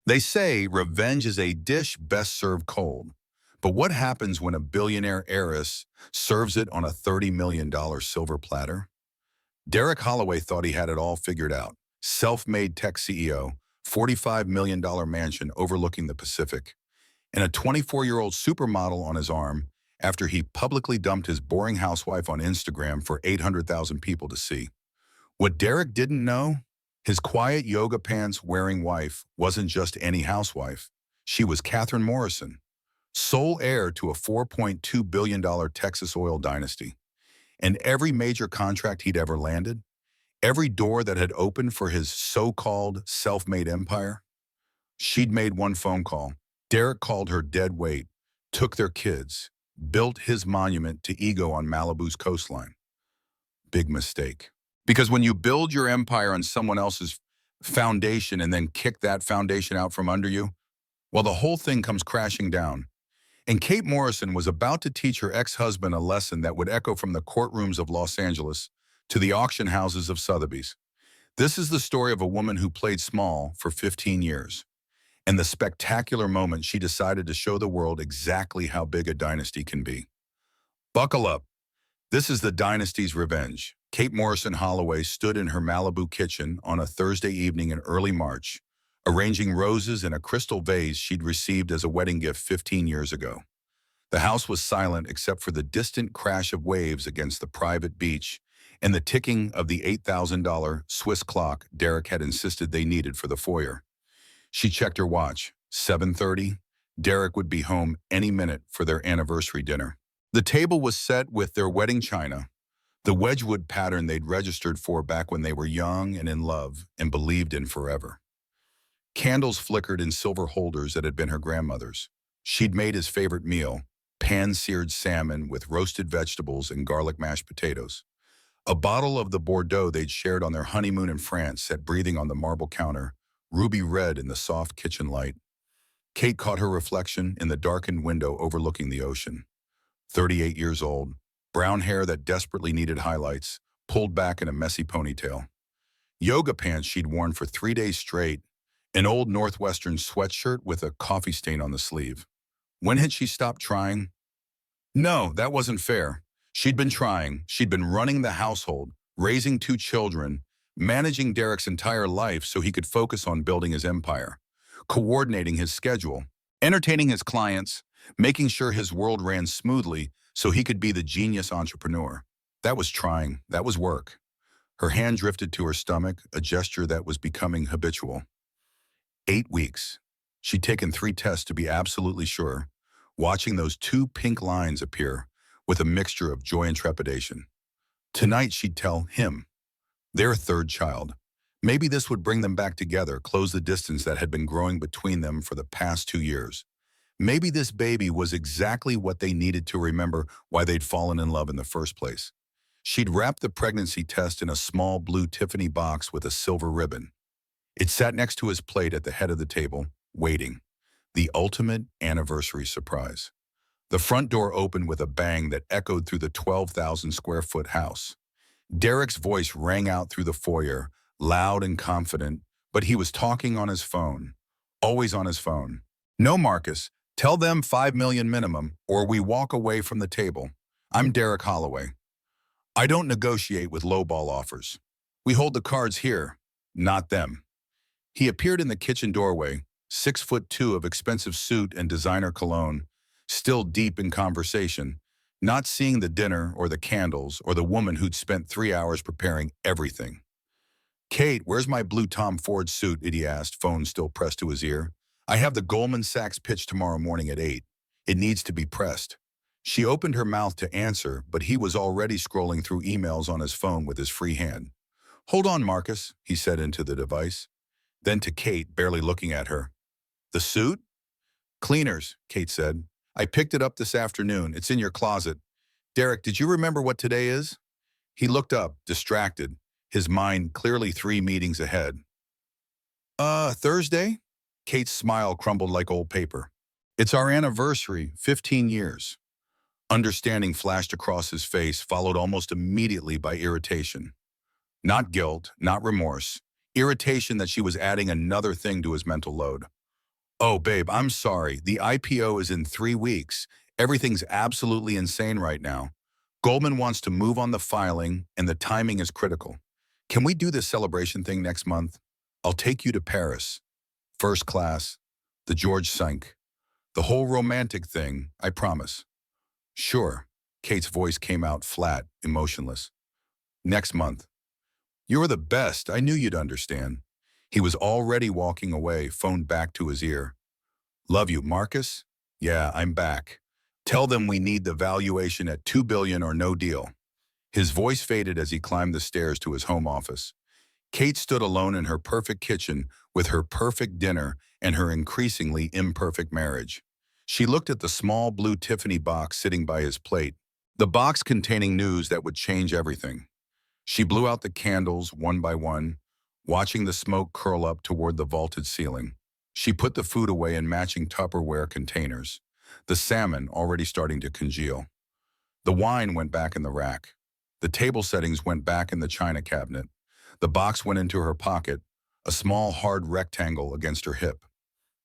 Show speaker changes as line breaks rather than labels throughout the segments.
They say revenge is a dish best served cold. But what happens when a billionaire heiress serves it on a $30 million silver platter? Derek Holloway thought he had it all figured out. Self-made tech CEO, $45 million mansion overlooking the Pacific, and a 24-year-old supermodel on his arm after he publicly dumped his boring housewife on Instagram for 800,000 people to see. What Derek didn't know? His quiet yoga pants wearing wife wasn't just any housewife. She was Catherine Morrison, sole heir to a $4.2 billion Texas oil dynasty. And every major contract he'd ever landed, every door that had opened for his so-called self-made empire, she'd made one phone call. Derek called her dead weight, took their kids, built his monument to ego on Malibu's coastline. Big mistake. Because when you build your empire on someone else's foundation and then kick that foundation out from under you, well, the whole thing comes crashing down. And Kate Morrison was about to teach her ex-husband a lesson that would echo from the courtrooms of Los Angeles to the auction houses of Sotheby's. This is the story of a woman who played small for 15 years, and the spectacular moment she decided to show the world exactly how big a dynasty can be. Buckle up. This is the dynasty's revenge. Kate Morrison Holloway stood in her Malibu kitchen on a Thursday evening in early March, arranging roses in a crystal vase she'd received as a wedding gift 15 years ago. The house was silent except for the distant crash of waves against the private beach and the ticking of the $8,000 Swiss clock Derek had insisted they needed for the foyer. She checked her watch. 7:30. Derek would be home any minute for their anniversary dinner. The table was set with their wedding china, the Wedgwood pattern they'd registered for back when they were young and in love and believed in forever. Candles flickered in silver holders that had been her grandmother's. She'd made his favorite meal, pan-seared salmon with roasted vegetables and garlic mashed potatoes. A bottle of the Bordeaux they'd shared on their honeymoon in France sat breathing on the marble counter, ruby red in the soft kitchen light. Kate caught her reflection in the darkened window overlooking the ocean. 38 years old, brown hair that desperately needed highlights, pulled back in a messy ponytail. Yoga pants she'd worn for 3 days straight, an old Northwestern sweatshirt with a coffee stain on the sleeve. When had she stopped trying? No, that wasn't fair. She'd been trying. She'd been running the household, raising 2 children, managing Derek's entire life so he could focus on building his empire, coordinating his schedule, entertaining his clients, making sure his world ran smoothly so he could be the genius entrepreneur. That was trying. That was work. Her hand drifted to her stomach, a gesture that was becoming habitual. 8 weeks. She'd taken 3 tests to be absolutely sure, watching those 2 pink lines appear with a mixture of joy and trepidation. Tonight she'd tell him, their 3rd child. Maybe this would bring them back together, close the distance that had been growing between them for the past 2 years. Maybe this baby was exactly what they needed to remember why they'd fallen in love in the first place. She'd wrapped the pregnancy test in a small blue Tiffany box with a silver ribbon. It sat next to his plate at the head of the table, waiting. The ultimate anniversary surprise. The front door opened with a bang that echoed through the 12,000-square-foot house. Derek's voice rang out through the foyer, loud and confident, but he was talking on his phone. Always on his phone. No, Marcus, tell them $5 million minimum, or we walk away from the table. I'm Derek Holloway. I don't negotiate with lowball offers. We hold the cards here, not them. He appeared in the kitchen doorway, 6'2" of expensive suit and designer cologne, still deep in conversation, not seeing the dinner or the candles or the woman who'd spent 3 hours preparing everything. Kate, where's my blue Tom Ford suit? He asked, phone still pressed to his ear. I have the Goldman Sachs pitch tomorrow morning at 8. It needs to be pressed. She opened her mouth to answer, but he was already scrolling through emails on his phone with his free hand. Hold on, Marcus, he said into the device. Then to Kate, barely looking at her. The suit? Cleaners, Kate said. I picked it up this afternoon. It's in your closet. Derek, did you remember what today is? He looked up, distracted, his mind clearly 3 meetings ahead. Thursday? Kate's smile crumbled like old paper. It's our anniversary, 15 years. Understanding flashed across his face, followed almost immediately by irritation. Not guilt, not remorse. Irritation that she was adding another thing to his mental load. Oh, babe, I'm sorry. The IPO is in 3 weeks. Everything's absolutely insane right now. Goldman wants to move on the filing, and the timing is critical. Can we do this celebration thing next month? I'll take you to Paris. First class, the George Cinq. The whole romantic thing, I promise. Sure. Kate's voice came out flat, emotionless. Next month. You're the best. I knew you'd understand. He was already walking away, phone back to his ear. Love you, Marcus? Yeah, I'm back. Tell them we need the valuation at 2 billion or no deal. His voice faded as he climbed the stairs to his home office. Kate stood alone in her perfect kitchen with her perfect dinner and her increasingly imperfect marriage. She looked at the small blue Tiffany box sitting by his plate, the box containing news that would change everything. She blew out the candles one by one, watching the smoke curl up toward the vaulted ceiling. She put the food away in matching Tupperware containers, the salmon already starting to congeal. The wine went back in the rack. The table settings went back in the china cabinet. The box went into her pocket, a small hard rectangle against her hip.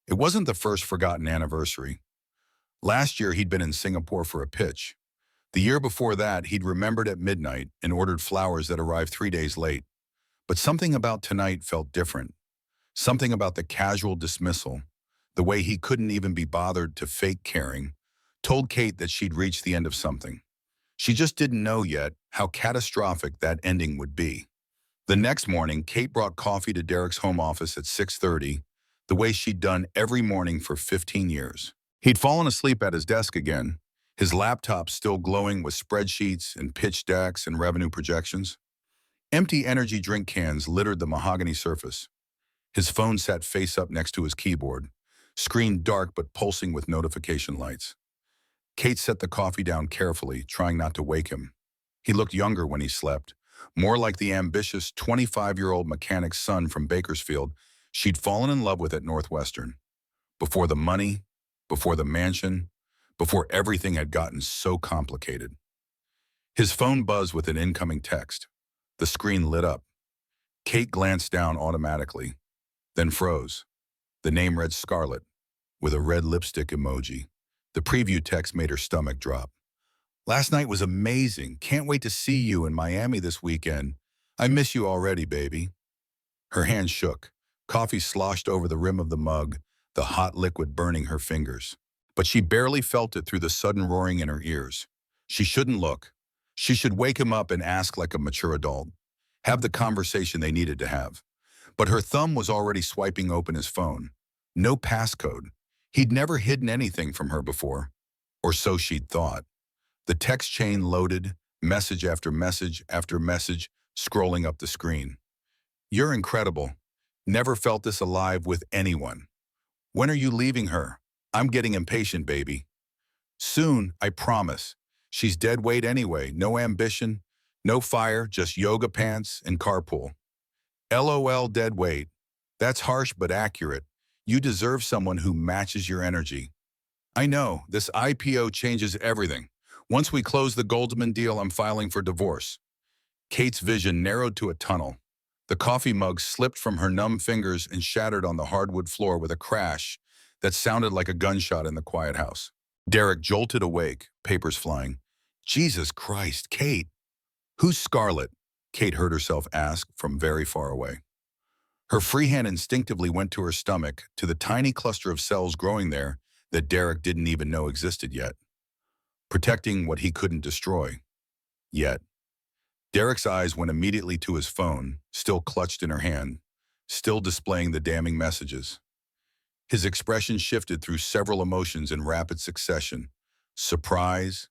It wasn't the first forgotten anniversary. Last year he'd been in Singapore for a pitch. The year before that, he'd remembered at midnight and ordered flowers that arrived 3 days late. But something about tonight felt different. Something about the casual dismissal, the way he couldn't even be bothered to fake caring, told Kate that she'd reached the end of something. She just didn't know yet how catastrophic that ending would be. The next morning, Kate brought coffee to Derek's home office at 6:30, the way she'd done every morning for 15 years. He'd fallen asleep at his desk again, his laptop still glowing with spreadsheets and pitch decks and revenue projections. Empty energy drink cans littered the mahogany surface. His phone sat face up next to his keyboard, screen dark but pulsing with notification lights. Kate set the coffee down carefully, trying not to wake him. He looked younger when he slept, more like the ambitious 25-year-old mechanic's son from Bakersfield she'd fallen in love with at Northwestern. Before the money, before the mansion, before everything had gotten so complicated. His phone buzzed with an incoming text. The screen lit up. Kate glanced down automatically, then froze. The name read Scarlett, with a red lipstick emoji. The preview text made her stomach drop. Last night was amazing. Can't wait to see you in Miami this weekend. I miss you already, baby. Her hand shook. Coffee sloshed over the rim of the mug, the hot liquid burning her fingers. But she barely felt it through the sudden roaring in her ears. She shouldn't look. She should wake him up and ask like a mature adult. Have the conversation they needed to have. But her thumb was already swiping open his phone. No passcode. He'd never hidden anything from her before. Or so she'd thought. The text chain loaded, message after message after message, scrolling up the screen. You're incredible. Never felt this alive with anyone. When are you leaving her? I'm getting impatient, baby. Soon, I promise. She's dead weight anyway, no ambition, no fire, just yoga pants and carpool. LOL dead weight. That's harsh but accurate. You deserve someone who matches your energy. I know, this IPO changes everything. Once we close the Goldman deal, I'm filing for divorce. Kate's vision narrowed to a tunnel. The coffee mug slipped from her numb fingers and shattered on the hardwood floor with a crash that sounded like a gunshot in the quiet house. Derek jolted awake, papers flying. Jesus Christ, Kate! Who's Scarlett? Kate heard herself ask from very far away. Her free hand instinctively went to her stomach, to the tiny cluster of cells growing there that Derek didn't even know existed yet. Protecting what he couldn't destroy. Yet. Derek's eyes went immediately to his phone, still clutched in her hand, still displaying the damning messages. His expression shifted through several emotions in rapid succession. Surprise,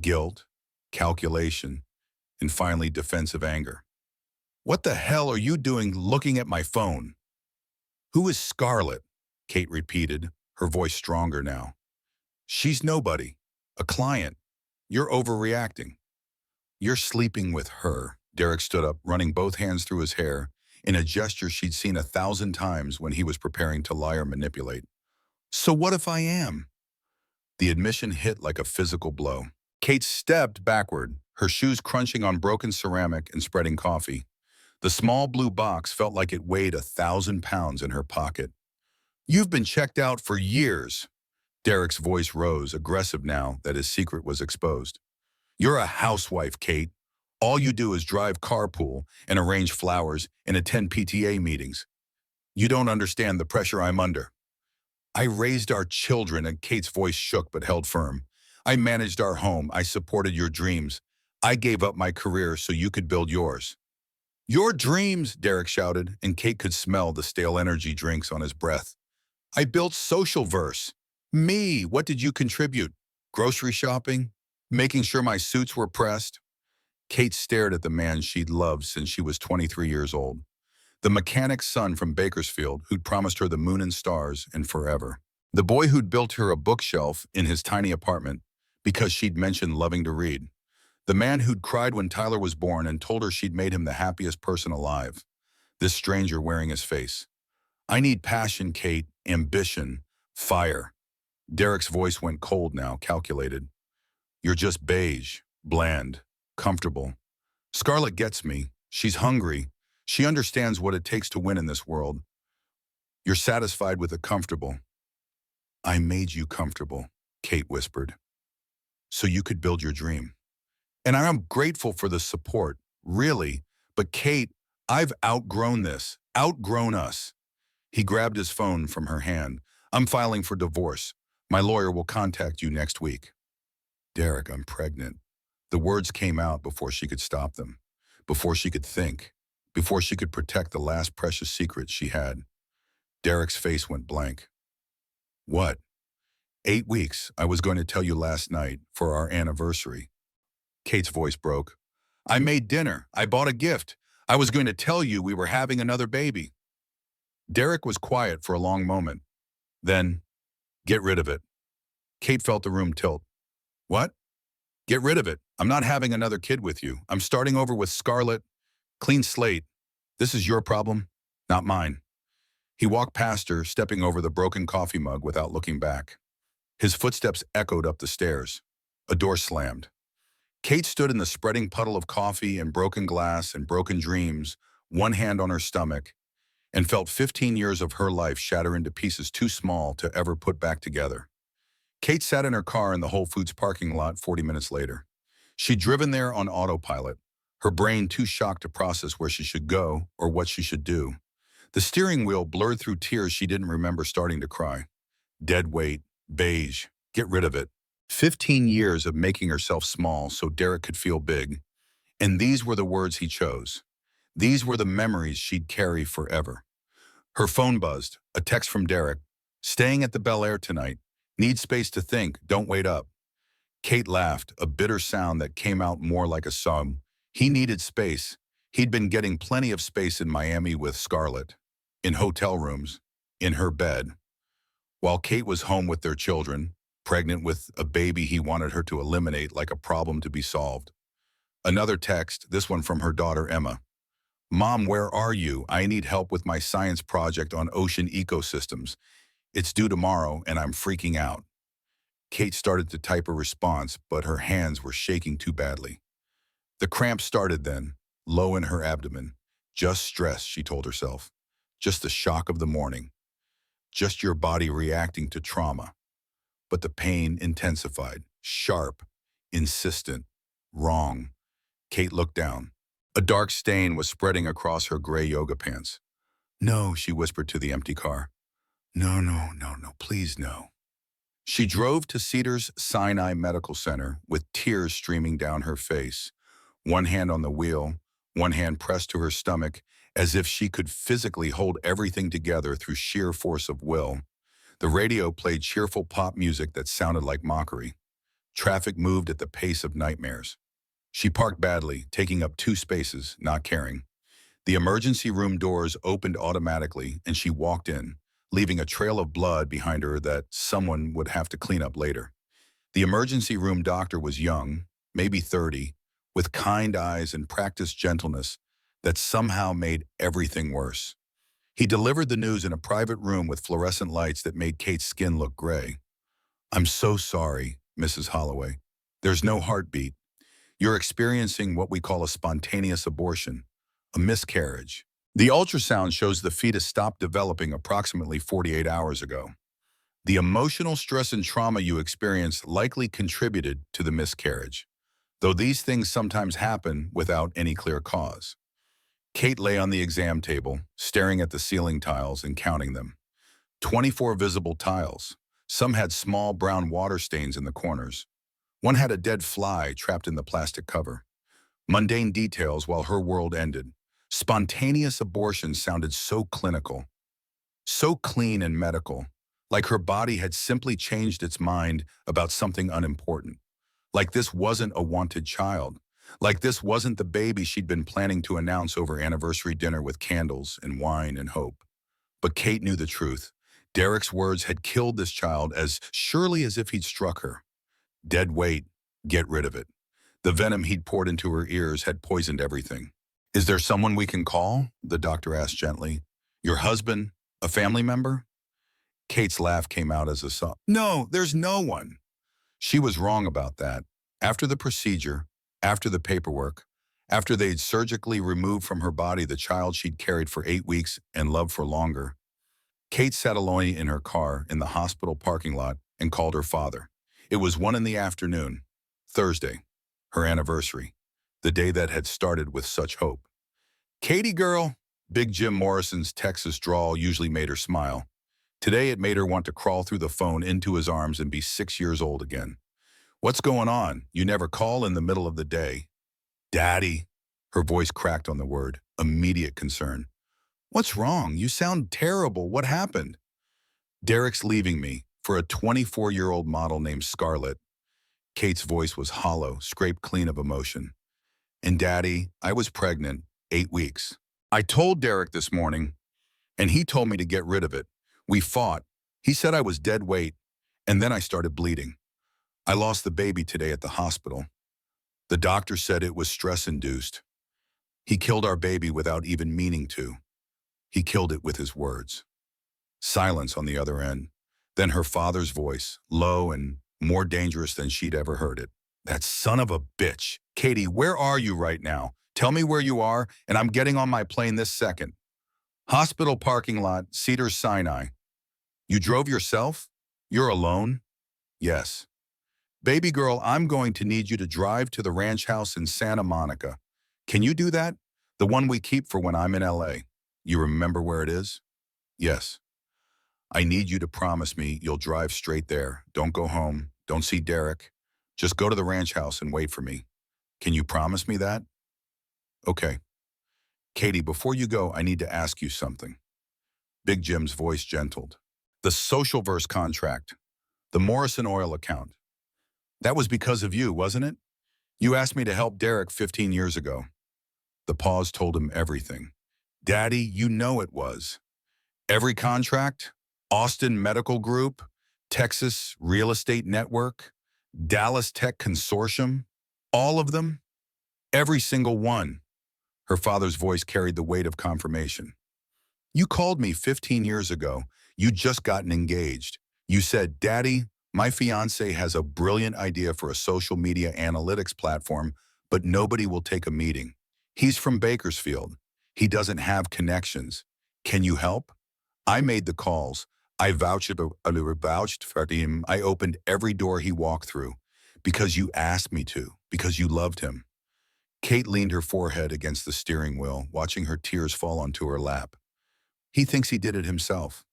guilt, calculation, and finally defensive anger. What the hell are you doing looking at my phone? Who is Scarlett? Kate repeated, her voice stronger now. She's nobody. A client. You're overreacting. You're sleeping with her. Derek stood up, running both hands through his hair, in a gesture she'd seen 1,000 times when he was preparing to lie or manipulate. So what if I am? The admission hit like a physical blow. Kate stepped backward, her shoes crunching on broken ceramic and spreading coffee. The small blue box felt like it weighed 1,000 pounds in her pocket. You've been checked out for years. Derek's voice rose, aggressive now that his secret was exposed. You're a housewife, Kate. All you do is drive carpool and arrange flowers and attend PTA meetings. You don't understand the pressure I'm under. I raised our children, and Kate's voice shook but held firm. I managed our home. I supported your dreams. I gave up my career so you could build yours. Your dreams, Derek shouted, and Kate could smell the stale energy drinks on his breath. I built social verse. Me, what did you contribute? Grocery shopping? Making sure my suits were pressed? Kate stared at the man she'd loved since she was 23 years old. The mechanic's son from Bakersfield who'd promised her the moon and stars and forever. The boy who'd built her a bookshelf in his tiny apartment because she'd mentioned loving to read. The man who'd cried when Tyler was born and told her she'd made him the happiest person alive. This stranger wearing his face. I need passion, Kate, ambition, fire. Derek's voice went cold now, calculated. You're just beige, bland, comfortable. Scarlett gets me. She's hungry. She understands what it takes to win in this world. You're satisfied with the comfortable. I made you comfortable, Kate whispered, so you could build your dream. And I'm grateful for the support, really. But Kate, I've outgrown this, outgrown us. He grabbed his phone from her hand. I'm filing for divorce. My lawyer will contact you next week. Derek, I'm pregnant. The words came out before she could stop them, before she could think, before she could protect the last precious secret she had. Derek's face went blank. What? 8 weeks, I was going to tell you last night for our anniversary. Kate's voice broke. I made dinner. I bought a gift. I was going to tell you we were having another baby. Derek was quiet for a long moment. Then, get rid of it. Kate felt the room tilt. What? Get rid of it. I'm not having another kid with you. I'm starting over with Scarlett. Clean slate. This is your problem, not mine. He walked past her, stepping over the broken coffee mug without looking back. His footsteps echoed up the stairs. A door slammed. Kate stood in the spreading puddle of coffee and broken glass and broken dreams, one hand on her stomach, and felt 15 years of her life shatter into pieces too small to ever put back together. Kate sat in her car in the Whole Foods parking lot 40 minutes later. She'd driven there on autopilot, her brain too shocked to process where she should go or what she should do. The steering wheel blurred through tears she didn't remember starting to cry. Dead weight, beige, get rid of it. 15 years of making herself small so Derek could feel big. And these were the words he chose. These were the memories she'd carry forever. Her phone buzzed, a text from Derek. Staying at the Bel Air tonight. Need space to think, don't wait up. Kate laughed, a bitter sound that came out more like a sob. He needed space. He'd been getting plenty of space in Miami with Scarlett, in hotel rooms, in her bed. While Kate was home with their children, pregnant with a baby he wanted her to eliminate like a problem to be solved. Another text, this one from her daughter Emma. Mom, where are you? I need help with my science project on ocean ecosystems. It's due tomorrow and I'm freaking out. Kate started to type a response, but her hands were shaking too badly. The cramp started then, low in her abdomen. Just stress, she told herself. Just the shock of the morning. Just your body reacting to trauma. But the pain intensified, sharp, insistent, wrong. Kate looked down. A dark stain was spreading across her gray yoga pants. No, she whispered to the empty car. No, no, no, no, please no. She drove to Cedars Sinai Medical Center with tears streaming down her face, one hand on the wheel, one hand pressed to her stomach, as if she could physically hold everything together through sheer force of will. The radio played cheerful pop music that sounded like mockery. Traffic moved at the pace of nightmares. She parked badly, taking up 2 spaces, not caring. The emergency room doors opened automatically, and she walked in, leaving a trail of blood behind her that someone would have to clean up later. The emergency room doctor was young, maybe 30, with kind eyes and practiced gentleness that somehow made everything worse. He delivered the news in a private room with fluorescent lights that made Kate's skin look gray. I'm so sorry, Mrs. Holloway. There's no heartbeat. You're experiencing what we call a spontaneous abortion, a miscarriage. The ultrasound shows the fetus stopped developing approximately 48 hours ago. The emotional stress and trauma you experienced likely contributed to the miscarriage, though these things sometimes happen without any clear cause. Kate lay on the exam table, staring at the ceiling tiles and counting them. 24 visible tiles. Some had small brown water stains in the corners. One had a dead fly trapped in the plastic cover. Mundane details while her world ended. Spontaneous abortion sounded so clinical, so clean and medical, like her body had simply changed its mind about something unimportant. Like this wasn't a wanted child. Like this wasn't the baby she'd been planning to announce over anniversary dinner with candles and wine and hope. But Kate knew the truth. Derek's words had killed this child as surely as if he'd struck her. Dead weight, get rid of it. The venom he'd poured into her ears had poisoned everything. Is there someone we can call? The doctor asked gently. Your husband? A family member? Kate's laugh came out as a sob. No, there's no one. She was wrong about that. After the procedure, after the paperwork, after they'd surgically removed from her body the child she'd carried for 8 weeks and loved for longer, Kate sat alone in her car in the hospital parking lot and called her father. It was 1 in the afternoon, Thursday, her anniversary, the day that had started with such hope. Katie girl, Big Jim Morrison's Texas drawl usually made her smile. Today it made her want to crawl through the phone into his arms and be 6 years old again. What's going on? You never call in the middle of the day. Daddy, her voice cracked on the word, immediate concern. What's wrong? You sound terrible. What happened? Derek's leaving me for a 24-year-old model named Scarlett. Kate's voice was hollow, scraped clean of emotion. And Daddy, I was pregnant, 8 weeks. I told Derek this morning, and he told me to get rid of it. We fought. He said I was dead weight, and then I started bleeding. I lost the baby today at the hospital. The doctor said it was stress-induced. He killed our baby without even meaning to. He killed it with his words. Silence on the other end. Then her father's voice, low and more dangerous than she'd ever heard it. That son of a bitch. Katie, where are you right now? Tell me where you are, and I'm getting on my plane this second. Hospital parking lot, Cedars-Sinai. You drove yourself? You're alone? Yes. Baby girl, I'm going to need you to drive to the ranch house in Santa Monica. Can you do that? The one we keep for when I'm in LA. You remember where it is? Yes. I need you to promise me you'll drive straight there. Don't go home. Don't see Derek. Just go to the ranch house and wait for me. Can you promise me that? Okay. Katie, before you go, I need to ask you something. Big Jim's voice gentled. The Socialverse contract. The Morrison Oil account. That was because of you, wasn't it? You asked me to help Derek 15 years ago. The pause told him everything. Daddy, you know it was. Every contract, Austin Medical Group, Texas Real Estate Network, Dallas Tech Consortium, all of them, every single one. Her father's voice carried the weight of confirmation. You called me 15 years ago. You'd just gotten engaged. You said, Daddy, my fiance has a brilliant idea for a social media analytics platform, but nobody will take a meeting. He's from Bakersfield. He doesn't have connections. Can you help? I made the calls. I vouched for him. I opened every door he walked through because you asked me to, because you loved him. Kate leaned her forehead against the steering wheel, watching her tears fall onto her lap. He thinks he did it himself.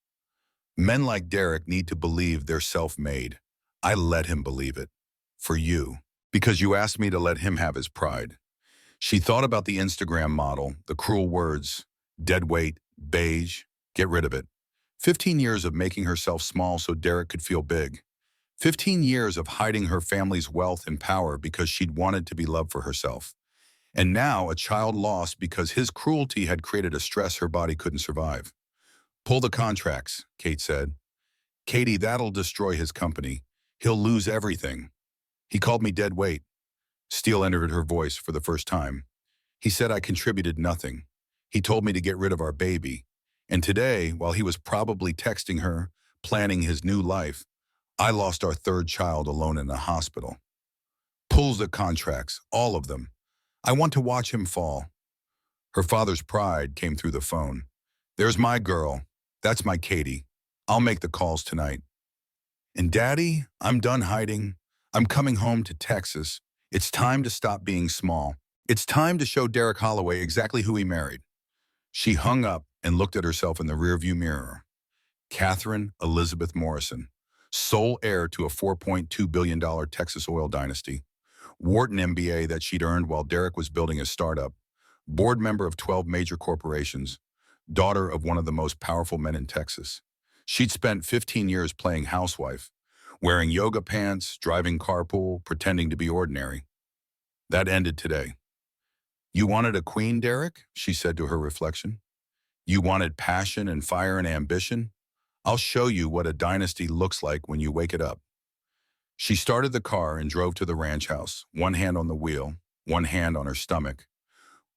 Men like Derek need to believe they're self-made. I let him believe it. For you. Because you asked me to let him have his pride. She thought about the Instagram model, the cruel words, dead weight, beige, get rid of it. 15 years of making herself small so Derek could feel big. 15 years of hiding her family's wealth and power because she'd wanted to be loved for herself. And now a child lost because his cruelty had created a stress her body couldn't survive. Pull the contracts, Kate said. Katie, that'll destroy his company. He'll lose everything. He called me dead weight. Steel entered her voice for the first time. He said I contributed nothing. He told me to get rid of our baby. And today, while he was probably texting her, planning his new life, I lost our third child alone in a hospital. Pulls the contracts, all of them. I want to watch him fall. Her father's pride came through the phone. There's my girl. That's my Katie. I'll make the calls tonight. And Daddy, I'm done hiding. I'm coming home to Texas. It's time to stop being small. It's time to show Derek Holloway exactly who he married. She hung up and looked at herself in the rearview mirror. Catherine Elizabeth Morrison, sole heir to a $4.2 billion Texas oil dynasty. Wharton MBA that she'd earned while Derek was building his startup. Board member of 12 major corporations. Daughter of one of the most powerful men in Texas. She'd spent 15 years playing housewife, wearing yoga pants, driving carpool, pretending to be ordinary. That ended today. You wanted a queen, Derek? She said to her reflection. You wanted passion and fire and ambition? I'll show you what a dynasty looks like when you wake it up. She started the car and drove to the ranch house, one hand on the wheel, one hand on her stomach,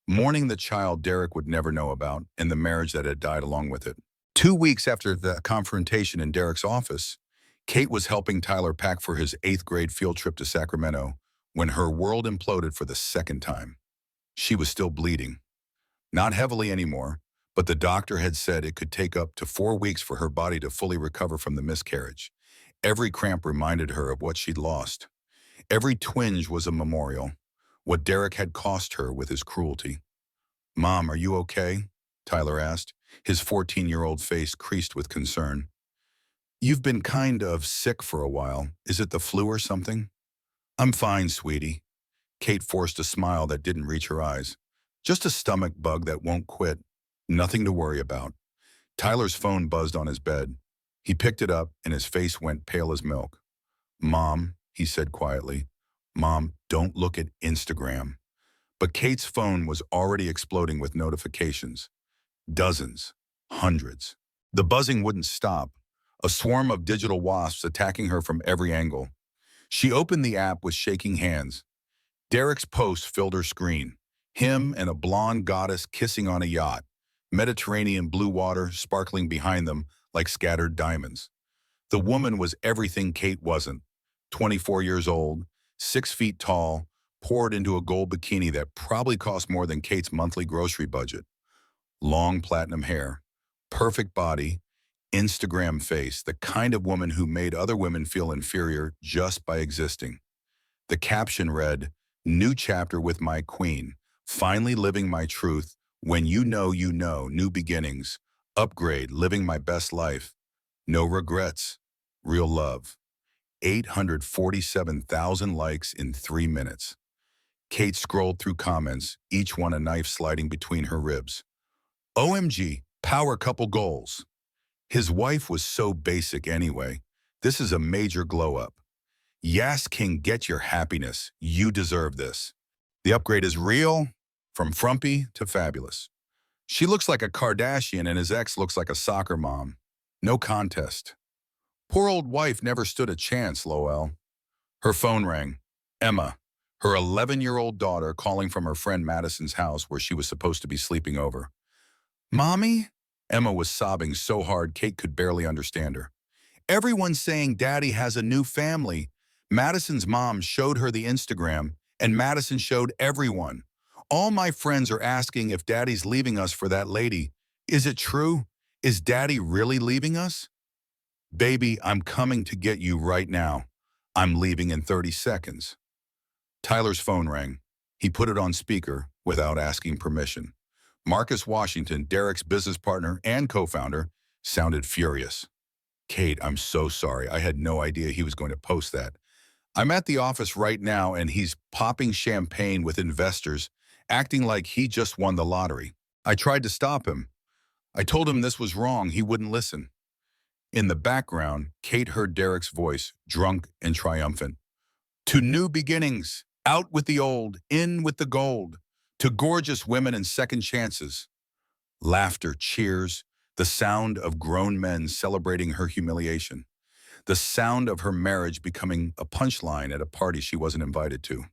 mourning the child Derek would never know about and the marriage that had died along with it. 2 weeks after the confrontation in Derek's office, Kate was helping Tyler pack for his 8th-grade field trip to Sacramento when her world imploded for the second time. She was still bleeding. Not heavily anymore, but the doctor had said it could take up to 4 weeks for her body to fully recover from the miscarriage. Every cramp reminded her of what she'd lost. Every twinge was a memorial, what Derek had cost her with his cruelty. Mom, are you okay? Tyler asked, his 14-year-old face creased with concern. You've been kind of sick for a while. Is it the flu or something? I'm fine, sweetie. Kate forced a smile that didn't reach her eyes. Just a stomach bug that won't quit. Nothing to worry about. Tyler's phone buzzed on his bed. He picked it up and his face went pale as milk. Mom, he said quietly. Mom, don't look at Instagram. But Kate's phone was already exploding with notifications. Dozens. Hundreds. The buzzing wouldn't stop. A swarm of digital wasps attacking her from every angle. She opened the app with shaking hands. Derek's post filled her screen. Him and a blonde goddess kissing on a yacht. Mediterranean blue water sparkling behind them like scattered diamonds. The woman was everything Kate wasn't. 24 years old, 6 feet tall, poured into a gold bikini that probably cost more than Kate's monthly grocery budget. Long platinum hair, perfect body, Instagram face, the kind of woman who made other women feel inferior just by existing. The caption read, New chapter with my queen, finally living my truth, when you know, new beginnings, upgrade, living my best life, no regrets, real love. 847,000 likes in 3 minutes. Kate scrolled through comments, each one a knife sliding between her ribs. OMG, power couple goals. His wife was so basic anyway. This is a major glow up. Yes, King, get your happiness. You deserve this. The upgrade is real, from frumpy to fabulous. She looks like a Kardashian and his ex looks like a soccer mom. No contest. Poor old wife never stood a chance, Lowell. Her phone rang. Emma, her 11-year-old daughter, calling from her friend Madison's house where she was supposed to be sleeping over. Mommy? Emma was sobbing so hard Kate could barely understand her. Everyone's saying Daddy has a new family. Madison's mom showed her the Instagram, and Madison showed everyone. All my friends are asking if Daddy's leaving us for that lady. Is it true? Is Daddy really leaving us? Baby, I'm coming to get you right now. I'm leaving in 30 seconds. Tyler's phone rang. He put it on speaker without asking permission. Marcus Washington, Derek's business partner and co-founder, sounded furious. Kate, I'm so sorry. I had no idea he was going to post that. I'm at the office right now and he's popping champagne with investors, acting like he just won the lottery. I tried to stop him. I told him this was wrong. He wouldn't listen. In the background, Kate heard Derek's voice, drunk and triumphant. To new beginnings, out with the old, in with the gold, to gorgeous women and second chances. Laughter, cheers, the sound of grown men celebrating her humiliation. The sound of her marriage becoming a punchline at a party she wasn't invited to.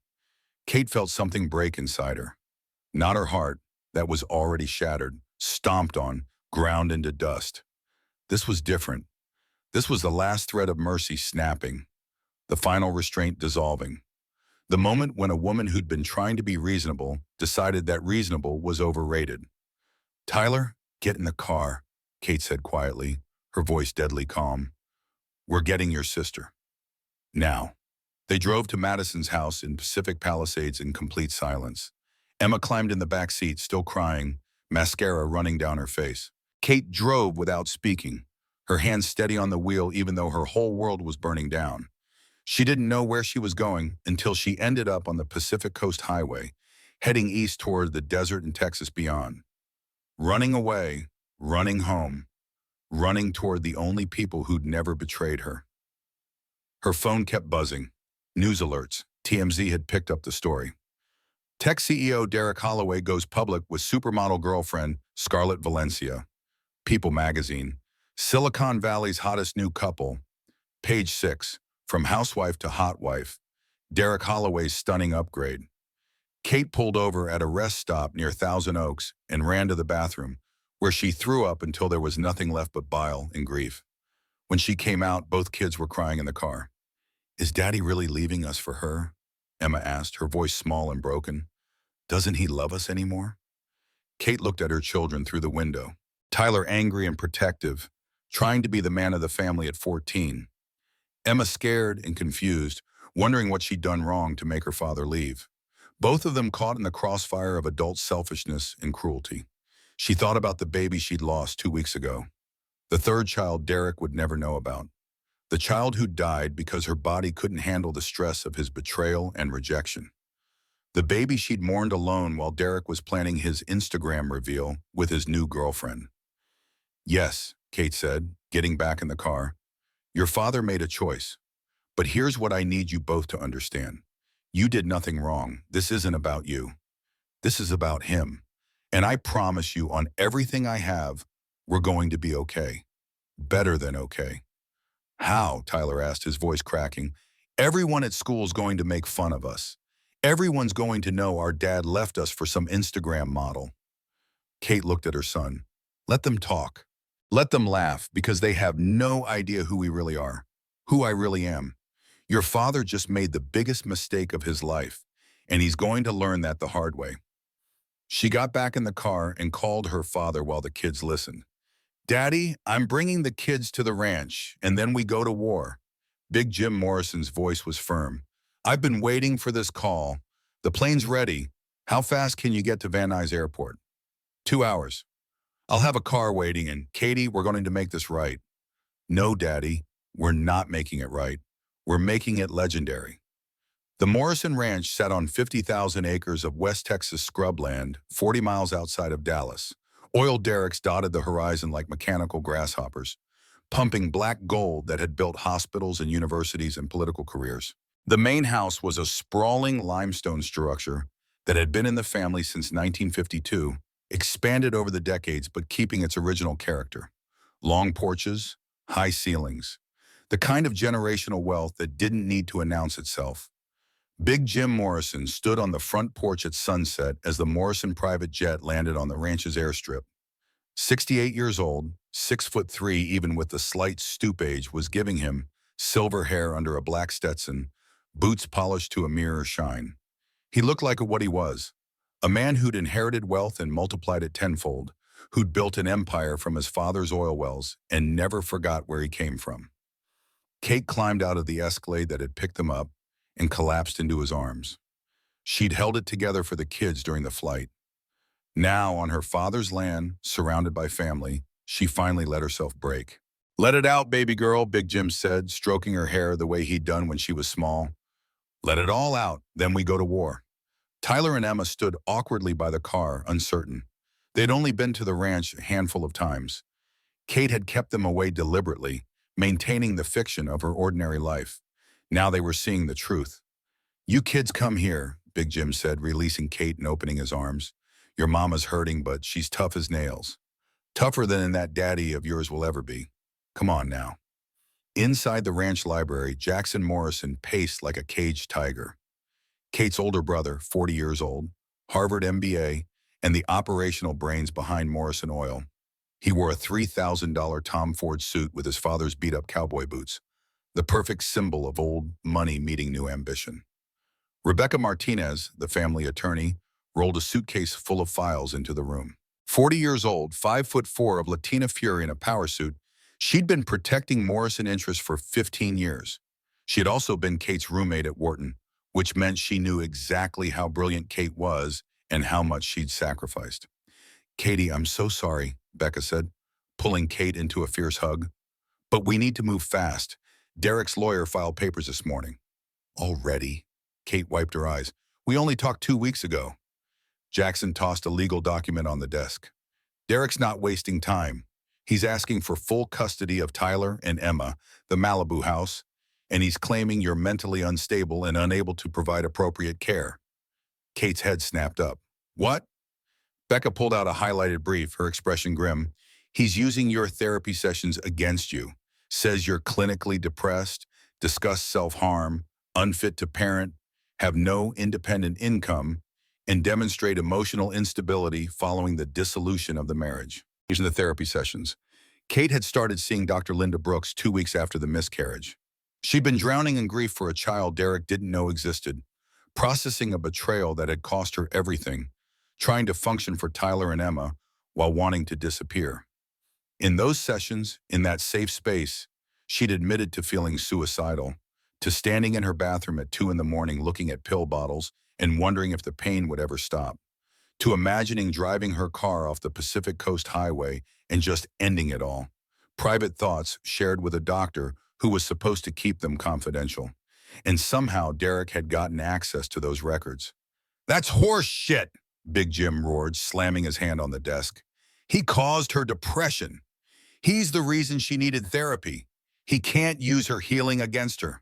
Kate felt something break inside her. Not her heart, that was already shattered, stomped on, ground into dust. This was different. This was the last thread of mercy snapping, the final restraint dissolving. The moment when a woman who'd been trying to be reasonable decided that reasonable was overrated. "Tyler, get in the car," Kate said quietly, her voice deadly calm. "We're getting your sister. Now." They drove to Madison's house in Pacific Palisades in complete silence. Emma climbed in the back seat, still crying, mascara running down her face. Kate drove without speaking, her hands steady on the wheel even though her whole world was burning down. She didn't know where she was going until she ended up on the Pacific Coast Highway, heading east toward the desert and Texas beyond. Running away, running home, running toward the only people who'd never betrayed her. Her phone kept buzzing. News alerts. TMZ had picked up the story. Tech CEO Derek Holloway goes public with supermodel girlfriend Scarlett Valencia. People magazine. Silicon Valley's hottest new couple. Page 6. From housewife to hot wife. Derek Holloway's stunning upgrade. Kate pulled over at a rest stop near Thousand Oaks and ran to the bathroom, where she threw up until there was nothing left but bile and grief. When she came out, both kids were crying in the car. "Is Daddy really leaving us for her?" Emma asked, her voice small and broken. "Doesn't he love us anymore?" Kate looked at her children through the window. Tyler angry and protective, trying to be the man of the family at 14. Emma scared and confused, wondering what she'd done wrong to make her father leave. Both of them caught in the crossfire of adult selfishness and cruelty. She thought about the baby she'd lost 2 weeks ago. The third child Derek would never know about. The child who died because her body couldn't handle the stress of his betrayal and rejection. The baby she'd mourned alone while Derek was planning his Instagram reveal with his new girlfriend. "Yes," Kate said, getting back in the car. "Your father made a choice. But here's what I need you both to understand. You did nothing wrong. This isn't about you. This is about him. And I promise you on everything I have, we're going to be okay. Better than okay." "How?" Tyler asked, his voice cracking. "Everyone at school's going to make fun of us. Everyone's going to know our dad left us for some Instagram model." Kate looked at her son. "Let them talk. Let them laugh because they have no idea who we really are, who I really am. Your father just made the biggest mistake of his life, and he's going to learn that the hard way." She got back in the car and called her father while the kids listened. "Daddy, I'm bringing the kids to the ranch, and then we go to war." Big Jim Morrison's voice was firm. "I've been waiting for this call. The plane's ready. How fast can you get to Van Nuys Airport?" "2 hours. I'll have a car waiting, and Katie, we're going to make this right." "No, Daddy, we're not making it right. We're making it legendary." The Morrison Ranch sat on 50,000 acres of West Texas scrubland, 40 miles outside of Dallas. Oil derricks dotted the horizon like mechanical grasshoppers, pumping black gold that had built hospitals and universities and political careers. The main house was a sprawling limestone structure that had been in the family since 1952, expanded over the decades but keeping its original character. Long porches, high ceilings, the kind of generational wealth that didn't need to announce itself. Big Jim Morrison stood on the front porch at sunset as the Morrison private jet landed on the ranch's airstrip. 68 years old, 6'3" even with the slight stoop age, was giving him silver hair under a black Stetson, boots polished to a mirror shine. He looked like what he was, a man who'd inherited wealth and multiplied it tenfold, who'd built an empire from his father's oil wells and never forgot where he came from. Kate climbed out of the Escalade that had picked them up and collapsed into his arms. She'd held it together for the kids during the flight. Now, on her father's land, surrounded by family, she finally let herself break. "Let it out, baby girl," Big Jim said, stroking her hair the way he'd done when she was small. "Let it all out, then we go to war." Tyler and Emma stood awkwardly by the car, uncertain. They'd only been to the ranch a handful of times. Kate had kept them away deliberately, maintaining the fiction of her ordinary life. Now they were seeing the truth. "You kids come here," Big Jim said, releasing Kate and opening his arms. "Your mama's hurting, but she's tough as nails. Tougher than that daddy of yours will ever be. Come on now." Inside the ranch library, Jackson Morrison paced like a caged tiger. Kate's older brother, 40 years old, Harvard MBA, and the operational brains behind Morrison Oil. He wore a $3,000 Tom Ford suit with his father's beat-up cowboy boots, the perfect symbol of old money meeting new ambition. Rebecca Martinez, the family attorney, rolled a suitcase full of files into the room. 40 years old, 5'4" of Latina fury in a power suit, she'd been protecting Morrison interests for 15 years. She had also been Kate's roommate at Wharton, which meant she knew exactly how brilliant Kate was and how much she'd sacrificed. "Katie, I'm so sorry," Becca said, pulling Kate into a fierce hug. "But we need to move fast. Derek's lawyer filed papers this morning." "Already?" Kate wiped her eyes. "We only talked 2 weeks ago." Jackson tossed a legal document on the desk. "Derek's not wasting time. He's asking for full custody of Tyler and Emma, the Malibu house, and he's claiming you're mentally unstable and unable to provide appropriate care." Kate's head snapped up. "What?" Becca pulled out a highlighted brief, her expression grim. "He's using your therapy sessions against you. Says you're clinically depressed, discuss self-harm, unfit to parent, have no independent income, and demonstrate emotional instability following the dissolution of the marriage." Using the therapy sessions. Kate had started seeing Dr. Linda Brooks 2 weeks after the miscarriage. She'd been drowning in grief for a child Derek didn't know existed, processing a betrayal that had cost her everything, trying to function for Tyler and Emma while wanting to disappear. In those sessions, in that safe space, she'd admitted to feeling suicidal, to standing in her bathroom at 2 in the morning looking at pill bottles and wondering if the pain would ever stop, to imagining driving her car off the Pacific Coast Highway and just ending it all. Private thoughts shared with a doctor who was supposed to keep them confidential. And somehow Derek had gotten access to those records. "That's horse shit," Big Jim roared, slamming his hand on the desk. "He caused her depression. He's the reason she needed therapy. He can't use her healing against her."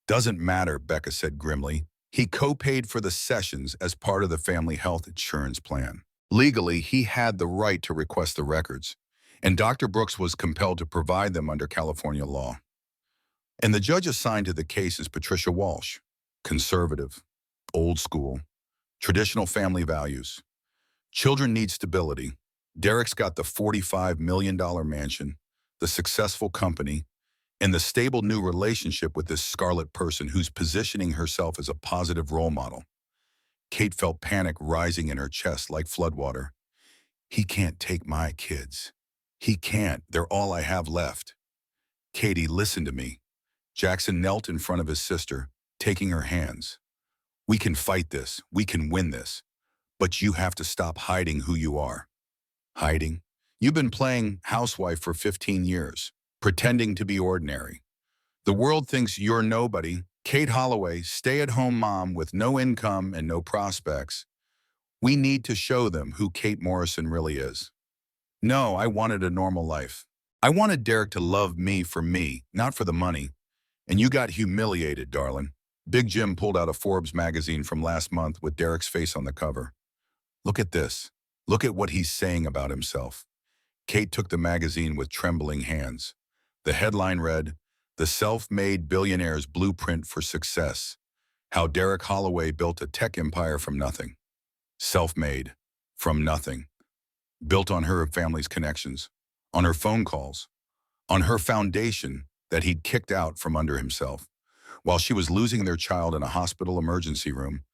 "Doesn't matter," Becca said grimly. "He co-paid for the sessions as part of the family health insurance plan. Legally, he had the right to request the records, and Dr. Brooks was compelled to provide them under California law." And the judge assigned to the case is Patricia Walsh, conservative, old school, traditional family values. Children need stability. Derek's got the $45 million mansion, the successful company, and the stable new relationship with this scarlet person who's positioning herself as a positive role model. Kate felt panic rising in her chest like floodwater. "He can't take my kids. He can't. They're all I have left." "Katie, listen to me." Jackson knelt in front of his sister, taking her hands. "We can fight this. We can win this. But you have to stop hiding who you are." "Hiding? You've been playing housewife for 15 years, pretending to be ordinary. The world thinks you're nobody. Kate Holloway, stay-at-home mom with no income and no prospects. We need to show them who Kate Morrison really is." "No, I wanted a normal life. I wanted Derek to love me for me, not for the money. And you got humiliated, darling." Big Jim pulled out a Forbes magazine from last month with Derek's face on the cover. "Look at this. Look at what he's saying about himself." Kate took the magazine with trembling hands. The headline read, "The Self-Made Billionaire's Blueprint for Success. How Derek Holloway Built a Tech Empire from Nothing." Self-made, from nothing. Built on her family's connections, on her phone calls, on her foundation that he'd kicked out from under himself, while she was losing their child in a hospital emergency room,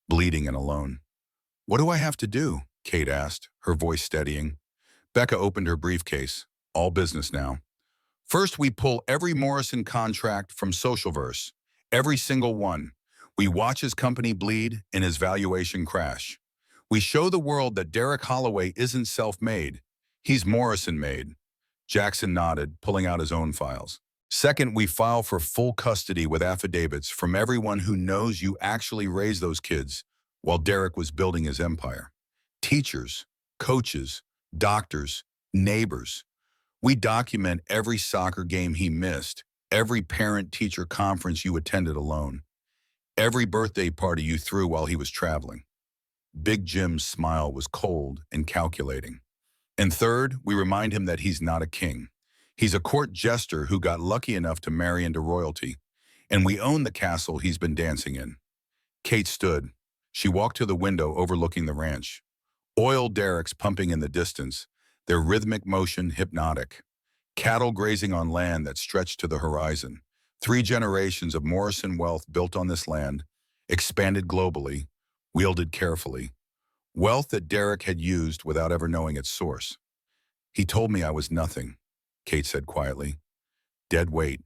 bleeding and alone. "What do I have to do?" Kate asked, her voice steadying. Becca opened her briefcase. "All business now. First, we pull every Morrison contract from Socialverse. Every single one. We watch his company bleed and his valuation crash. We show the world that Derek Holloway isn't self-made. He's Morrison-made." Jackson nodded, pulling out his own files. "Second, we file for full custody with affidavits from everyone who knows you actually raised those kids while Derek was building his empire. Teachers, coaches, doctors, neighbors. We document every soccer game he missed, every parent-teacher conference you attended alone, every birthday party you threw while he was traveling." Big Jim's smile was cold and calculating. "And third, we remind him that he's not a king. He's a court jester who got lucky enough to marry into royalty, and we own the castle he's been dancing in." Kate stood. She walked to the window overlooking the ranch. Oil derricks pumping in the distance, their rhythmic motion hypnotic. Cattle grazing on land that stretched to the horizon. 3 generations of Morrison wealth built on this land, expanded globally, wielded carefully. Wealth that Derek had used without ever knowing its source. He told me I was nothing, Kate said quietly. Dead weight.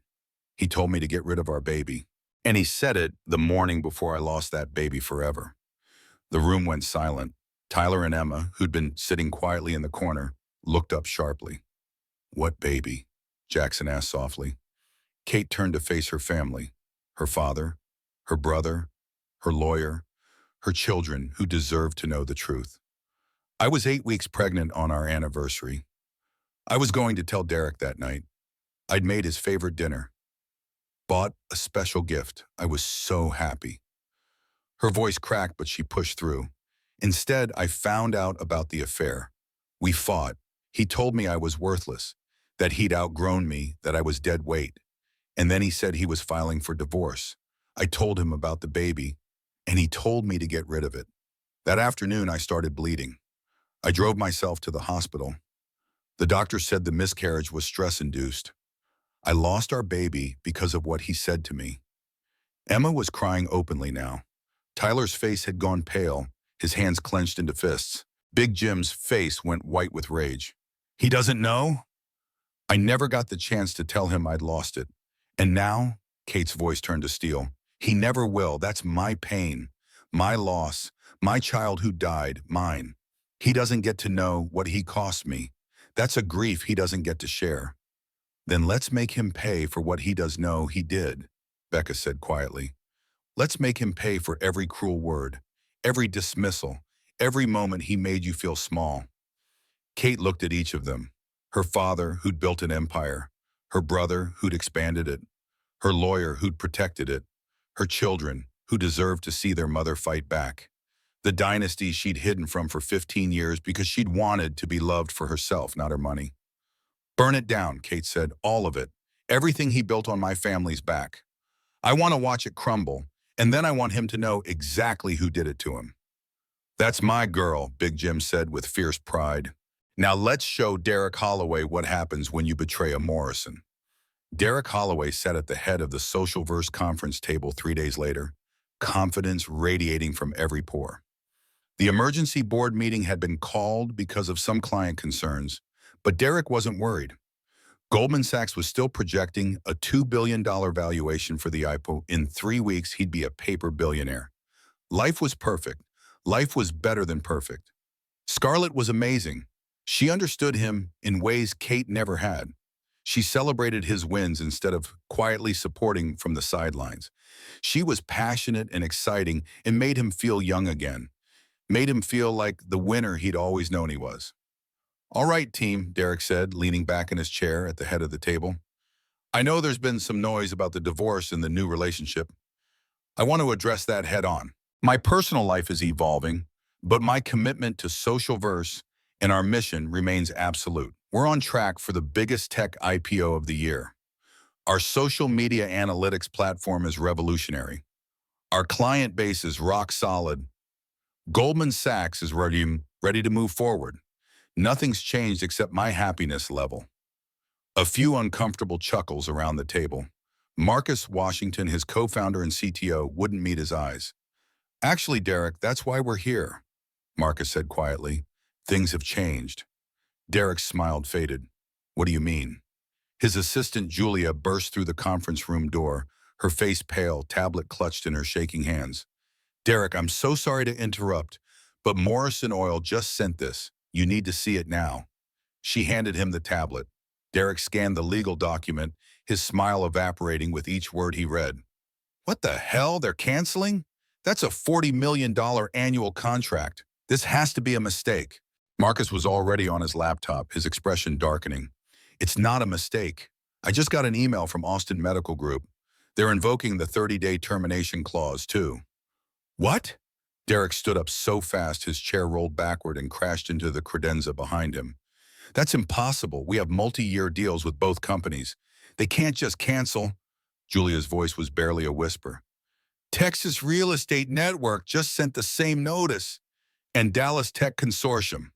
He told me to get rid of our baby. And he said it the morning before I lost that baby forever. The room went silent. Tyler and Emma, who'd been sitting quietly in the corner, looked up sharply. What baby? Jackson asked softly. Kate turned to face her family, her father, her brother, her lawyer, her children who deserved to know the truth. I was 8 weeks pregnant on our anniversary. I was going to tell Derek that night. I'd made his favorite dinner, bought a special gift. I was so happy. Her voice cracked, but she pushed through. Instead, I found out about the affair. We fought. He told me I was worthless, that he'd outgrown me, that I was dead weight. And then he said he was filing for divorce. I told him about the baby, and he told me to get rid of it. That afternoon, I started bleeding. I drove myself to the hospital. The doctor said the miscarriage was stress-induced. I lost our baby because of what he said to me. Emma was crying openly now. Tyler's face had gone pale, his hands clenched into fists. Big Jim's face went white with rage. He doesn't know? I never got the chance to tell him I'd lost it. And now, Kate's voice turned to steel. He never will. That's my pain, my loss, my child who died, mine. He doesn't get to know what he cost me. That's a grief he doesn't get to share. Then let's make him pay for what he does know he did, Becca said quietly. Let's make him pay for every cruel word, every dismissal, every moment he made you feel small. Kate looked at each of them. Her father, who'd built an empire. Her brother, who'd expanded it. Her lawyer, who'd protected it. Her children, who deserved to see their mother fight back. The dynasty she'd hidden from for 15 years because she'd wanted to be loved for herself, not her money. Burn it down, Kate said, all of it. Everything he built on my family's back. I want to watch it crumble, and then I want him to know exactly who did it to him. That's my girl, Big Jim said with fierce pride. Now let's show Derek Holloway what happens when you betray a Morrison. Derek Holloway sat at the head of the Social Verse conference table 3 days later, confidence radiating from every pore. The emergency board meeting had been called because of some client concerns, but Derek wasn't worried. Goldman Sachs was still projecting a $2 billion valuation for the IPO. In 3 weeks, he'd be a paper billionaire. Life was perfect. Life was better than perfect. Scarlett was amazing. She understood him in ways Kate never had. She celebrated his wins instead of quietly supporting from the sidelines. She was passionate and exciting and made him feel young again. Made him feel like the winner he'd always known he was. All right, team, Derek said, leaning back in his chair at the head of the table. I know there's been some noise about the divorce and the new relationship. I want to address that head on. My personal life is evolving, but my commitment to Social Verse and our mission remains absolute. We're on track for the biggest tech IPO of the year. Our social media analytics platform is revolutionary. Our client base is rock solid. Goldman Sachs is ready to move forward. Nothing's changed except my happiness level. A few uncomfortable chuckles around the table. Marcus Washington, his co-founder and CTO, wouldn't meet his eyes. Actually, Derek, that's why we're here, Marcus said quietly. Things have changed. Derek's smile faded. What do you mean? His assistant, Julia, burst through the conference room door, her face pale, tablet clutched in her shaking hands. Derek, I'm so sorry to interrupt, but Morrison Oil just sent this. You need to see it now. She handed him the tablet. Derek scanned the legal document, his smile evaporating with each word he read. What the hell? They're canceling? That's a $40 million annual contract. This has to be a mistake. Marcus was already on his laptop, his expression darkening. It's not a mistake. I just got an email from Austin Medical Group. They're invoking the 30-day termination clause, too. What? Derek stood up so fast his chair rolled backward and crashed into the credenza behind him. That's impossible. We have multi-year deals with both companies. They can't just cancel. Julia's voice was barely a whisper. Texas Real Estate Network just sent the same notice. And Dallas Tech Consortium.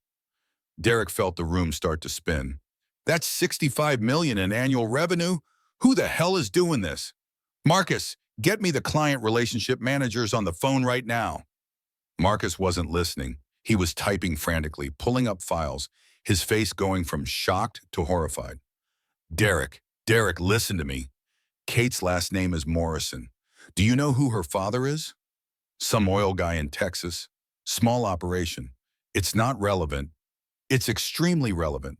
Derek felt the room start to spin. That's $65 million in annual revenue? Who the hell is doing this? Marcus, Get me the client relationship managers on the phone right now. Marcus wasn't listening. He was typing frantically, pulling up files, his face going from shocked to horrified. Derek, listen to me. Kate's last name is Morrison. Do you know who her father is? Some oil guy in Texas. Small operation. It's not relevant. It's extremely relevant.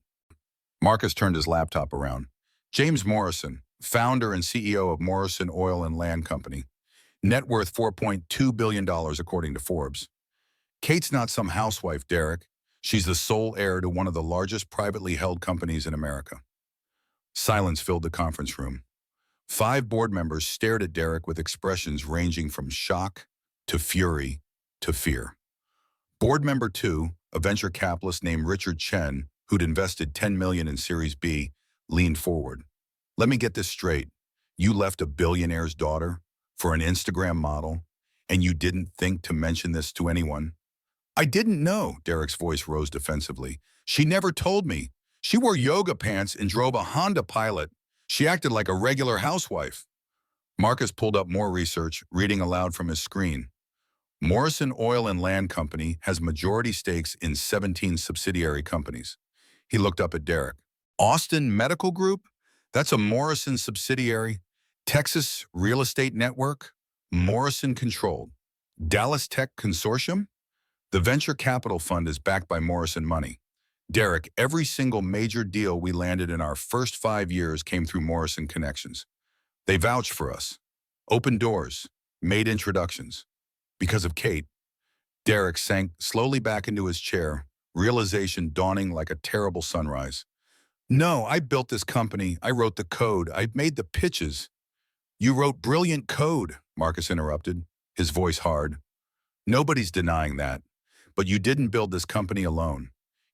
Marcus turned his laptop around. James Morrison, founder and CEO of Morrison Oil and Land Company. Net worth $4.2 billion according to Forbes. Kate's not some housewife, Derek. She's the sole heir to one of the largest privately held companies in America. Silence filled the conference room. 5 board members stared at Derek with expressions ranging from shock to fury to fear. Board member 2, a venture capitalist named Richard Chen, who'd invested $10 million in Series B, leaned forward. Let me get this straight. You left a billionaire's daughter for an Instagram model, and you didn't think to mention this to anyone? I didn't know, Derek's voice rose defensively. She never told me. She wore yoga pants and drove a Honda Pilot. She acted like a regular housewife. Marcus pulled up more research, reading aloud from his screen. Morrison Oil and Land Company has majority stakes in 17 subsidiary companies. He looked up at Derek. Austin Medical Group? That's a Morrison subsidiary. Texas Real Estate Network? Morrison controlled. Dallas Tech Consortium? The venture capital fund is backed by Morrison money. Derek, every single major deal we landed in our first 5 years came through Morrison connections. They vouched for us, opened doors, made introductions. Because of Kate, Derek sank slowly back into his chair, realization dawning like a terrible sunrise. No, I built this company. I wrote the code. I made the pitches. You wrote brilliant code, Marcus interrupted, his voice hard. Nobody's denying that. But you didn't build this company alone.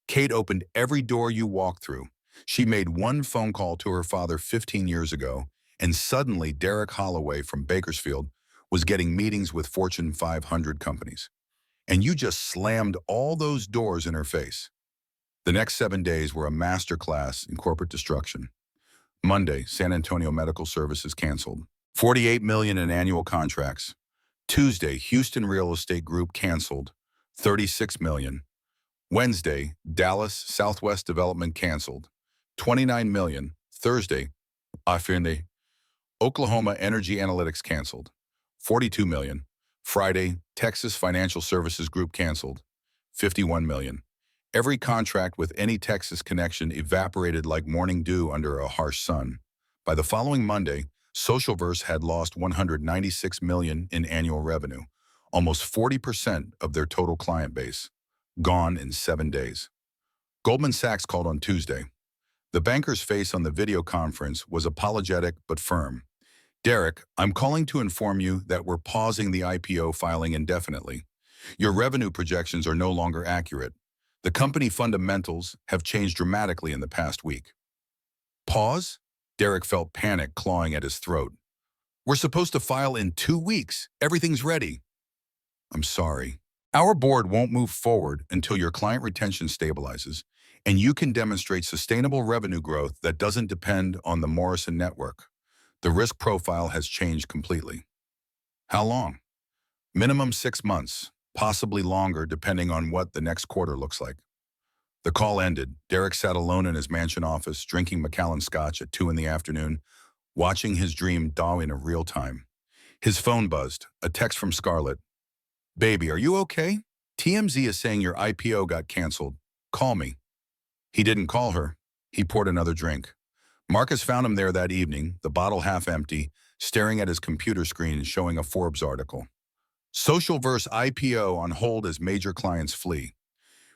Kate opened every door you walked through. She made one phone call to her father 15 years ago, and suddenly Derek Holloway from Bakersfield was getting meetings with Fortune 500 companies. And you just slammed all those doors in her face. The next 7 days were a masterclass in corporate destruction. Monday, San Antonio Medical Services canceled. $48 million in annual contracts. Tuesday, Houston Real Estate Group canceled. $36 million. Wednesday, Dallas Southwest Development canceled. $29 million. Thursday, Oklahoma Energy Analytics canceled. $42 million. Friday, Texas Financial Services Group canceled. $51 million. Every contract with any Texas connection evaporated like morning dew under a harsh sun. By the following Monday, Socialverse had lost $196 million in annual revenue, almost 40% of their total client base. Gone in 7 days. Goldman Sachs called on Tuesday. The banker's face on the video conference was apologetic but firm. Derek, I'm calling to inform you that we're pausing the IPO filing indefinitely. Your revenue projections are no longer accurate. The company fundamentals have changed dramatically in the past week. Pause? Derek felt panic clawing at his throat. We're supposed to file in 2 weeks. Everything's ready. I'm sorry. Our board won't move forward until your client retention stabilizes and you can demonstrate sustainable revenue growth that doesn't depend on the Morrison network. The risk profile has changed completely. How long? Minimum 6 months, possibly longer depending on what the next quarter looks like. The call ended. Derek sat alone in his mansion office, drinking Macallan Scotch at 2 in the afternoon, watching his dream dawn in real time. His phone buzzed, a text from Scarlett. Baby, are you okay? TMZ is saying your IPO got canceled. Call me. He didn't call her. He poured another drink. Marcus found him there that evening, the bottle half empty, staring at his computer screen showing a Forbes article. Socialverse IPO on hold as major clients flee.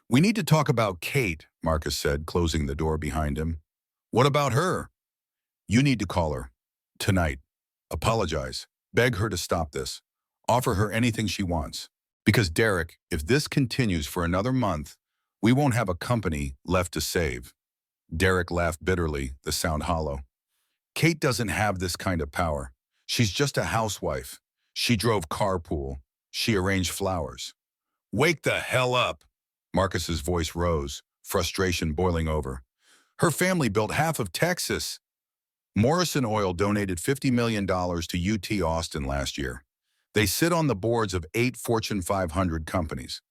We need to talk about Kate, Marcus said, closing the door behind him. What about her? You need to call her. Tonight. Apologize. Beg her to stop this. Offer her anything she wants. Because Derek, if this continues for another month, we won't have a company left to save. Derek laughed bitterly, the sound hollow. Kate doesn't have this kind of power. She's just a housewife. She drove carpool. She arranged flowers. Wake the hell up! Marcus's voice rose, frustration boiling over. Her family built half of Texas. Morrison Oil donated $50 million to UT Austin last year. They sit on the boards of 8 Fortune 500 companies.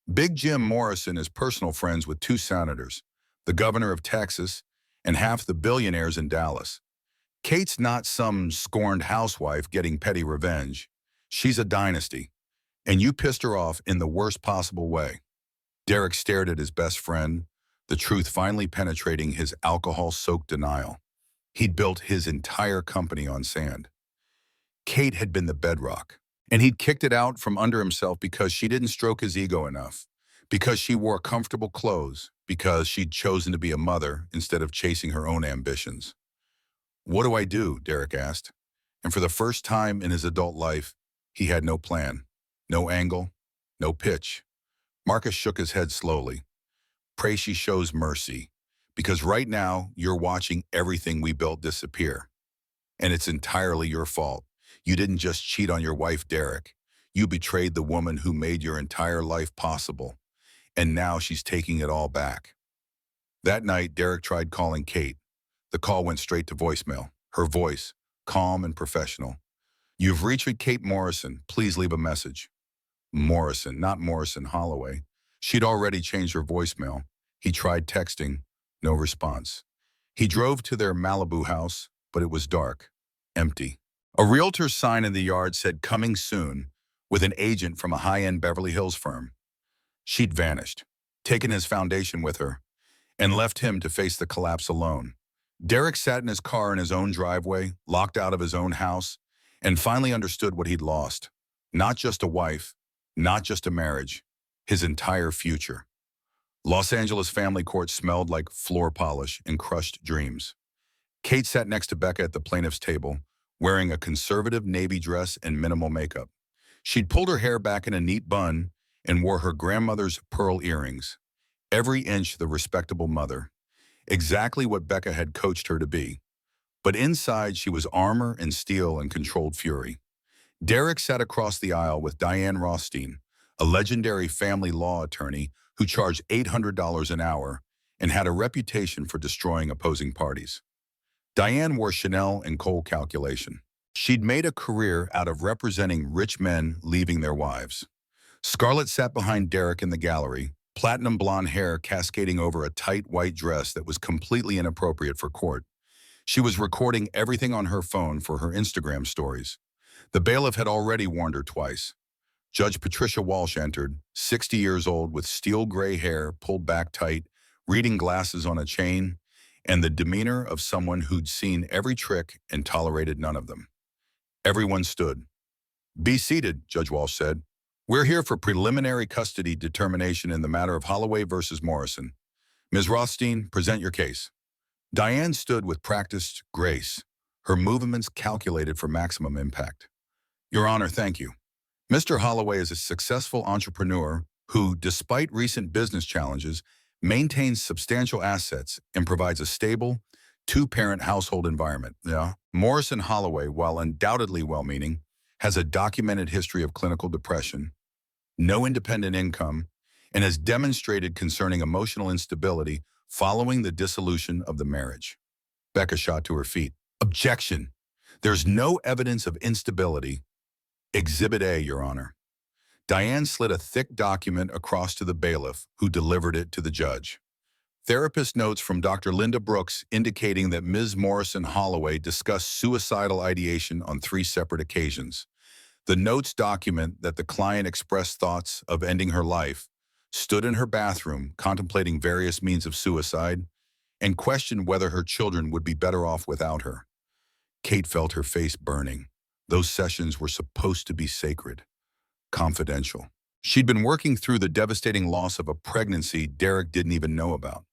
Big Jim Morrison is personal friends with 2 senators, the governor of Texas, and half the billionaires in Dallas. Kate's not some scorned housewife getting petty revenge. She's a dynasty, and you pissed her off in the worst possible way. Derek stared at his best friend, the truth finally penetrating his alcohol-soaked denial. He'd built his entire company on sand. Kate had been the bedrock, and he'd kicked it out from under himself because she didn't stroke his ego enough, because she wore comfortable clothes, because she'd chosen to be a mother instead of chasing her own ambitions. "What do I do?" Derek asked. And for the first time in his adult life, he had no plan, no angle, no pitch. Marcus shook his head slowly. "Pray she shows mercy, because right now you're watching everything we built disappear. And it's entirely your fault. You didn't just cheat on your wife, Derek. You betrayed the woman who made your entire life possible. And now she's taking it all back." That night, Derek tried calling Kate. The call went straight to voicemail. Her voice, calm and professional. "You've reached Kate Morrison. Please leave a message." Morrison, not Morrison Holloway. She'd already changed her voicemail. He tried texting. No response. He drove to their Malibu house, but it was dark, empty. A realtor's sign in the yard said "Coming soon," with an agent from a high-end Beverly Hills firm. She'd vanished, taken his foundation with her, and left him to face the collapse alone. Derek sat in his car in his own driveway, locked out of his own house, and finally understood what he'd lost. Not just a wife, not just a marriage, his entire future. Los Angeles family court smelled like floor polish and crushed dreams. Kate sat next to Becca at the plaintiff's table, wearing a conservative navy dress and minimal makeup. She'd pulled her hair back in a neat bun and wore her grandmother's pearl earrings. Every inch the respectable mother. Exactly what Becca had coached her to be. But inside she was armor and steel and controlled fury. Derek sat across the aisle with Diane Rothstein, a legendary family law attorney who charged $800 an hour and had a reputation for destroying opposing parties. Diane wore Chanel and Cole calculation. She'd made a career out of representing rich men leaving their wives. Scarlett sat behind Derek in the gallery, platinum blonde hair cascading over a tight white dress that was completely inappropriate for court. She was recording everything on her phone for her Instagram stories. The bailiff had already warned her twice. Judge Patricia Walsh entered, 60 years old with steel gray hair pulled back tight, reading glasses on a chain, and the demeanor of someone who'd seen every trick and tolerated none of them. Everyone stood. "Be seated," Judge Walsh said. "We're here for preliminary custody determination in the matter of Holloway versus Morrison. Ms. Rothstein, present your case." Diane stood with practiced grace, her movements calculated for maximum impact. "Your Honor, thank you. Mr. Holloway is a successful entrepreneur who, despite recent business challenges, maintains substantial assets and provides a stable, 2-parent household environment." Yeah. Morrison Holloway, while undoubtedly well-meaning, has a documented history of clinical depression, no independent income, and has demonstrated concerning emotional instability following the dissolution of the marriage. Becca shot to her feet. "Objection. There's no evidence of instability. Exhibit A, Your Honor." Diane slid a thick document across to the bailiff, who delivered it to the judge. Therapist notes from Dr. Linda Brooks indicating that Ms. Morrison Holloway discussed suicidal ideation on 3 separate occasions. The notes document that the client expressed thoughts of ending her life, stood in her bathroom contemplating various means of suicide, and questioned whether her children would be better off without her. Kate felt her face burning. Those sessions were supposed to be sacred, confidential. She'd been working through the devastating loss of a pregnancy Derek didn't even know about,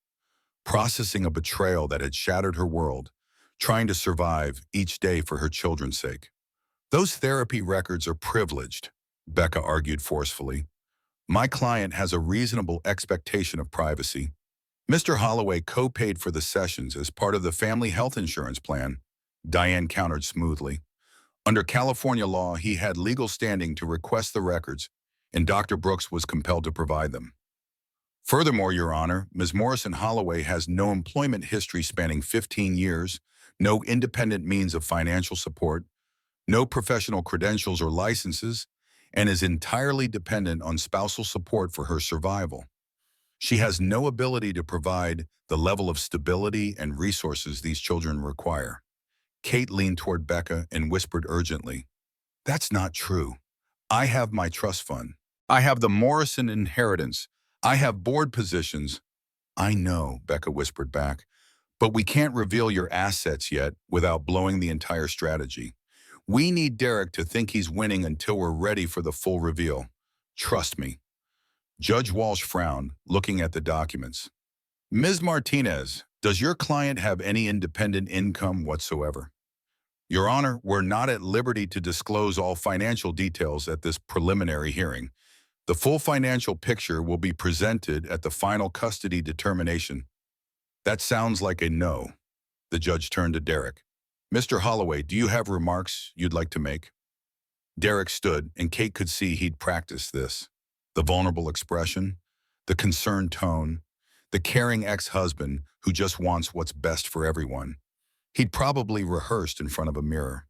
processing a betrayal that had shattered her world, trying to survive each day for her children's sake. "Those therapy records are privileged," Becca argued forcefully. "My client has a reasonable expectation of privacy. Mr. Holloway co-paid for the sessions as part of the family health insurance plan," Diane countered smoothly. "Under California law, he had legal standing to request the records, and Dr. Brooks was compelled to provide them. Furthermore, Your Honor, Ms. Morrison Holloway has no employment history spanning 15 years, no independent means of financial support, no professional credentials or licenses, and is entirely dependent on spousal support for her survival. She has no ability to provide the level of stability and resources these children require. Kate leaned toward Becca and whispered urgently, "That's not true. I have my trust fund. I have the Morrison inheritance. I have board positions." "I know," Becca whispered back, "but we can't reveal your assets yet without blowing the entire strategy. We need Derek to think he's winning until we're ready for the full reveal. Trust me." Judge Walsh frowned, looking at the documents. "Ms. Martinez, does your client have any independent income whatsoever?" "Your Honor, we're not at liberty to disclose all financial details at this preliminary hearing. The full financial picture will be presented at the final custody determination." "That sounds like a no." The judge turned to Derek. "Mr. Holloway, do you have remarks you'd like to make?" Derek stood, and Kate could see he'd practiced this. The vulnerable expression, the concerned tone, the caring ex-husband who just wants what's best for everyone. He'd probably rehearsed in front of a mirror.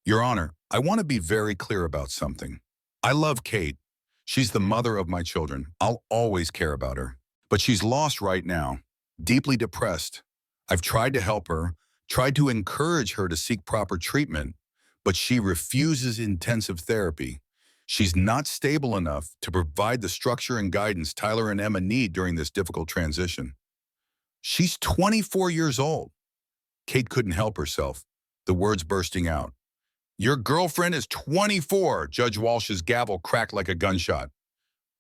"Your Honor, I want to be very clear about something. I love Kate. She's the mother of my children. I'll always care about her. But she's lost right now, deeply depressed. I've tried to help her, tried to encourage her to seek proper treatment, but she refuses intensive therapy. She's not stable enough to provide the structure and guidance Tyler and Emma need during this difficult transition." "She's 24 years old." Kate couldn't help herself, the words bursting out. "Your girlfriend is 24, Judge Walsh's gavel cracked like a gunshot.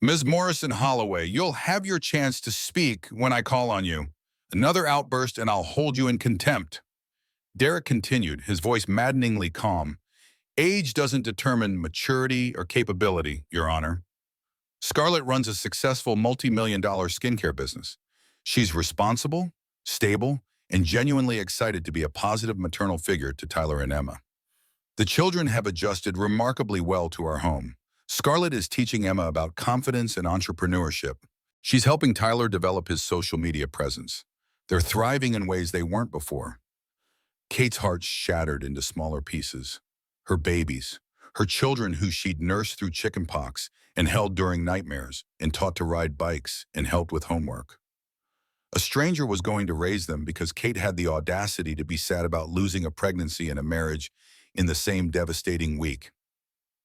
"Ms. Morrison Holloway, you'll have your chance to speak when I call on you. Another outburst and I'll hold you in contempt." Derek continued, his voice maddeningly calm. "Age doesn't determine maturity or capability, Your Honor. Scarlett runs a successful multi-million-dollar skincare business. She's responsible, stable, and genuinely excited to be a positive maternal figure to Tyler and Emma. The children have adjusted remarkably well to our home. Scarlett is teaching Emma about confidence and entrepreneurship. She's helping Tyler develop his social media presence. They're thriving in ways they weren't before." Kate's heart shattered into smaller pieces. Her babies, her children who she'd nursed through chickenpox and held during nightmares and taught to ride bikes and helped with homework. A stranger was going to raise them because Kate had the audacity to be sad about losing a pregnancy and a marriage in the same devastating week.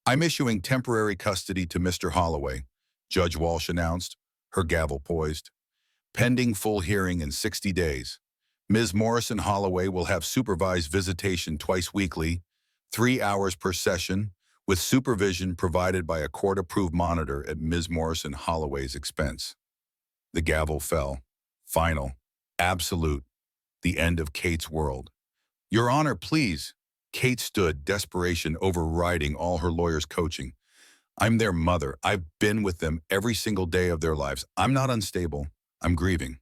"I'm issuing temporary custody to Mr. Holloway," Judge Walsh announced, her gavel poised. "Pending full hearing in 60 days. Ms. Morrison Holloway will have supervised visitation twice weekly, 3 hours per session, with supervision provided by a court-approved monitor at Ms. Morrison Holloway's expense." The gavel fell. Final. Absolute. The end of Kate's world. "Your Honor, please." Kate stood, desperation overriding all her lawyer's coaching. "I'm their mother. I've been with them every single day of their lives. I'm not unstable. I'm grieving.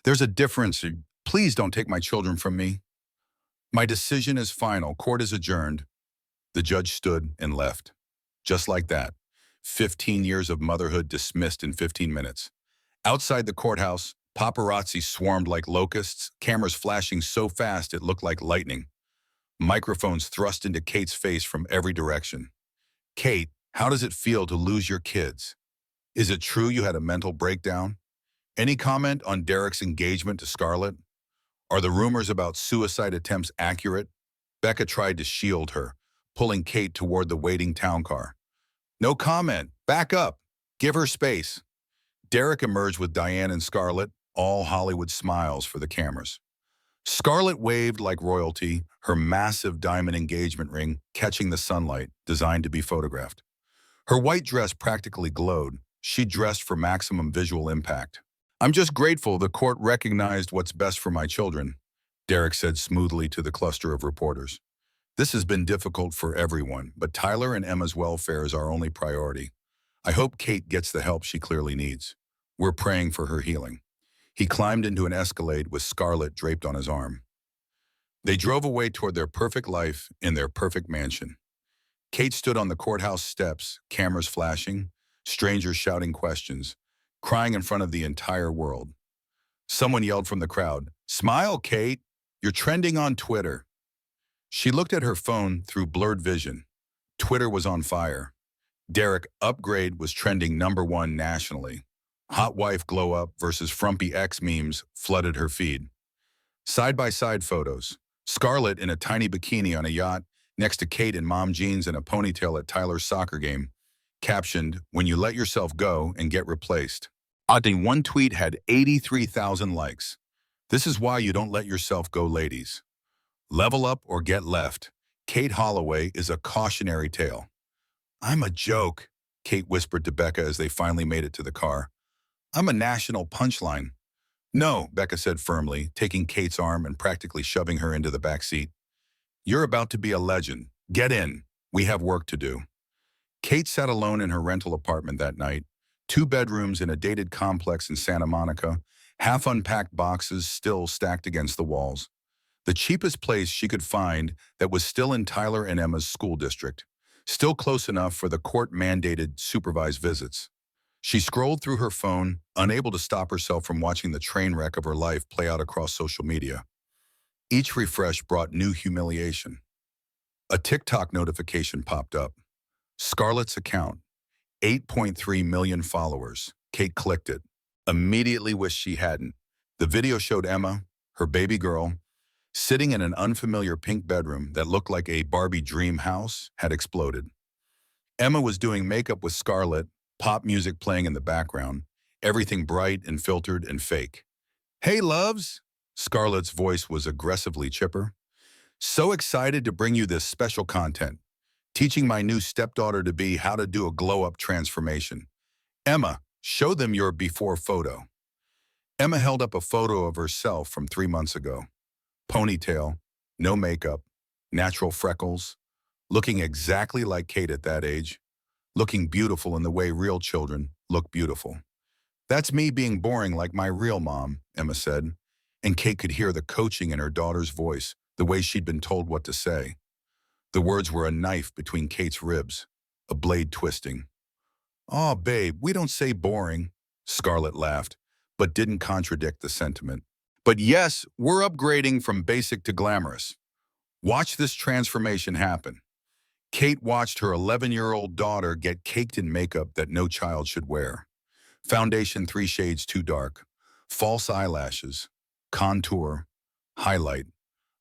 There's a difference. Please don't take my children from me." "My decision is final. Court is adjourned." The judge stood and left. Just like that. 15 years of motherhood dismissed in 15 minutes. Outside the courthouse, paparazzi swarmed like locusts, cameras flashing so fast it looked like lightning. Microphones thrust into Kate's face from every direction. "Kate, how does it feel to lose your kids? Is it true you had a mental breakdown? Any comment on Derek's engagement to Scarlett? Are the rumors about suicide attempts accurate?" Becca tried to shield her, pulling Kate toward the waiting town car. "No comment. Back up. Give her space." Derek emerged with Diane and Scarlett, all Hollywood smiles for the cameras. Scarlett waved like royalty, her massive diamond engagement ring catching the sunlight, designed to be photographed. Her white dress practically glowed. She dressed for maximum visual impact. "I'm just grateful the court recognized what's best for my children," Derek said smoothly to the cluster of reporters. "This has been difficult for everyone, but Tyler and Emma's welfare is our only priority. I hope Kate gets the help she clearly needs. We're praying for her healing." He climbed into an Escalade with Scarlett draped on his arm. They drove away toward their perfect life in their perfect mansion. Kate stood on the courthouse steps, cameras flashing, strangers shouting questions, crying in front of the entire world. Someone yelled from the crowd, "Smile, Kate!" You're trending on Twitter. She looked at her phone through blurred vision. Twitter was on fire. Derek Upgrade was trending #1 nationally. Hot wife glow up versus frumpy ex memes flooded her feed. Side-by-side photos. Scarlett in a tiny bikini on a yacht next to Kate in mom jeans and a ponytail at Tyler's soccer game. Captioned, "When you let yourself go and get replaced." Oddly, one tweet had 83,000 likes. This is why you don't let yourself go, ladies. Level up or get left. Kate Holloway is a cautionary tale. "I'm a joke," Kate whispered to Becca as they finally made it to the car. "I'm a national punchline." "No," Becca said firmly, taking Kate's arm and practically shoving her into the back seat. "You're about to be a legend. Get in. We have work to do." Kate sat alone in her rental apartment that night, 2 bedrooms in a dated complex in Santa Monica, half-unpacked boxes still stacked against the walls. The cheapest place she could find that was still in Tyler and Emma's school district, still close enough for the court-mandated supervised visits. She scrolled through her phone, unable to stop herself from watching the train wreck of her life play out across social media. Each refresh brought new humiliation. A TikTok notification popped up. Scarlett's account, 8.3 million followers. Kate clicked it. Immediately wished she hadn't. The video showed Emma, her baby girl, sitting in an unfamiliar pink bedroom that looked like a Barbie dream house had exploded. Emma was doing makeup with Scarlett, pop music playing in the background, everything bright and filtered and fake. "Hey, loves!" Scarlett's voice was aggressively chipper. "So excited to bring you this special content, teaching my new stepdaughter-to-be how to do a glow-up transformation. Emma, show them your before photo." Emma held up a photo of herself from 3 months ago. Ponytail, no makeup, natural freckles, looking exactly like Kate at that age, looking beautiful in the way real children look beautiful. "That's me being boring like my real mom," Emma said, and Kate could hear the coaching in her daughter's voice, the way she'd been told what to say. The words were a knife between Kate's ribs, a blade twisting. "Aw, babe, we don't say boring," Scarlett laughed, but didn't contradict the sentiment. "But yes, we're upgrading from basic to glamorous. Watch this transformation happen." Kate watched her 11-year-old daughter get caked in makeup that no child should wear. Foundation 3 shades too dark, false eyelashes, contour, highlight,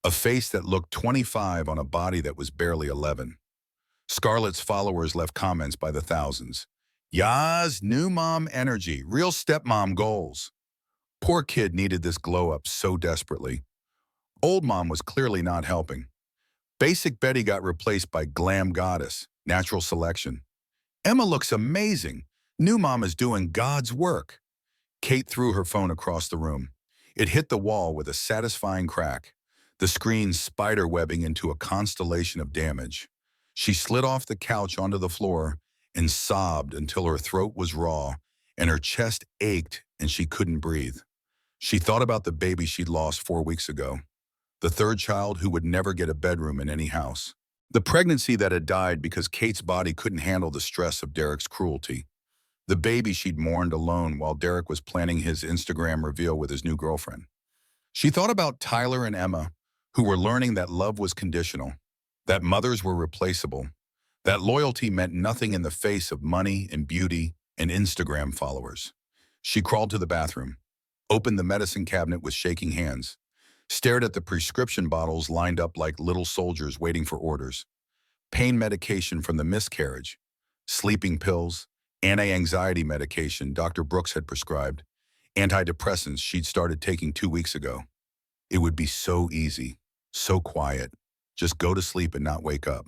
a face that looked 25 on a body that was barely 11. Scarlett's followers left comments by the thousands. "Yas, new mom energy, real stepmom goals." Poor kid needed this glow-up so desperately. Old mom was clearly not helping. Basic Betty got replaced by glam goddess, natural selection. "Emma looks amazing. New mom is doing God's work." Kate threw her phone across the room. It hit the wall with a satisfying crack, the screen spider-webbing into a constellation of damage. She slid off the couch onto the floor and sobbed until her throat was raw and her chest ached and she couldn't breathe. She thought about the baby she'd lost 4 weeks ago, the third child who would never get a bedroom in any house. The pregnancy that had died because Kate's body couldn't handle the stress of Derek's cruelty. The baby she'd mourned alone while Derek was planning his Instagram reveal with his new girlfriend. She thought about Tyler and Emma, who were learning that love was conditional, that mothers were replaceable, that loyalty meant nothing in the face of money and beauty and Instagram followers. She crawled to the bathroom, opened the medicine cabinet with shaking hands, stared at the prescription bottles lined up like little soldiers waiting for orders. Pain medication from the miscarriage, sleeping pills, anti-anxiety medication Dr. Brooks had prescribed, antidepressants she'd started taking 2 weeks ago. It would be so easy, so quiet. Just go to sleep and not wake up.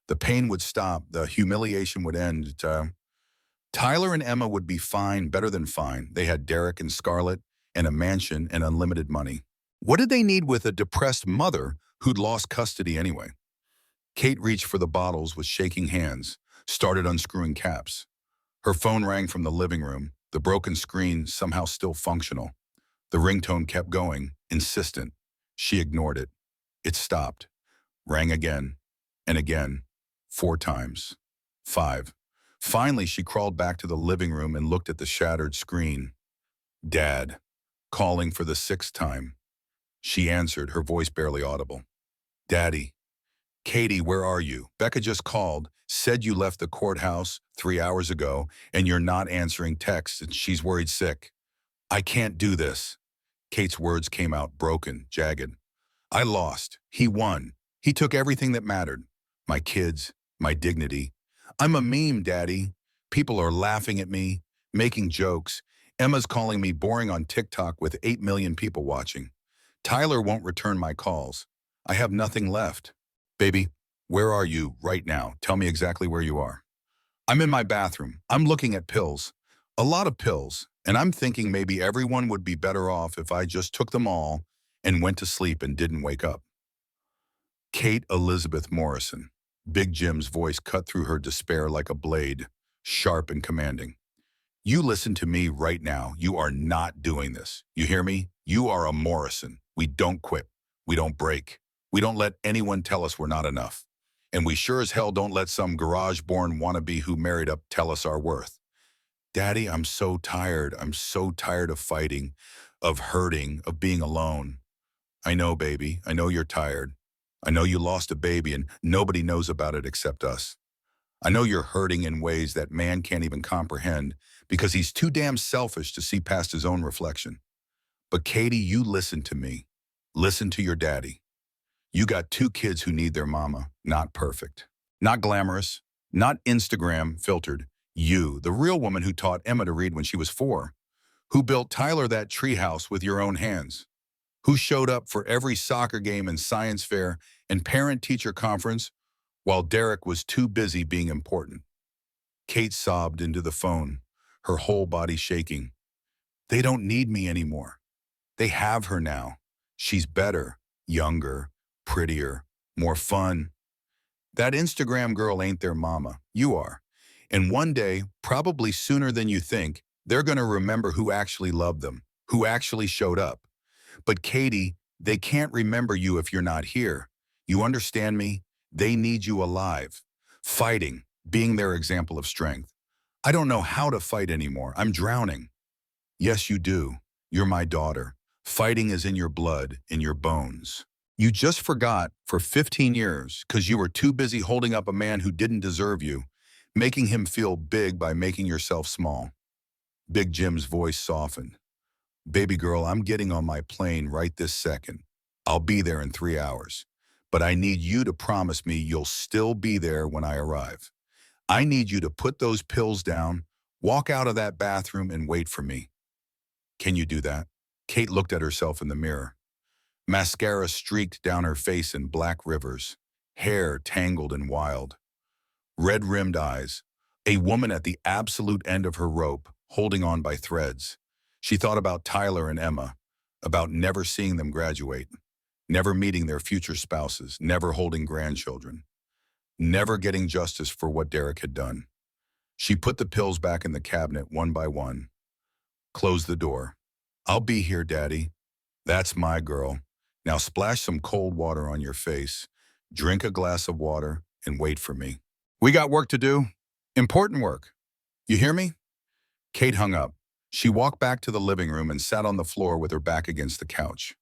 The pain would stop, the humiliation would end. Tyler and Emma would be fine, better than fine. They had Derek and Scarlett and a mansion and unlimited money. What did they need with a depressed mother who'd lost custody anyway? Kate reached for the bottles with shaking hands, started unscrewing caps. Her phone rang from the living room, the broken screen somehow still functional. The ringtone kept going, insistent. She ignored it. It stopped. Rang again, and again, 4 times. 5. Finally, she crawled back to the living room and looked at the shattered screen. Dad, calling for the 6th time. She answered, her voice barely audible. Daddy. Katie, where are you? Becca just called, said you left the courthouse 3 hours ago, and you're not answering texts, and she's worried sick. I can't do this. Kate's words came out broken, jagged. I lost. He won. He took everything that mattered. My kids, my dignity. I'm a meme, Daddy. People are laughing at me, making jokes. Emma's calling me boring on TikTok with 8 million people watching. Tyler won't return my calls. I have nothing left. Baby, where are you right now? Tell me exactly where you are. I'm in my bathroom. I'm looking at pills. A lot of pills. And I'm thinking maybe everyone would be better off if I just took them all and went to sleep and didn't wake up. Kate Elizabeth Morrison. Big Jim's voice cut through her despair like a blade, sharp and commanding. You listen to me right now. You are not doing this. You hear me? You are a Morrison. We don't quit. We don't break. We don't let anyone tell us we're not enough. And we sure as hell don't let some garage-born wannabe who married up tell us our worth. Daddy, I'm so tired. I'm so tired of fighting, of hurting, of being alone. I know, baby. I know you're tired. I know you lost a baby and nobody knows about it except us. I know you're hurting in ways that man can't even comprehend because he's too damn selfish to see past his own reflection. But Katie, you listen to me. Listen to your daddy. You got two kids who need their mama, not perfect, not glamorous, not Instagram filtered. You, the real woman who taught Emma to read when she was 4, who built Tyler that treehouse with your own hands, who showed up for every soccer game and science fair and parent-teacher conference while Derek was too busy being important. Kate sobbed into the phone, her whole body shaking. They don't need me anymore. They have her now. She's better, younger, prettier, more fun. That Instagram girl ain't their mama. You are. And one day, probably sooner than you think, they're going to remember who actually loved them, who actually showed up. But Katie, they can't remember you if you're not here. You understand me? They need you alive, fighting, being their example of strength. I don't know how to fight anymore. I'm drowning. Yes, you do. You're my daughter. Fighting is in your blood, in your bones. You just forgot for 15 years because you were too busy holding up a man who didn't deserve you, making him feel big by making yourself small. Big Jim's voice softened. Baby girl, I'm getting on my plane right this second. I'll be there in 3 hours. But I need you to promise me you'll still be there when I arrive. I need you to put those pills down, walk out of that bathroom and wait for me. Can you do that? Kate looked at herself in the mirror. Mascara streaked down her face in black rivers, hair tangled and wild. Red-rimmed eyes, a woman at the absolute end of her rope, holding on by threads. She thought about Tyler and Emma, about never seeing them graduate, never meeting their future spouses, never holding grandchildren, never getting justice for what Derek had done. She put the pills back in the cabinet one by one, closed the door. I'll be here, Daddy. That's my girl. Now splash some cold water on your face, drink a glass of water, and wait for me. We got work to do. Important work. You hear me? Kate hung up. She walked back to the living room and sat on the floor with her back against the couch.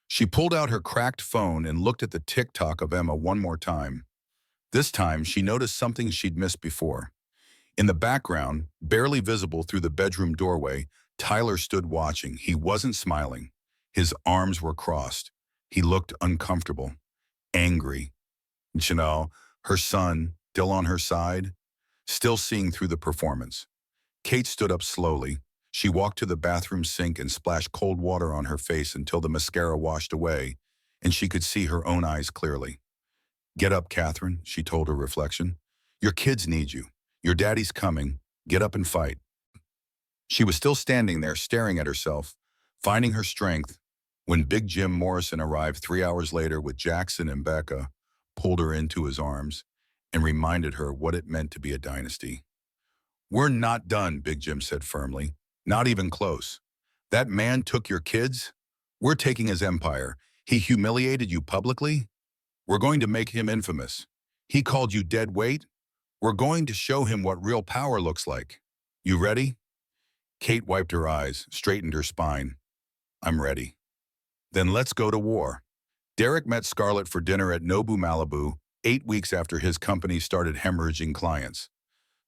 She pulled out her cracked phone and looked at the TikTok of Emma one more time. This time, she noticed something she'd missed before. In the background, barely visible through the bedroom doorway, Tyler stood watching. He wasn't smiling. His arms were crossed. He looked uncomfortable, angry. You know, her son, still on her side, still seeing through the performance. Kate stood up slowly. She walked to the bathroom sink and splashed cold water on her face until the mascara washed away, and she could see her own eyes clearly. Get up, Catherine, she told her reflection. Your kids need you. Your daddy's coming. Get up and fight. She was still standing there staring at herself, finding her strength, when Big Jim Morrison arrived 3 hours later with Jackson and Becca, pulled her into his arms, and reminded her what it meant to be a dynasty. We're not done, Big Jim said firmly. Not even close. That man took your kids? We're taking his empire. He humiliated you publicly? We're going to make him infamous. He called you dead weight? We're going to show him what real power looks like. You ready? Kate wiped her eyes, straightened her spine. I'm ready. Then let's go to war. Derek met Scarlett for dinner at Nobu Malibu 8 weeks after his company started hemorrhaging clients.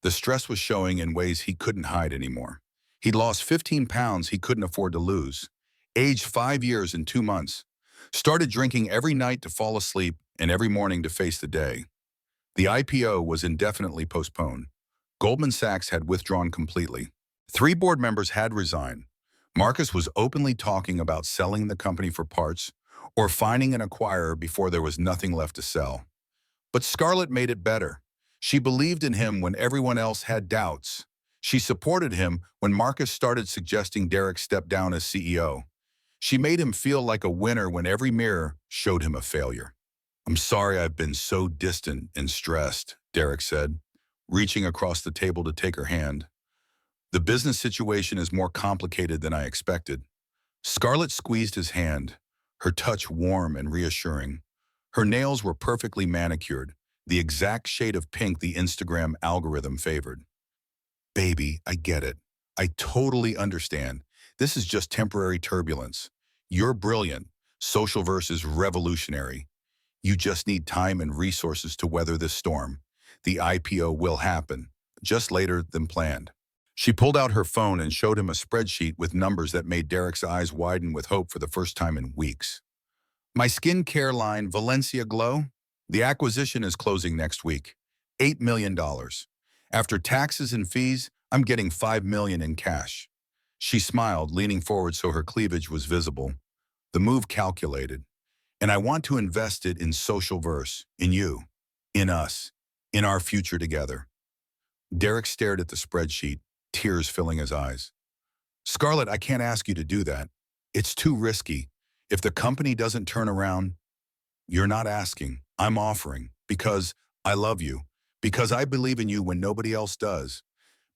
The stress was showing in ways he couldn't hide anymore. He'd lost 15 pounds he couldn't afford to lose, aged 5 years and 2 months, started drinking every night to fall asleep and every morning to face the day. The IPO was indefinitely postponed. Goldman Sachs had withdrawn completely. 3 board members had resigned. Marcus was openly talking about selling the company for parts or finding an acquirer before there was nothing left to sell. But Scarlett made it better. She believed in him when everyone else had doubts. She supported him when Marcus started suggesting Derek step down as CEO. She made him feel like a winner when every mirror showed him a failure. "I'm sorry I've been so distant and stressed," Derek said, reaching across the table to take her hand. "The business situation is more complicated than I expected." Scarlett squeezed his hand, her touch warm and reassuring. Her nails were perfectly manicured, the exact shade of pink the Instagram algorithm favored. "Baby, I get it. I totally understand. This is just temporary turbulence. You're brilliant, social versus revolutionary. You just need time and resources to weather this storm. The IPO will happen, just later than planned." She pulled out her phone and showed him a spreadsheet with numbers that made Derek's eyes widen with hope for the first time in weeks. "My skincare line, Valencia Glow, the acquisition is closing next week. $8 million. After taxes and fees, I'm getting $5 million in cash." She smiled, leaning forward so her cleavage was visible. "The move calculated. And I want to invest it in social verse, in you, in us, in our future together." Derek stared at the spreadsheet, tears filling his eyes. "Scarlett, I can't ask you to do that. It's too risky. If the company doesn't turn around..." "You're not asking. I'm offering. Because I love you. Because I believe in you when nobody else does.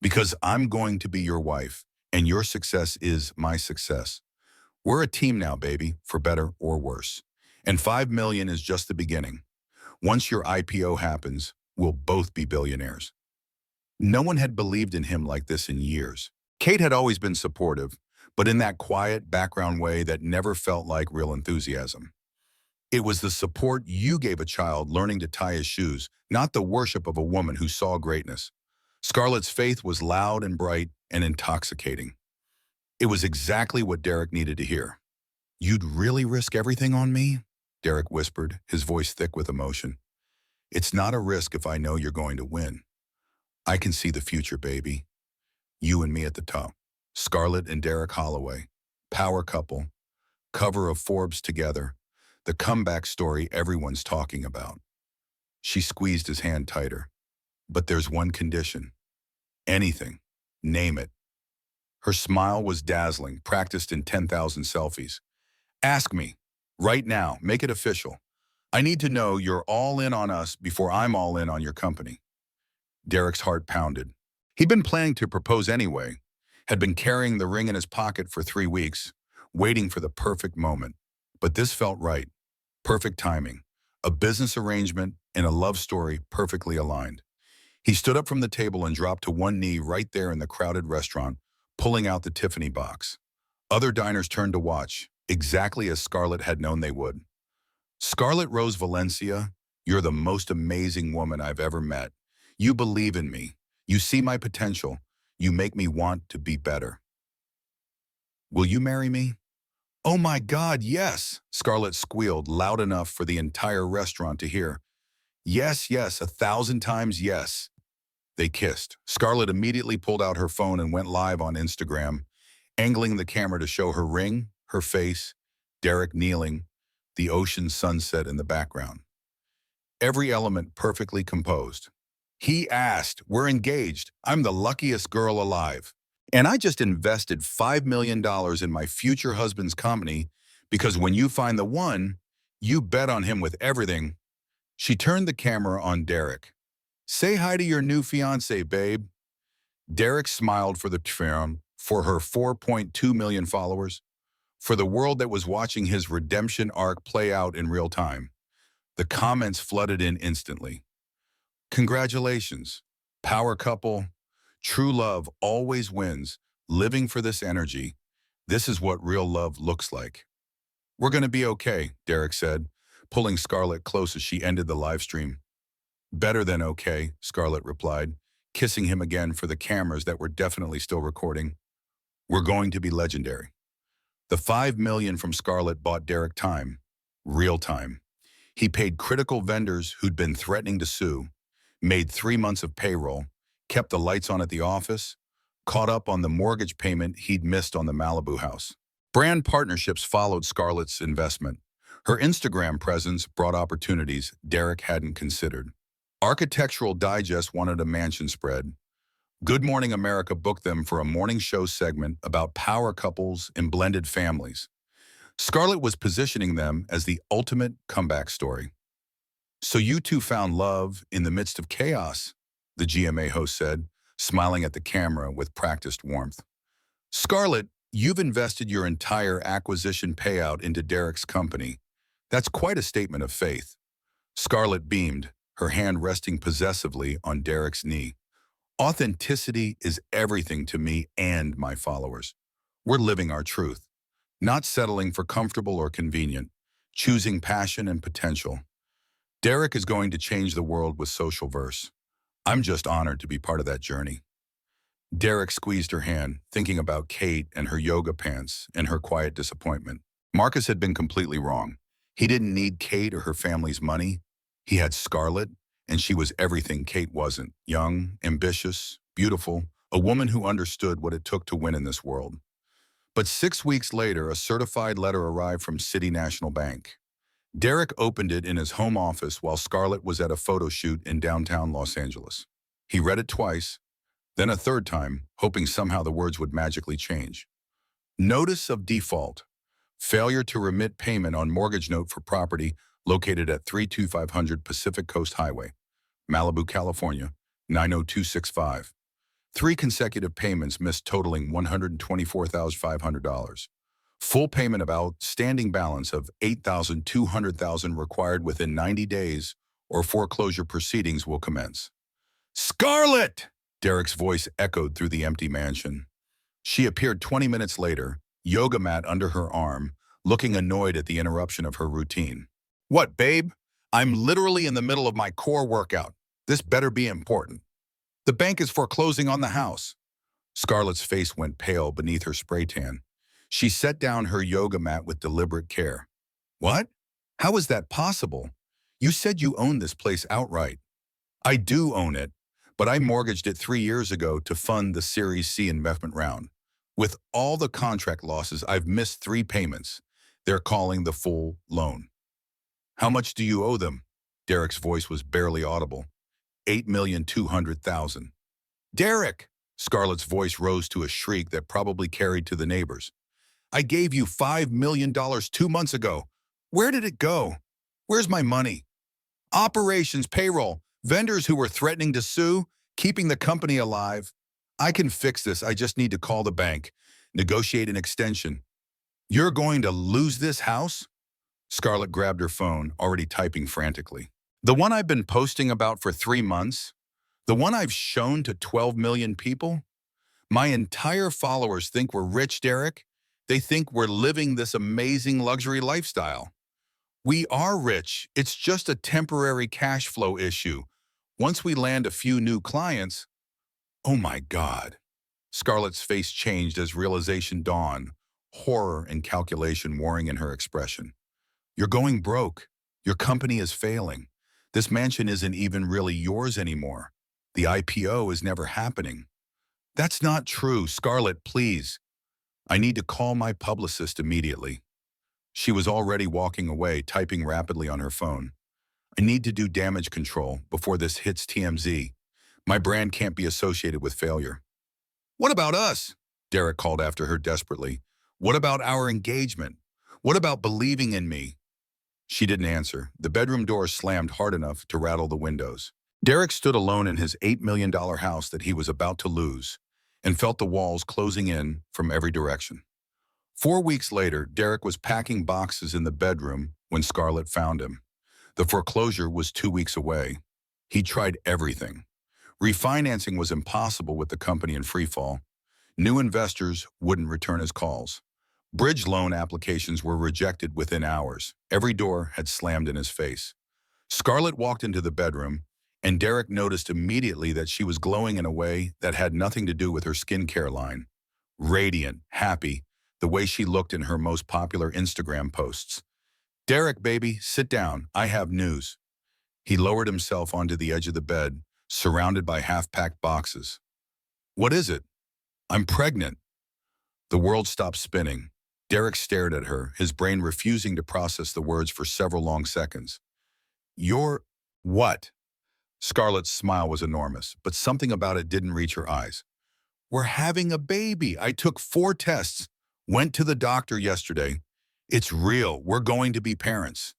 Because I'm going to be your wife, and your success is my success. We're a team now, baby, for better or worse. And $5 million is just the beginning. Once your IPO happens, we'll both be billionaires." No one had believed in him like this in years. Kate had always been supportive, but in that quiet, background way that never felt like real enthusiasm. It was the support you gave a child learning to tie his shoes, not the worship of a woman who saw greatness. Scarlett's faith was loud and bright and intoxicating. It was exactly what Derek needed to hear. "You'd really risk everything on me?" Derek whispered, his voice thick with emotion. "It's not a risk if I know you're going to win. I can see the future, baby. You and me at the top. Scarlett and Derek Holloway. Power couple. Cover of Forbes together. The comeback story everyone's talking about." She squeezed his hand tighter. "But there's one condition. Anything. Name it." Her smile was dazzling, practiced in 10,000 selfies. "Ask me. Right now. Make it official. I need to know you're all in on us before I'm all in on your company." Derek's heart pounded. He'd been planning to propose anyway, had been carrying the ring in his pocket for 3 weeks, waiting for the perfect moment. But this felt right. Perfect timing. A business arrangement and a love story perfectly aligned. He stood up from the table and dropped to one knee right there in the crowded restaurant, pulling out the Tiffany box. Other diners turned to watch, exactly as Scarlett had known they would. "Scarlett Rose Valencia, you're the most amazing woman I've ever met. You believe in me. You see my potential. You make me want to be better. Will you marry me?" "Oh my God, yes!" Scarlett squealed loud enough for the entire restaurant to hear. "Yes, yes, 1,000 times yes." They kissed. Scarlett immediately pulled out her phone and went live on Instagram, angling the camera to show her ring, her face, Derek kneeling, the ocean sunset in the background. Every element perfectly composed. "He asked, we're engaged. I'm the luckiest girl alive. And I just invested $5 million in my future husband's company because when you find the one, you bet on him with everything." She turned the camera on Derek. "Say hi to your new fiance, babe." Derek smiled for the tram, for her 4.2 million followers, for the world that was watching his redemption arc play out in real time. The comments flooded in instantly. "Congratulations. Power couple. True love always wins. Living for this energy. This is what real love looks like." We're going to be okay, Derek said, pulling Scarlett close as she ended the live stream. Better than okay, Scarlett replied, kissing him again for the cameras that were definitely still recording. We're going to be legendary. The $5 million from Scarlett bought Derek time. Real time. He paid critical vendors who'd been threatening to sue, made 3 months of payroll, kept the lights on at the office, caught up on the mortgage payment he'd missed on the Malibu house. Brand partnerships followed Scarlett's investment. Her Instagram presence brought opportunities Derek hadn't considered. Architectural Digest wanted a mansion spread. Good Morning America booked them for a morning show segment about power couples and blended families. Scarlett was positioning them as the ultimate comeback story. So you two found love in the midst of chaos, the GMA host said, smiling at the camera with practiced warmth. Scarlett, you've invested your entire acquisition payout into Derek's company. That's quite a statement of faith. Scarlett beamed, her hand resting possessively on Derek's knee. Authenticity is everything to me and my followers. We're living our truth, not settling for comfortable or convenient, choosing passion and potential. Derek is going to change the world with social verse. I'm just honored to be part of that journey. Derek squeezed her hand, thinking about Kate and her yoga pants and her quiet disappointment. Marcus had been completely wrong. He didn't need Kate or her family's money. He had Scarlett, and she was everything Kate wasn't. Young, ambitious, beautiful, a woman who understood what it took to win in this world. But 6 weeks later, a certified letter arrived from City National Bank. Derek opened it in his home office while Scarlett was at a photo shoot in downtown Los Angeles. He read it twice, then a third time, hoping somehow the words would magically change. Notice of default. Failure to remit payment on mortgage note for property located at 32500 Pacific Coast Highway, Malibu, California, 90265. 3 consecutive payments missed totaling $124,500. Full payment of outstanding balance of $8,200 required within 90 days or foreclosure proceedings will commence. Scarlett! Derek's voice echoed through the empty mansion. She appeared 20 minutes later, yoga mat under her arm, looking annoyed at the interruption of her routine. What, babe? I'm literally in the middle of my core workout. This better be important. The bank is foreclosing on the house. Scarlett's face went pale beneath her spray tan. She set down her yoga mat with deliberate care. What? How is that possible? You said you own this place outright. I do own it, but I mortgaged it 3 years ago to fund the Series C investment round. With all the contract losses, I've missed 3 payments. They're calling the full loan. How much do you owe them? Derek's voice was barely audible. $8,200,000. Derek! Scarlett's voice rose to a shriek that probably carried to the neighbors. I gave you $5 million 2 months ago. Where did it go? Where's my money? Operations, payroll, vendors who were threatening to sue, keeping the company alive. I can fix this. I just need to call the bank, negotiate an extension. You're going to lose this house? Scarlett grabbed her phone, already typing frantically. The one I've been posting about for 3 months? The one I've shown to 12 million people? My entire followers think we're rich, Derek. They think we're living this amazing luxury lifestyle. We are rich. It's just a temporary cash flow issue. Once we land a few new clients, oh my God. Scarlett's face changed as realization dawned, horror and calculation warring in her expression. You're going broke. Your company is failing. This mansion isn't even really yours anymore. The IPO is never happening. That's not true. Scarlett, please. I need to call my publicist immediately. She was already walking away, typing rapidly on her phone. I need to do damage control before this hits TMZ. My brand can't be associated with failure. What about us? Derek called after her desperately. What about our engagement? What about believing in me? She didn't answer. The bedroom door slammed hard enough to rattle the windows. Derek stood alone in his $8 million house that he was about to lose and felt the walls closing in from every direction. 4 weeks later, Derek was packing boxes in the bedroom when Scarlett found him. The foreclosure was 2 weeks away. He tried everything. Refinancing was impossible with the company in freefall. New investors wouldn't return his calls. Bridge loan applications were rejected within hours. Every door had slammed in his face. Scarlett walked into the bedroom, and Derek noticed immediately that she was glowing in a way that had nothing to do with her skincare line. Radiant, happy, the way she looked in her most popular Instagram posts. "Derek, baby, sit down. I have news." He lowered himself onto the edge of the bed, surrounded by half-packed boxes. "What is it?" "I'm pregnant." The world stopped spinning. Derek stared at her, his brain refusing to process the words for several long seconds. "You're what?" Scarlett's smile was enormous, but something about it didn't reach her eyes. "We're having a baby. I took 4 tests. Went to the doctor yesterday. It's real. We're going to be parents."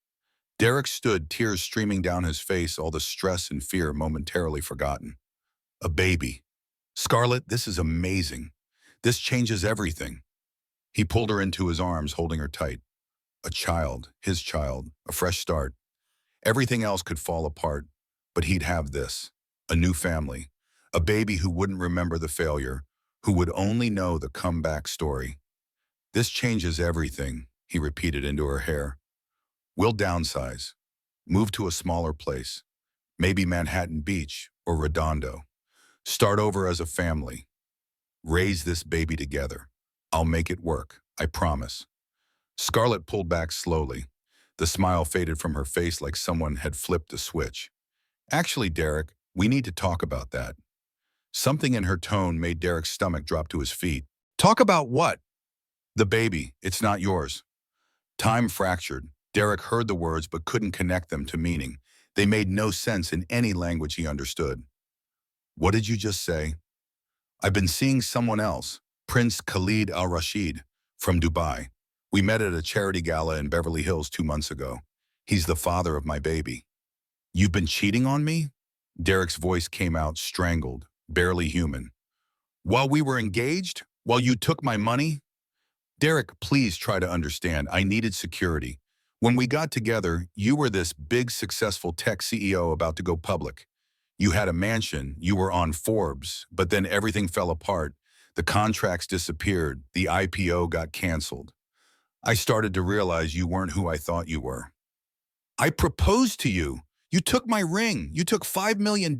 Derek stood, tears streaming down his face, all the stress and fear momentarily forgotten. "A baby. Scarlett, this is amazing. This changes everything." He pulled her into his arms, holding her tight. A child, his child, a fresh start. Everything else could fall apart, but he'd have this. A new family. A baby who wouldn't remember the failure, who would only know the comeback story. "This changes everything," he repeated into her hair. "We'll downsize. Move to a smaller place. Maybe Manhattan Beach or Redondo. Start over as a family. Raise this baby together. I'll make it work. I promise." Scarlett pulled back slowly. The smile faded from her face like someone had flipped a switch. "Actually, Derek, we need to talk about that." Something in her tone made Derek's stomach drop to his feet. "Talk about what?" "The baby. It's not yours." Time fractured. Derek heard the words but couldn't connect them to meaning. They made no sense in any language he understood. "What did you just say?" "I've been seeing someone else, Prince Khalid al-Rashid, from Dubai. We met at a charity gala in Beverly Hills 2 months ago. He's the father of my baby." "You've been cheating on me?" Derek's voice came out strangled, barely human. "While we were engaged? While you took my money?" "Derek, please try to understand. I needed security. When we got together, you were this big, successful tech CEO about to go public. You had a mansion, you were on Forbes, but then everything fell apart. The contracts disappeared, the IPO got canceled. I started to realize you weren't who I thought you were. I proposed to you. You took my ring. You took $5 million.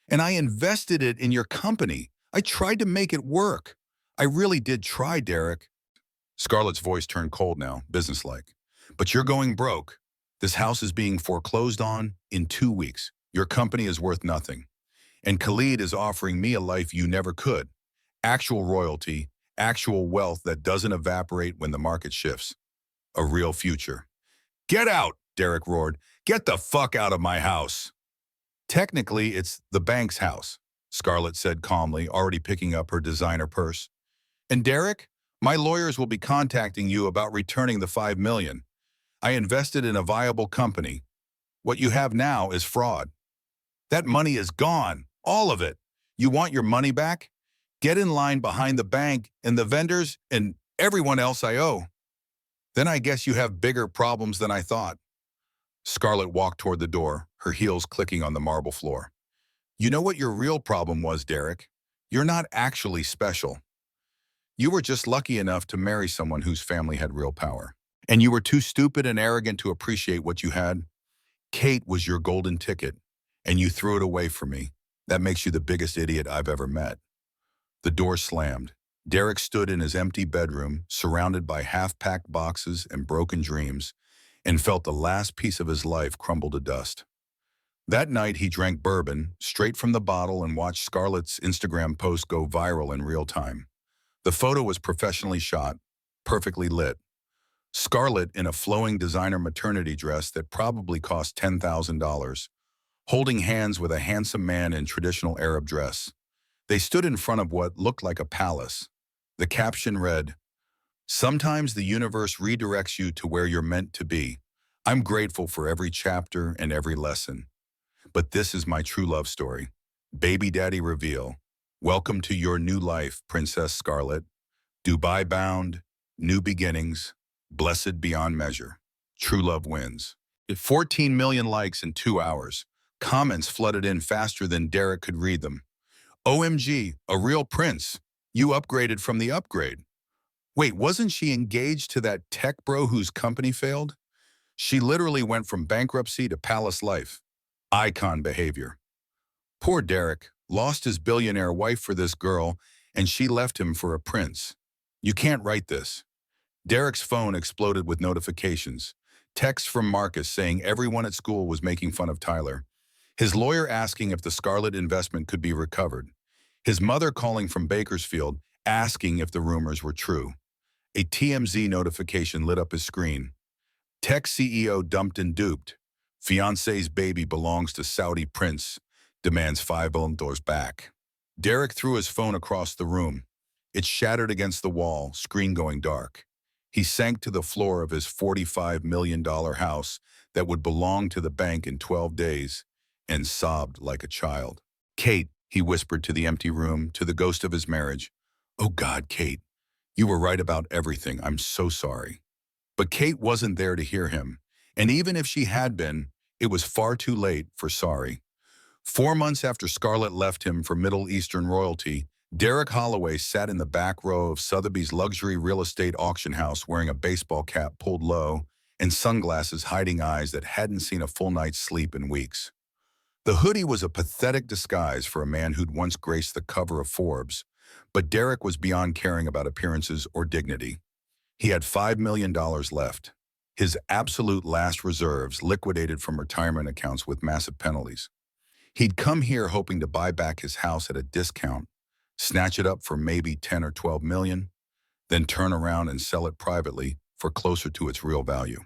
And I invested it in your company. I tried to make it work. I really did try, Derek." Scarlett's voice turned cold now, businesslike. "But you're going broke. This house is being foreclosed on in 2 weeks. Your company is worth nothing. And Khalid is offering me a life you never could. Actual royalty, actual wealth that doesn't evaporate when the market shifts. A real future." "Get out," Derek roared. "Get the fuck out of my house." "Technically, it's the bank's house," Scarlett said calmly, already picking up her designer purse. "And Derek, my lawyers will be contacting you about returning the $5 million. I invested in a viable company. What you have now is fraud. That money is gone, all of it. You want your money back? Get in line behind the bank and the vendors and everyone else I owe. Then I guess you have bigger problems than I thought." Scarlett walked toward the door, her heels clicking on the marble floor. "You know what your real problem was, Derek? You're not actually special. You were just lucky enough to marry someone whose family had real power. And you were too stupid and arrogant to appreciate what you had. Kate was your golden ticket, and you threw it away for me. That makes you the biggest idiot I've ever met." The door slammed. Derek stood in his empty bedroom, surrounded by half-packed boxes and broken dreams, and felt the last piece of his life crumble to dust. That night, he drank bourbon, straight from the bottle, and watched Scarlett's Instagram post go viral in real time. The photo was professionally shot, perfectly lit. Scarlett in a flowing designer maternity dress that probably cost $10,000, holding hands with a handsome man in traditional Arab dress. They stood in front of what looked like a palace. The caption read, "Sometimes the universe redirects you to where you're meant to be. I'm grateful for every chapter and every lesson. But this is my true love story. Baby daddy reveal. Welcome to your new life, Princess Scarlett. Dubai bound, new beginnings, blessed beyond measure. True love wins." 14 million likes in 2 hours. Comments flooded in faster than Derek could read them. "OMG, a real prince. You upgraded from the upgrade." Wait, wasn't she engaged to that tech bro whose company failed? She literally went from bankruptcy to palace life. Icon behavior. Poor Derek lost his billionaire wife for this girl, and she left him for a prince. You can't write this. Derek's phone exploded with notifications. Texts from Marcus saying everyone at school was making fun of Tyler. His lawyer asking if the Scarlet investment could be recovered. His mother calling from Bakersfield, asking if the rumors were true. A TMZ notification lit up his screen. Tech CEO dumped and duped. Fiancé's baby belongs to Saudi prince. Demands $5 billion back. Derek threw his phone across the room. It shattered against the wall, screen going dark. He sank to the floor of his $45 million house that would belong to the bank in 12 days and sobbed like a child. Kate, he whispered to the empty room, to the ghost of his marriage. Oh God, Kate, you were right about everything. I'm so sorry. But Kate wasn't there to hear him. And even if she had been, it was far too late for sorry. 4 months after Scarlett left him for Middle Eastern royalty, Derek Holloway sat in the back row of Sotheby's luxury real estate auction house wearing a baseball cap pulled low and sunglasses hiding eyes that hadn't seen a full night's sleep in weeks. The hoodie was a pathetic disguise for a man who'd once graced the cover of Forbes, but Derek was beyond caring about appearances or dignity. He had $5 million left, his absolute last reserves liquidated from retirement accounts with massive penalties. He'd come here hoping to buy back his house at a discount, snatch it up for maybe 10 or 12 million, then turn around and sell it privately for closer to its real value.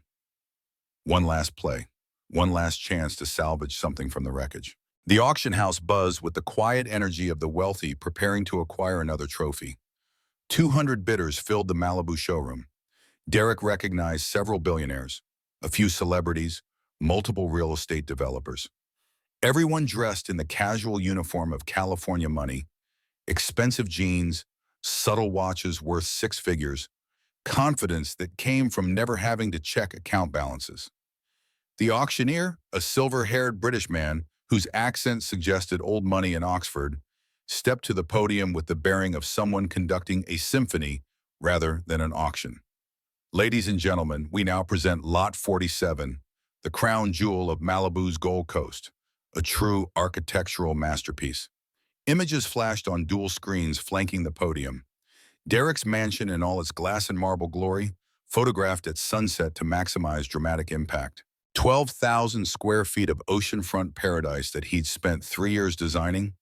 One last play, one last chance to salvage something from the wreckage. The auction house buzzed with the quiet energy of the wealthy preparing to acquire another trophy. 200 bidders filled the Malibu showroom. Derek recognized several billionaires, a few celebrities, multiple real estate developers. Everyone dressed in the casual uniform of California money, expensive jeans, subtle watches worth six figures, confidence that came from never having to check account balances. The auctioneer, a silver-haired British man whose accent suggested old money in Oxford, stepped to the podium with the bearing of someone conducting a symphony rather than an auction. Ladies and gentlemen, we now present Lot 47, the crown jewel of Malibu's Gold Coast, a true architectural masterpiece. Images flashed on dual screens flanking the podium. Derek's mansion in all its glass and marble glory, photographed at sunset to maximize dramatic impact. 12,000 square feet of oceanfront paradise that he'd spent 3 years designing,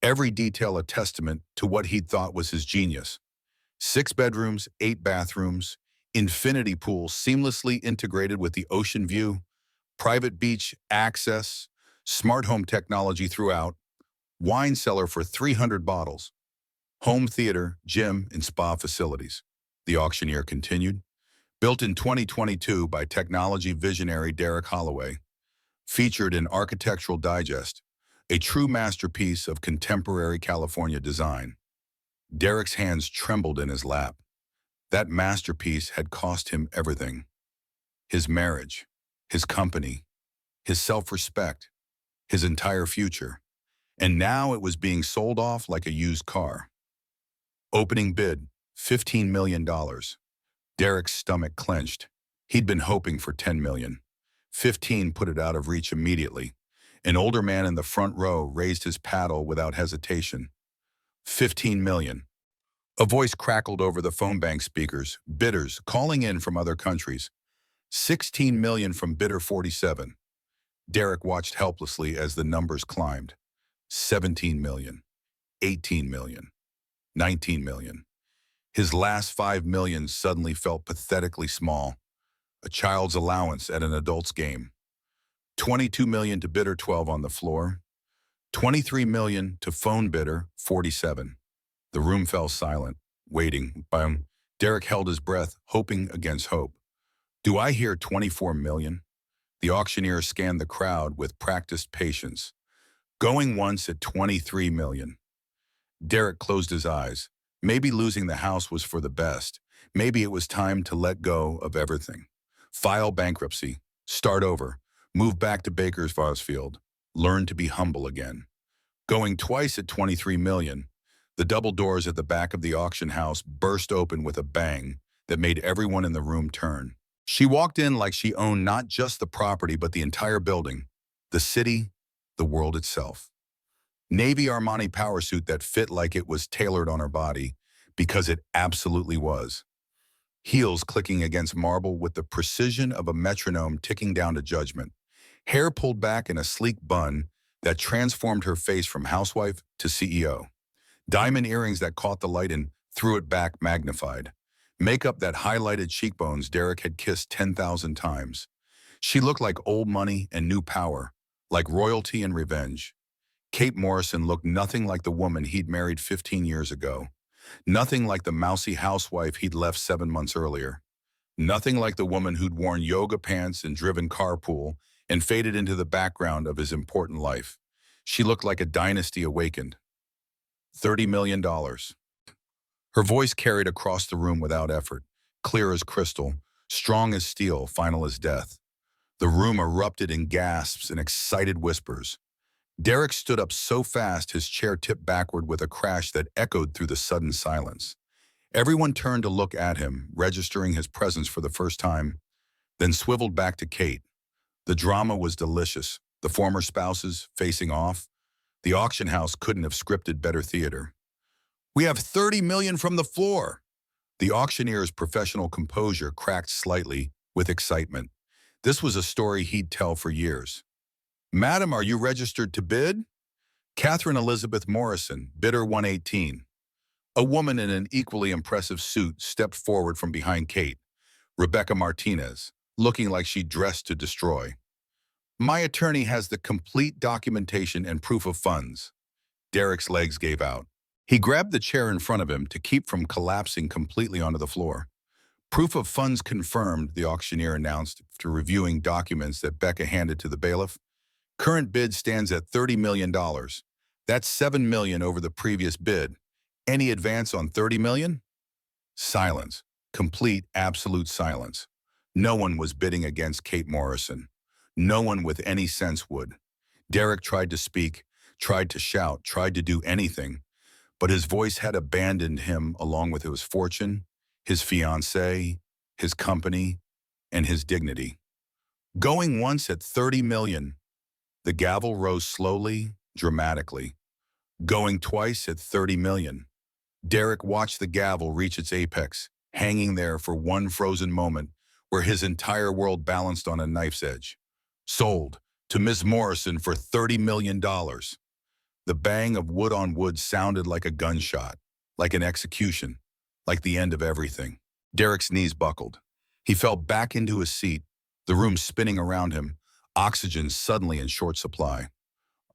every detail a testament to what he'd thought was his genius. 6 bedrooms, 8 bathrooms, infinity pool seamlessly integrated with the ocean view, private beach access, smart home technology throughout, wine cellar for 300 bottles, home theater, gym, and spa facilities. The auctioneer continued. Built in 2022 by technology visionary Derek Holloway, featured in Architectural Digest, a true masterpiece of contemporary California design. Derek's hands trembled in his lap. That masterpiece had cost him everything. His marriage, his company, his self-respect, his entire future. And now it was being sold off like a used car. Opening bid, $15 million. Derek's stomach clenched. He'd been hoping for 10 million. 15 put it out of reach immediately. An older man in the front row raised his paddle without hesitation. 15 million. A voice crackled over the phone bank speakers, bidders calling in from other countries. 16 million from bidder 47. Derek watched helplessly as the numbers climbed. 17 million, 18 million, 19 million. His last 5 million suddenly felt pathetically small, a child's allowance at an adult's game. 22 million to bidder 12 on the floor, 23 million to phone bidder 47. The room fell silent, waiting. Derek held his breath, hoping against hope. Do I hear 24 million? The auctioneer scanned the crowd with practiced patience. Going once at 23 million. Derek closed his eyes. Maybe losing the house was for the best. Maybe it was time to let go of everything. File bankruptcy, start over, move back to Bakersfield, learn to be humble again. Going twice at 23 million. The double doors at the back of the auction house burst open with a bang that made everyone in the room turn. She walked in like she owned not just the property but the entire building, the city, the world itself. Navy Armani power suit that fit like it was tailored on her body, because it absolutely was. Heels clicking against marble with the precision of a metronome ticking down to judgment. Hair pulled back in a sleek bun that transformed her face from housewife to CEO. Diamond earrings that caught the light and threw it back magnified. Makeup that highlighted cheekbones Derek had kissed 10,000 times. She looked like old money and new power, like royalty and revenge. Kate Morrison looked nothing like the woman he'd married 15 years ago. Nothing like the mousy housewife he'd left 7 months earlier. Nothing like the woman who'd worn yoga pants and driven carpool and faded into the background of his important life. She looked like a dynasty awakened. $30 million. dollars. Her voice carried across the room without effort, clear as crystal, strong as steel, final as death. The room erupted in gasps and excited whispers. Derek stood up so fast his chair tipped backward with a crash that echoed through the sudden silence. Everyone turned to look at him, registering his presence for the first time, then swiveled back to Kate. The drama was delicious, the former spouses facing off. The auction house couldn't have scripted better theater. "We have 30 million from the floor." The auctioneer's professional composure cracked slightly with excitement. This was a story he'd tell for years. "Madam, are you registered to bid?" Catherine Elizabeth Morrison, bidder 118. A woman in an equally impressive suit stepped forward from behind Kate, Rebecca Martinez, looking like she dressed to destroy. "My attorney has the complete documentation and proof of funds." Derek's legs gave out. He grabbed the chair in front of him to keep from collapsing completely onto the floor. "Proof of funds confirmed," the auctioneer announced after reviewing documents that Becca handed to the bailiff. "Current bid stands at $30 million. dollars. That's $7 million over the previous bid. Any advance on $30 million? Silence. Complete, absolute silence. No one was bidding against Kate Morrison. No one with any sense would. Derek tried to speak, tried to shout, tried to do anything, but his voice had abandoned him along with his fortune, his fiancée, his company, and his dignity. Going once at $30 million. The gavel rose slowly, dramatically. Going twice at $30 million. Derek watched the gavel reach its apex, hanging there for one frozen moment where his entire world balanced on a knife's edge. Sold to Miss Morrison for $30 million. dollars. The bang of wood on wood sounded like a gunshot, like an execution, like the end of everything. Derek's knees buckled. He fell back into his seat, the room spinning around him, oxygen suddenly in short supply.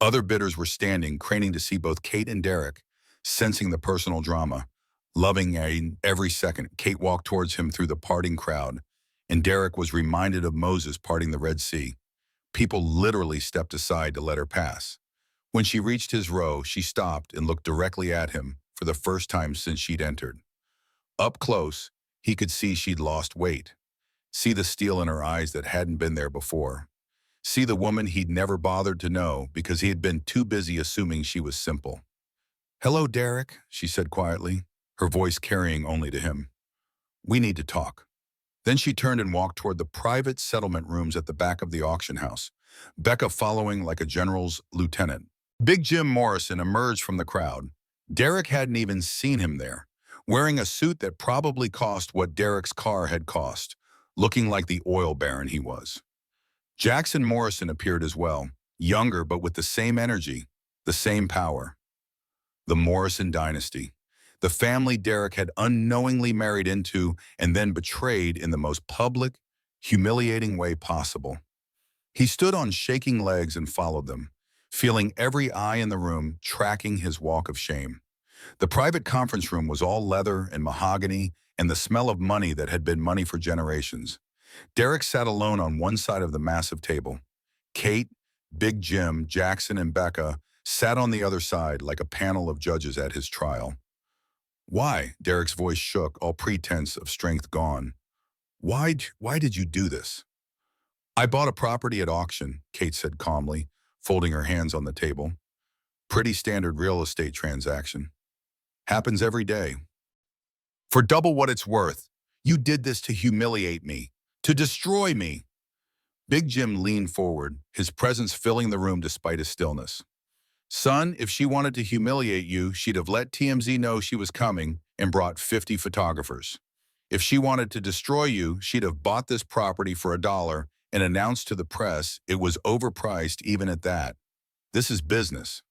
Other bidders were standing, craning to see both Kate and Derek, sensing the personal drama. Loving every second, Kate walked towards him through the parting crowd, and Derek was reminded of Moses parting the Red Sea. People literally stepped aside to let her pass. When she reached his row, she stopped and looked directly at him for the first time since she'd entered. Up close, he could see she'd lost weight. See the steel in her eyes that hadn't been there before. See the woman he'd never bothered to know because he had been too busy assuming she was simple. "Hello, Derek," she said quietly, her voice carrying only to him. "We need to talk." Then she turned and walked toward the private settlement rooms at the back of the auction house, Becca following like a general's lieutenant. Big Jim Morrison emerged from the crowd. Derek hadn't even seen him there, wearing a suit that probably cost what Derek's car had cost, looking like the oil baron he was. Jackson Morrison appeared as well, younger but with the same energy, the same power. The Morrison dynasty, the family Derek had unknowingly married into and then betrayed in the most public, humiliating way possible. He stood on shaking legs and followed them, feeling every eye in the room tracking his walk of shame. The private conference room was all leather and mahogany and the smell of money that had been money for generations. Derek sat alone on one side of the massive table. Kate, Big Jim, Jackson, and Becca sat on the other side like a panel of judges at his trial. "Why?" Derek's voice shook, all pretense of strength gone. Why did you do this?" "I bought a property at auction," Kate said calmly, folding her hands on the table. "Pretty standard real estate transaction." Happens every day. For double what it's worth, you did this to humiliate me, to destroy me. Big Jim leaned forward, his presence filling the room despite his stillness. Son, if she wanted to humiliate you, she'd have let TMZ know she was coming and brought 50 photographers. If she wanted to destroy you, she'd have bought this property for $1 and announced to the press it was overpriced even at that. This is business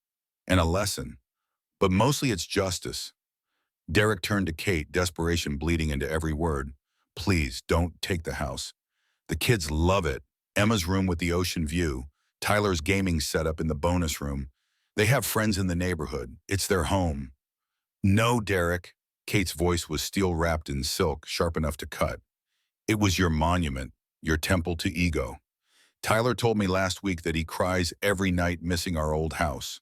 and a lesson, but mostly it's justice. Derek turned to Kate, desperation bleeding into every word. Please, don't take the house. The kids love it. Emma's room with the ocean view, Tyler's gaming setup in the bonus room. They have friends in the neighborhood. It's their home. No, Derek. Kate's voice was steel wrapped in silk, sharp enough to cut. It was your monument, your temple to ego. Tyler told me last week that he cries every night missing our old house.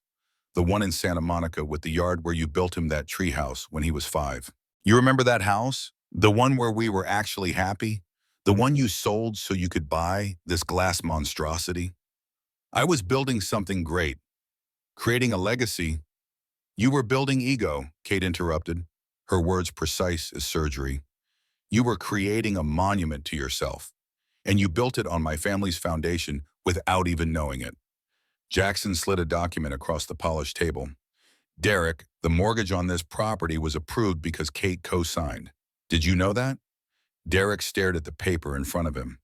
The one in Santa Monica with the yard where you built him that treehouse when he was 5. You remember that house? The one where we were actually happy? The one you sold so you could buy this glass monstrosity? I was building something great, creating a legacy. You were building ego, Kate interrupted, her words precise as surgery. You were creating a monument to yourself, and you built it on my family's foundation without even knowing it. Jackson slid a document across the polished table. Derek, the mortgage on this property was approved because Kate co-signed. Did you know that? Derek stared at the paper in front of him.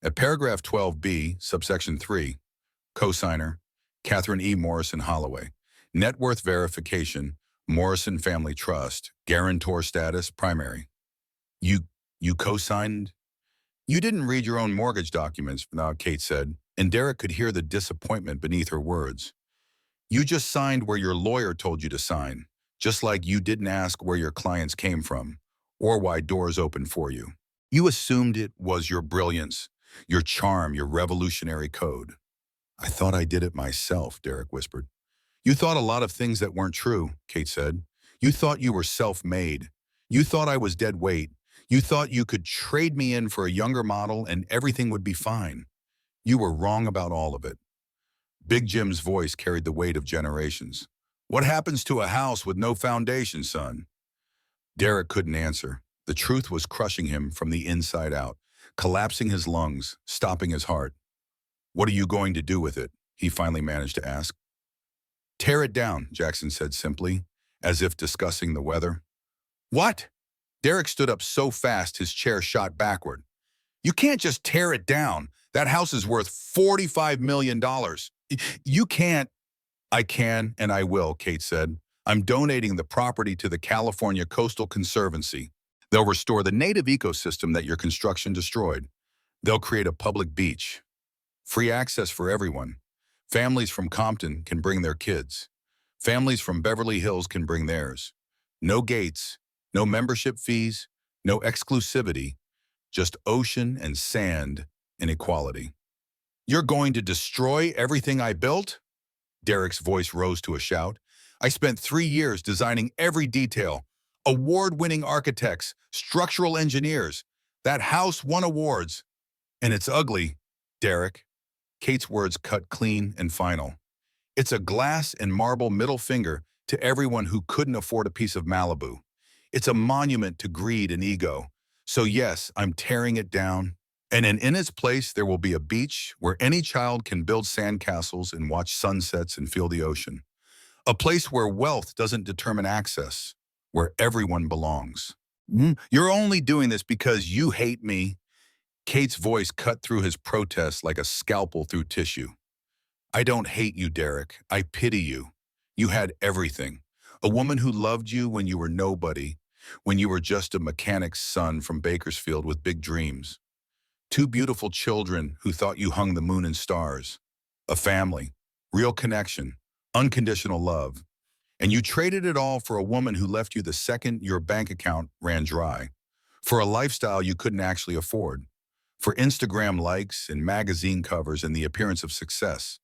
At paragraph 12B, subsection 3, co-signer, Catherine E. Morrison Holloway. Net worth verification, Morrison Family Trust, guarantor status, primary. You co-signed? You didn't read your own mortgage documents, Kate said, and Derek could hear the disappointment beneath her words. You just signed where your lawyer told you to sign, just like you didn't ask where your clients came from, or why doors opened for you. You assumed it was your brilliance, your charm, your revolutionary code. I thought I did it myself, Derek whispered. You thought a lot of things that weren't true, Kate said. You thought you were self-made. You thought I was dead weight. You thought you could trade me in for a younger model and everything would be fine. You were wrong about all of it. Big Jim's voice carried the weight of generations. What happens to a house with no foundation, son? Derek couldn't answer. The truth was crushing him from the inside out, collapsing his lungs, stopping his heart. What are you going to do with it? He finally managed to ask. Tear it down, Jackson said simply, as if discussing the weather. What? Derek stood up so fast his chair shot backward. You can't just tear it down. That house is worth $45 million. You can't. I can and I will, Kate said. I'm donating the property to the California Coastal Conservancy. They'll restore the native ecosystem that your construction destroyed. They'll create a public beach. Free access for everyone. Families from Compton can bring their kids. Families from Beverly Hills can bring theirs. No gates, no membership fees, no exclusivity, just ocean and sand and equality. You're going to destroy everything I built? Derek's voice rose to a shout. I spent 3 years designing every detail. Award-winning architects, structural engineers. That house won awards. And it's ugly, Derek. Kate's words cut clean and final. It's a glass and marble middle finger to everyone who couldn't afford a piece of Malibu. It's a monument to greed and ego. So yes, I'm tearing it down. And in its place, there will be a beach where any child can build sandcastles and watch sunsets and feel the ocean. A place where wealth doesn't determine access, where everyone belongs. You're only doing this because you hate me. Kate's voice cut through his protest like a scalpel through tissue. I don't hate you, Derek. I pity you. You had everything. A woman who loved you when you were nobody, when you were just a mechanic's son from Bakersfield with big dreams. 2 beautiful children who thought you hung the moon and stars. A family, real connection, unconditional love. And you traded it all for a woman who left you the second your bank account ran dry. For a lifestyle you couldn't actually afford. For Instagram likes and magazine covers and the appearance of success.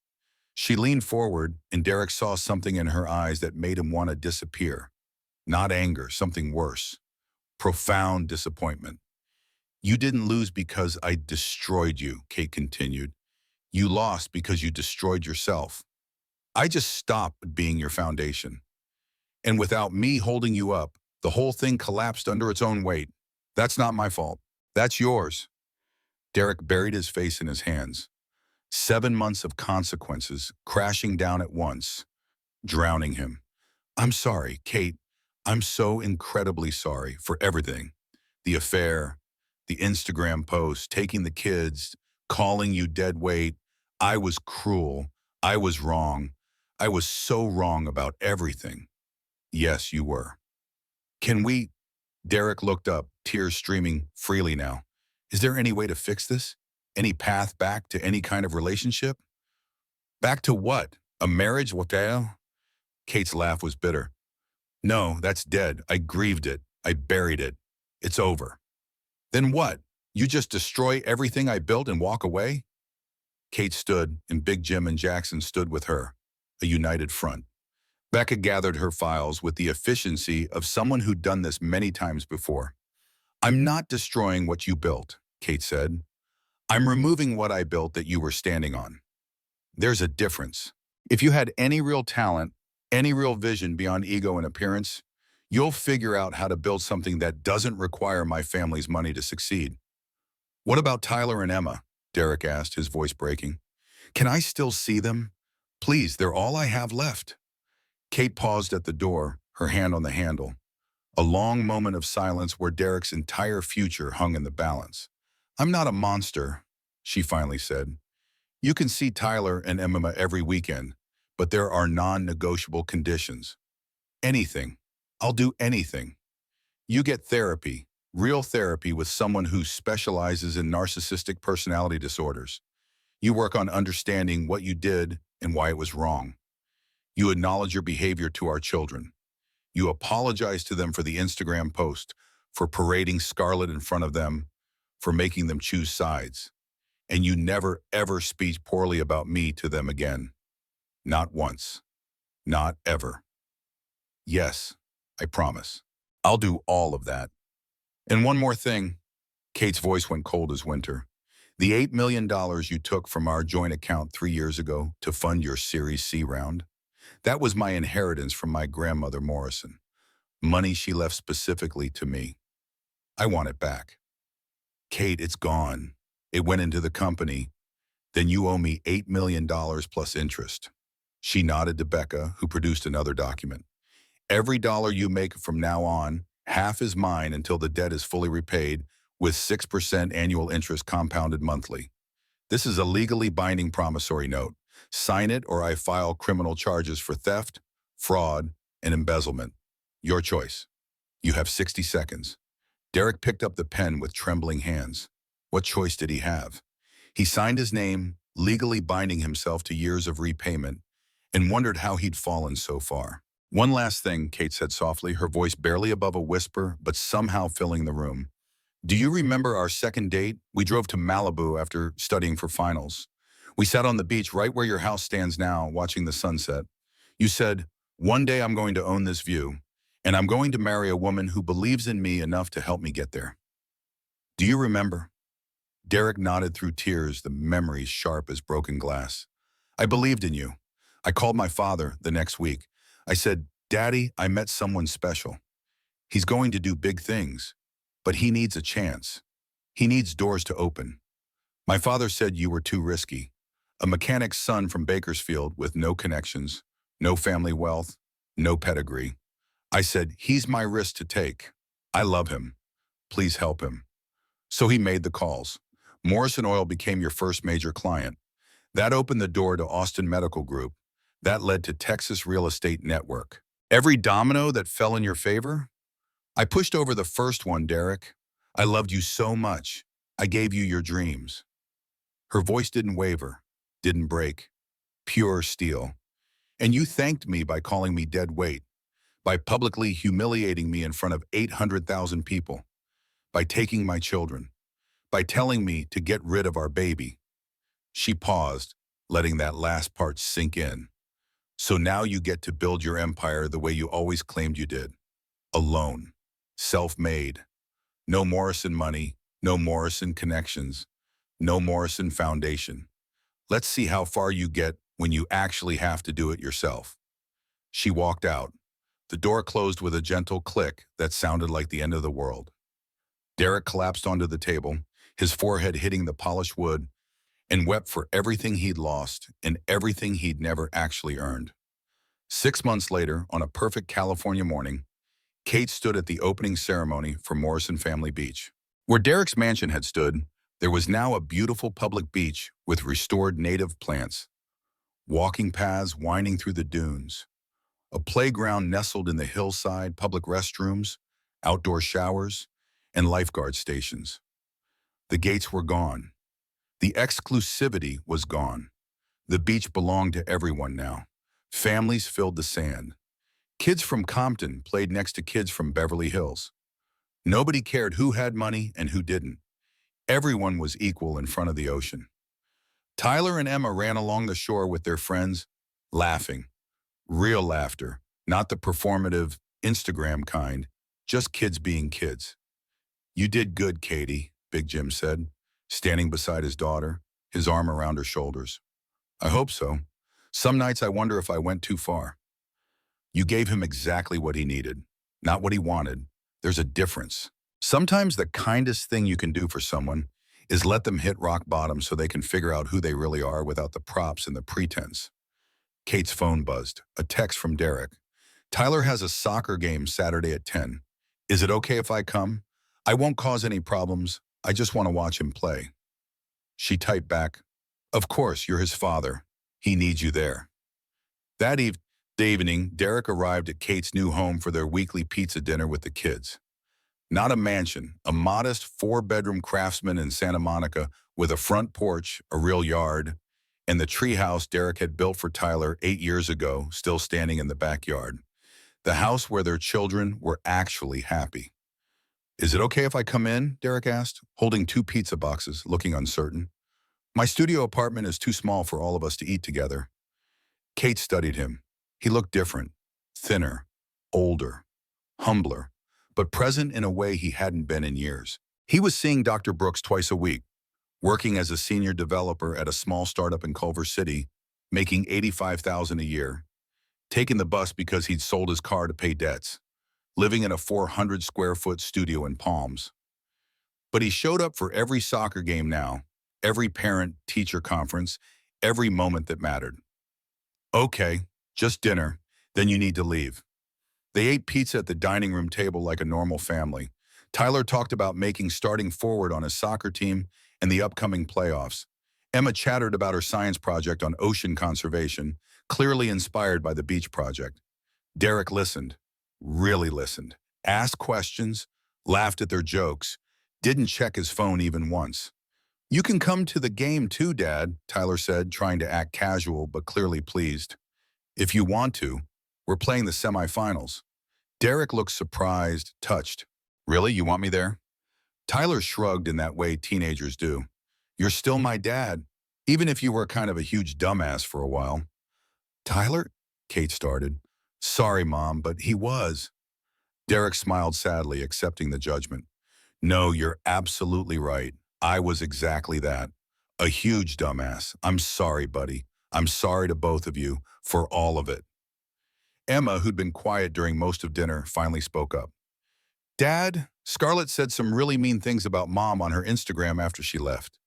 She leaned forward, and Derek saw something in her eyes that made him want to disappear. Not anger, something worse. Profound disappointment. You didn't lose because I destroyed you, Kate continued. You lost because you destroyed yourself. I just stopped being your foundation. And without me holding you up, the whole thing collapsed under its own weight. That's not my fault. That's yours. Derek buried his face in his hands. 7 months of consequences crashing down at once, drowning him. I'm sorry, Kate. I'm so incredibly sorry for everything. The affair, the Instagram post, taking the kids, calling you dead weight. I was cruel. I was wrong. I was so wrong about everything. Yes, you were. Can we? Derek looked up, tears streaming freely now. Is there any way to fix this? Any path back to any kind of relationship? Back to what? A marriage? What the hell? Kate's laugh was bitter. No, that's dead. I grieved it. I buried it. It's over. Then what? You just destroy everything I built and walk away? Kate stood, and Big Jim and Jackson stood with her, a united front. Becca gathered her files with the efficiency of someone who'd done this many times before. I'm not destroying what you built, Kate said. I'm removing what I built that you were standing on. There's a difference. If you had any real talent, any real vision beyond ego and appearance, you'll figure out how to build something that doesn't require my family's money to succeed. What about Tyler and Emma? Derek asked, his voice breaking. Can I still see them? Please, they're all I have left. Kate paused at the door, her hand on the handle. A long moment of silence where Derek's entire future hung in the balance. I'm not a monster, she finally said. You can see Tyler and Emma every weekend, but there are non-negotiable conditions. Anything. I'll do anything. You get therapy, real therapy with someone who specializes in narcissistic personality disorders. You work on understanding what you did and why it was wrong. You acknowledge your behavior to our children. You apologize to them for the Instagram post, for parading Scarlett in front of them, for making them choose sides. And you never, ever speak poorly about me to them again. Not once. Not ever. Yes, I promise. I'll do all of that. And one more thing. Kate's voice went cold as winter. The $8 million you took from our joint account 3 years ago to fund your Series C round, that was my inheritance from my grandmother Morrison. Money she left specifically to me. I want it back. Kate, it's gone. It went into the company. Then you owe me $8 million plus interest. She nodded to Becca, who produced another document. Every dollar you make from now on, half is mine until the debt is fully repaid, with 6% annual interest compounded monthly. This is a legally binding promissory note. Sign it or I file criminal charges for theft, fraud, and embezzlement. Your choice. You have 60 seconds. Derek picked up the pen with trembling hands. What choice did he have? He signed his name, legally binding himself to years of repayment, and wondered how he'd fallen so far. One last thing, Kate said softly, her voice barely above a whisper, but somehow filling the room. Do you remember our second date? We drove to Malibu after studying for finals. We sat on the beach right where your house stands now, watching the sunset. You said, one day I'm going to own this view, and I'm going to marry a woman who believes in me enough to help me get there. Do you remember? Derek nodded through tears, the memories sharp as broken glass. I believed in you. I called my father the next week. I said, Daddy, I met someone special. He's going to do big things, but he needs a chance. He needs doors to open. My father said you were too risky. A mechanic's son from Bakersfield with no connections, no family wealth, no pedigree. I said, he's my risk to take. I love him. Please help him. So he made the calls. Morrison Oil became your first major client. That opened the door to Austin Medical Group. That led to Texas Real Estate Network. Every domino that fell in your favor? I pushed over the first one, Derek. I loved you so much. I gave you your dreams. Her voice didn't waver, didn't break. Pure steel. And you thanked me by calling me dead weight, by publicly humiliating me in front of 800,000 people, by taking my children, by telling me to get rid of our baby. She paused, letting that last part sink in. So now you get to build your empire the way you always claimed you did. Alone. Self-made. No Morrison money, no Morrison connections, no Morrison foundation. Let's see how far you get when you actually have to do it yourself. She walked out, the door closed with a gentle click that sounded like the end of the world. Derek collapsed onto the table, his forehead hitting the polished wood, and wept for everything he'd lost and everything he'd never actually earned. 6 months later, on a perfect California morning, Kate stood at the opening ceremony for Morrison Family Beach. Where Derek's mansion had stood, there was now a beautiful public beach with restored native plants, walking paths winding through the dunes, a playground nestled in the hillside, public restrooms, outdoor showers, and lifeguard stations. The gates were gone. The exclusivity was gone. The beach belonged to everyone now. Families filled the sand. Kids from Compton played next to kids from Beverly Hills. Nobody cared who had money and who didn't. Everyone was equal in front of the ocean. Tyler and Emma ran along the shore with their friends, laughing. Real laughter, not the performative Instagram kind, just kids being kids. "You did good, Katie," Big Jim said, standing beside his daughter, his arm around her shoulders. "I hope so. Some nights I wonder if I went too far." "You gave him exactly what he needed, not what he wanted. There's a difference. Sometimes the kindest thing you can do for someone is let them hit rock bottom so they can figure out who they really are without the props and the pretense." Kate's phone buzzed, a text from Derek. "Tyler has a soccer game Saturday at 10. Is it okay if I come? I won't cause any problems. I just want to watch him play." She typed back, "Of course, you're his father. He needs you there." That evening, Derek arrived at Kate's new home for their weekly pizza dinner with the kids. Not a mansion, a modest 4-bedroom craftsman in Santa Monica with a front porch, a real yard, and the treehouse Derek had built for Tyler 8 years ago, still standing in the backyard. The house where their children were actually happy. "Is it okay if I come in?" Derek asked, holding 2 pizza boxes, looking uncertain. "My studio apartment is too small for all of us to eat together." Kate studied him. He looked different, thinner, older, humbler, but present in a way he hadn't been in years. He was seeing Dr. Brooks twice a week, working as a senior developer at a small startup in Culver City, making $85,000 a year, taking the bus because he'd sold his car to pay debts, living in a 400-square-foot studio in Palms. But he showed up for every soccer game now, every parent-teacher conference, every moment that mattered. "Okay, just dinner, then you need to leave." They ate pizza at the dining room table like a normal family. Tyler talked about making starting forward on his soccer team and the upcoming playoffs. Emma chattered about her science project on ocean conservation, clearly inspired by the beach project. Derek listened, really listened, asked questions, laughed at their jokes, didn't check his phone even once. "You can come to the game too, Dad," Tyler said, trying to act casual but clearly pleased. "If you want to. We're playing the semifinals." Derek looked surprised, touched. "Really? You want me there?" Tyler shrugged in that way teenagers do. "You're still my dad, even if you were kind of a huge dumbass for a while." "Tyler?" Kate started. "Sorry, Mom, but he was." Derek smiled sadly, accepting the judgment. "No, you're absolutely right. I was exactly that. A huge dumbass. I'm sorry, buddy. I'm sorry to both of you for all of it." Emma, who'd been quiet during most of dinner, finally spoke up. "Dad, Scarlett said some really mean things about Mom on her Instagram after she left.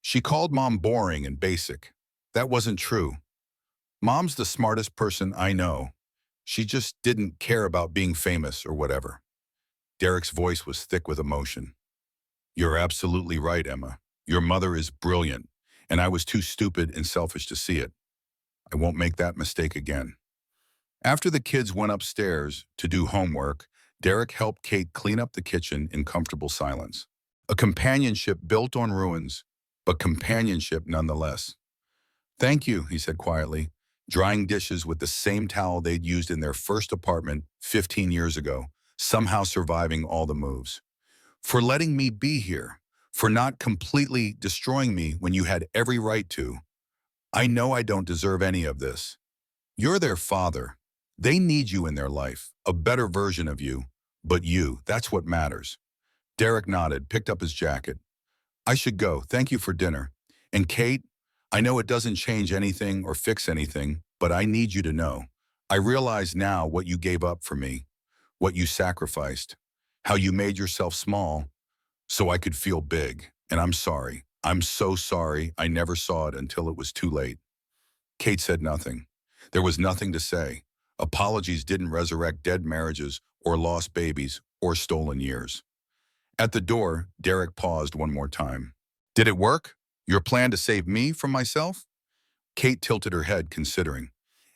She called Mom boring and basic. That wasn't true. Mom's the smartest person I know. She just didn't care about being famous or whatever." Derek's voice was thick with emotion. "You're absolutely right, Emma. Your mother is brilliant, and I was too stupid and selfish to see it. I won't make that mistake again." After the kids went upstairs to do homework, Derek helped Kate clean up the kitchen in comfortable silence. A companionship built on ruins, but companionship nonetheless. "Thank you," he said quietly, drying dishes with the same towel they'd used in their first apartment 15 years ago, somehow surviving all the moves. "For letting me be here, for not completely destroying me when you had every right to. I know I don't deserve any of this. You're their father. They need you in their life, a better version of you, but you, that's what matters." Derek nodded, picked up his jacket. "I should go. Thank you for dinner. And Kate, I know it doesn't change anything or fix anything, but I need you to know, I realize now what you gave up for me, what you sacrificed, how you made yourself small so I could feel big. And I'm sorry. I'm so sorry I never saw it until it was too late. Kate said nothing. There was nothing to say. Apologies didn't resurrect dead marriages or lost babies or stolen years. At the door, Derek paused one more time. Did it work? Your plan to save me from myself? Kate tilted her head, considering.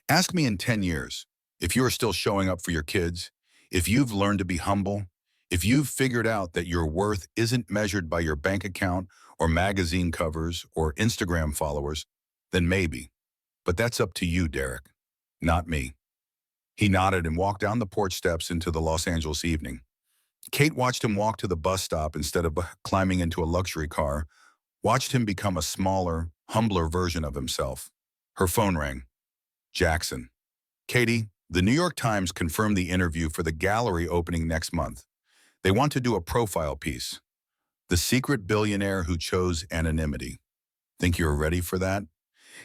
Ask me in 10 years, if you are still showing up for your kids, if you've learned to be humble, if you've figured out that your worth isn't measured by your bank account or magazine covers or Instagram followers, then maybe. But that's up to you, Derek, not me. He nodded and walked down the porch steps into the Los Angeles evening. Kate watched him walk to the bus stop instead of climbing into a luxury car, watched him become a smaller, humbler version of himself. Her phone rang. Jackson. Katie, the New York Times confirmed the interview for the gallery opening next month. They want to do a profile piece. The secret billionaire who chose anonymity. Think you're ready for that?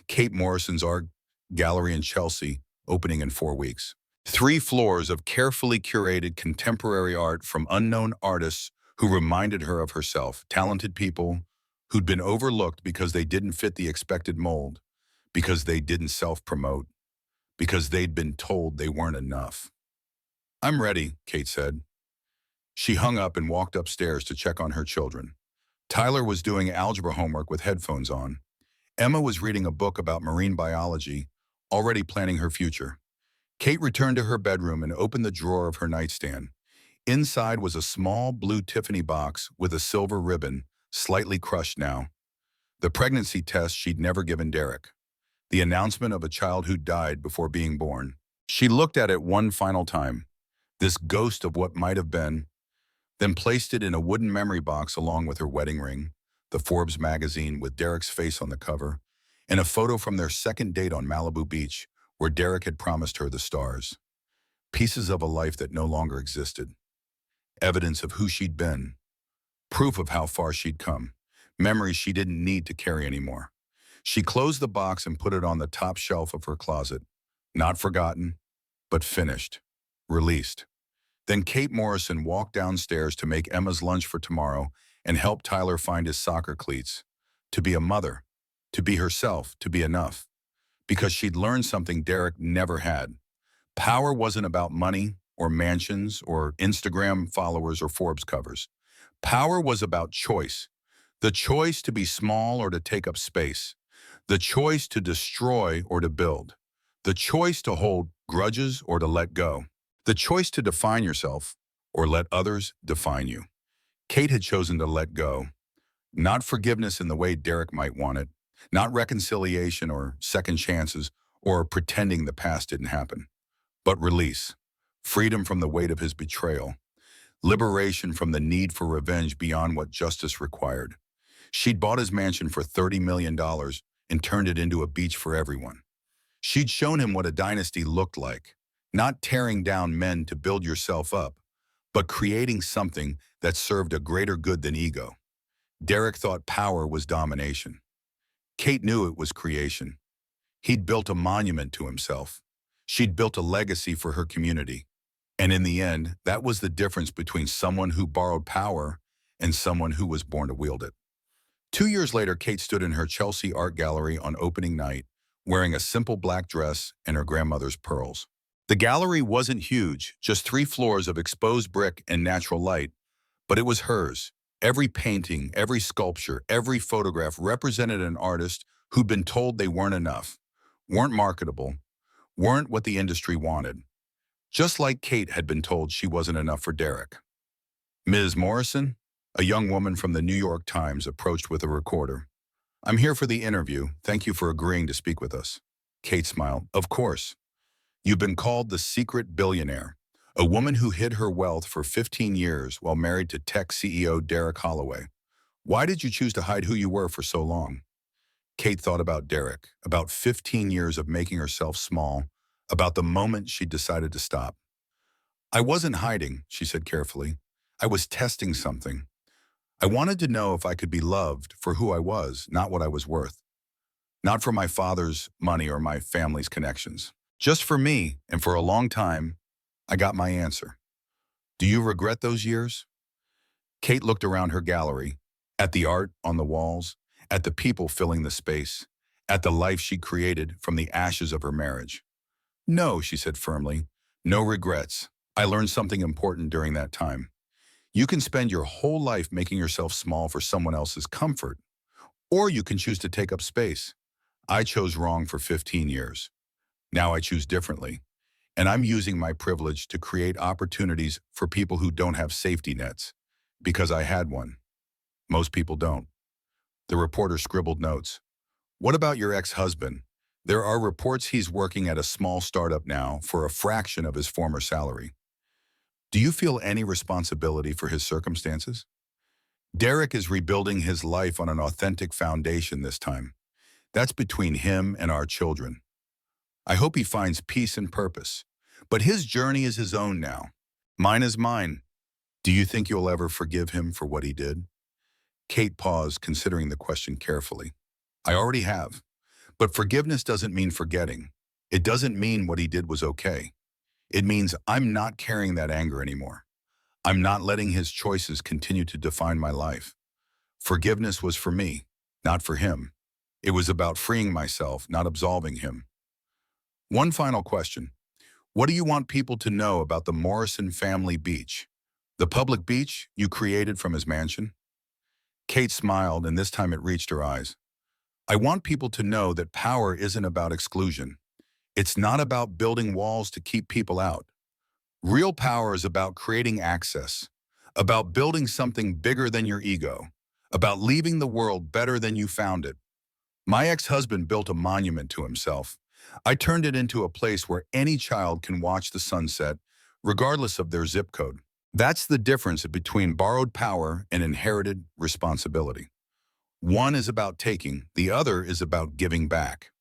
Kate Morrison's art gallery in Chelsea, opening in 4 weeks. 3 floors of carefully curated contemporary art from unknown artists who reminded her of herself, talented people who'd been overlooked because they didn't fit the expected mold, because they didn't self-promote, because they'd been told they weren't enough. I'm ready, Kate said. She hung up and walked upstairs to check on her children. Tyler was doing algebra homework with headphones on. Emma was reading a book about marine biology, already planning her future. Kate returned to her bedroom and opened the drawer of her nightstand. Inside was a small blue Tiffany box with a silver ribbon, slightly crushed now. The pregnancy test she'd never given Derek. The announcement of a child who died before being born. She looked at it one final time, this ghost of what might have been, then placed it in a wooden memory box along with her wedding ring, the Forbes magazine with Derek's face on the cover, and a photo from their second date on Malibu Beach, where Derek had promised her the stars. Pieces of a life that no longer existed. Evidence of who she'd been. Proof of how far she'd come. Memories she didn't need to carry anymore. She closed the box and put it on the top shelf of her closet. Not forgotten, but finished. Released. Then Kate Morrison walked downstairs to make Emma's lunch for tomorrow and help Tyler find his soccer cleats. To be a mother. To be herself. To be enough. Because she'd learned something Derek never had. Power wasn't about money or mansions or Instagram followers or Forbes covers. Power was about choice. The choice to be small or to take up space. The choice to destroy or to build. The choice to hold grudges or to let go. The choice to define yourself or let others define you. Kate had chosen to let go. Not forgiveness in the way Derek might want it. Not reconciliation or second chances or pretending the past didn't happen. But release. Freedom from the weight of his betrayal. Liberation from the need for revenge beyond what justice required. She'd bought his mansion for $30 million and turned it into a beach for everyone. She'd shown him what a dynasty looked like, not tearing down men to build yourself up, but creating something that served a greater good than ego. Derek thought power was domination. Kate knew it was creation. He'd built a monument to himself. She'd built a legacy for her community. And in the end, that was the difference between someone who borrowed power and someone who was born to wield it. 2 years later, Kate stood in her Chelsea art gallery on opening night, wearing a simple black dress and her grandmother's pearls. The gallery wasn't huge, just 3 floors of exposed brick and natural light, but it was hers. Every painting, every sculpture, every photograph represented an artist who'd been told they weren't enough, weren't marketable, weren't what the industry wanted. Just like Kate had been told she wasn't enough for Derek. Ms. Morrison, a young woman from the New York Times, approached with a recorder. I'm here for the interview. Thank you for agreeing to speak with us. Kate smiled. Of course. You've been called the secret billionaire, a woman who hid her wealth for 15 years while married to tech CEO Derek Holloway. Why did you choose to hide who you were for so long? Kate thought about Derek, about 15 years of making herself small, about the moment she decided to stop. I wasn't hiding, she said carefully. I was testing something. I wanted to know if I could be loved for who I was, not what I was worth. Not for my father's money or my family's connections. Just for me, and for a long time, I got my answer. Do you regret those years? Kate looked around her gallery, at the art on the walls, at the people filling the space, at the life she created from the ashes of her marriage. No, she said firmly, no regrets. I learned something important during that time. You can spend your whole life making yourself small for someone else's comfort, or you can choose to take up space. I chose wrong for 15 years. Now I choose differently, and I'm using my privilege to create opportunities for people who don't have safety nets, because I had one. Most people don't. The reporter scribbled notes. What about your ex-husband? There are reports he's working at a small startup now for a fraction of his former salary. Do you feel any responsibility for his circumstances? Derek is rebuilding his life on an authentic foundation this time. That's between him and our children. I hope he finds peace and purpose. But his journey is his own now. Mine is mine. Do you think you'll ever forgive him for what he did? Kate paused, considering the question carefully. I already have. But forgiveness doesn't mean forgetting. It doesn't mean what he did was okay. It means I'm not carrying that anger anymore. I'm not letting his choices continue to define my life. Forgiveness was for me, not for him. It was about freeing myself, not absolving him. One final question. What do you want people to know about the Morrison family beach? The public beach you created from his mansion? Kate smiled, and this time it reached her eyes. I want people to know that power isn't about exclusion. It's not about building walls to keep people out. Real power is about creating access, about building something bigger than your ego, about leaving the world better than you found it. My ex-husband built a monument to himself. I turned it into a place where any child can watch the sunset, regardless of their zip code. That's the difference between borrowed power and inherited responsibility. One is about taking, the other is about giving back.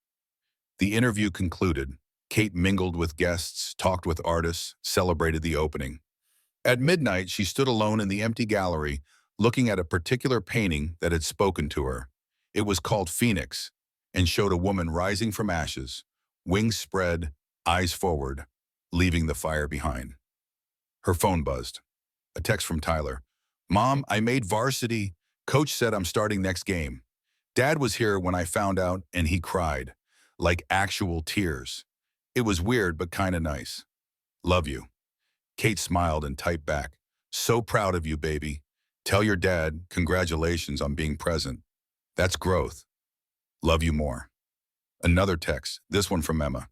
The interview concluded. Kate mingled with guests, talked with artists, celebrated the opening. At midnight, she stood alone in the empty gallery, looking at a particular painting that had spoken to her. It was called Phoenix, and showed a woman rising from ashes, wings spread, eyes forward, leaving the fire behind. Her phone buzzed. A text from Tyler. Mom, I made varsity. Coach said I'm starting next game. Dad was here when I found out, and he cried, like actual tears. It was weird, but kind of nice. Love you. Kate smiled and typed back. So proud of you, baby. Tell your dad, congratulations on being present. That's growth. Love you more. Another text, this one from Emma.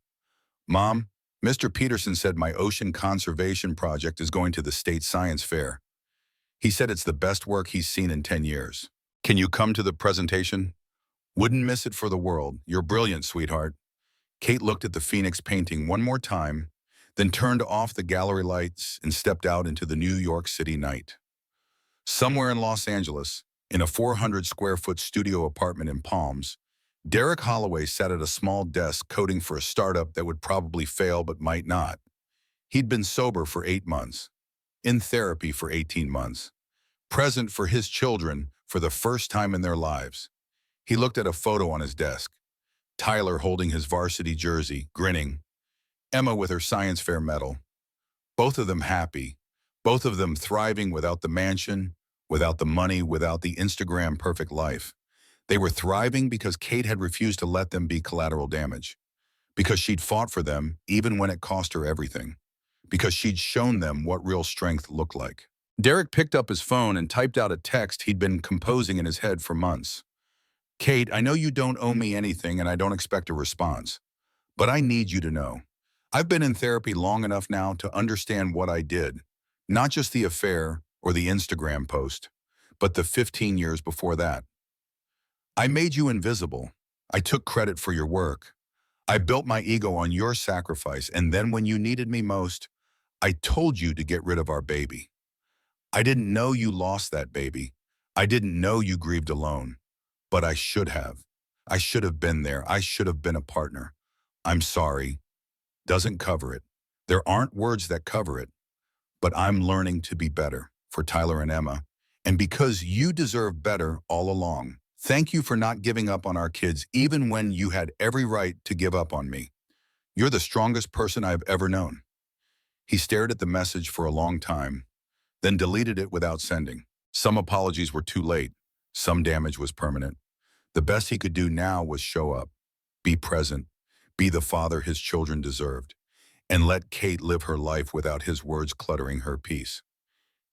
Mom, Mr. Peterson said my ocean conservation project is going to the state science fair. He said it's the best work he's seen in 10 years. Can you come to the presentation? Wouldn't miss it for the world. You're brilliant, sweetheart. Kate looked at the Phoenix painting one more time, then turned off the gallery lights and stepped out into the New York City night. Somewhere in Los Angeles, in a 400-square-foot studio apartment in Palms, Derek Holloway sat at a small desk coding for a startup that would probably fail but might not. He'd been sober for 8 months, in therapy for 18 months, present for his children for the first time in their lives. He looked at a photo on his desk. Tyler holding his varsity jersey, grinning. Emma with her science fair medal. Both of them happy. Both of them thriving without the mansion, without the money, without the Instagram perfect life. They were thriving because Kate had refused to let them be collateral damage. Because she'd fought for them even when it cost her everything. Because she'd shown them what real strength looked like. Derek picked up his phone and typed out a text he'd been composing in his head for months. Kate, I know you don't owe me anything and I don't expect a response, but I need you to know. I've been in therapy long enough now to understand what I did, not just the affair or the Instagram post, but the 15 years before that. I made you invisible. I took credit for your work. I built my ego on your sacrifice, and then when you needed me most, I told you to get rid of our baby. I didn't know you lost that baby. I didn't know you grieved alone. But I should have. I should have been there. I should have been a partner. I'm sorry. Doesn't cover it. There aren't words that cover it. But I'm learning to be better for Tyler and Emma. And because you deserve better all along. Thank you for not giving up on our kids even when you had every right to give up on me. You're the strongest person I've ever known." He stared at the message for a long time, then deleted it without sending. Some apologies were too late. Some damage was permanent. The best he could do now was show up, be present, be the father his children deserved, and let Kate live her life without his words cluttering her peace.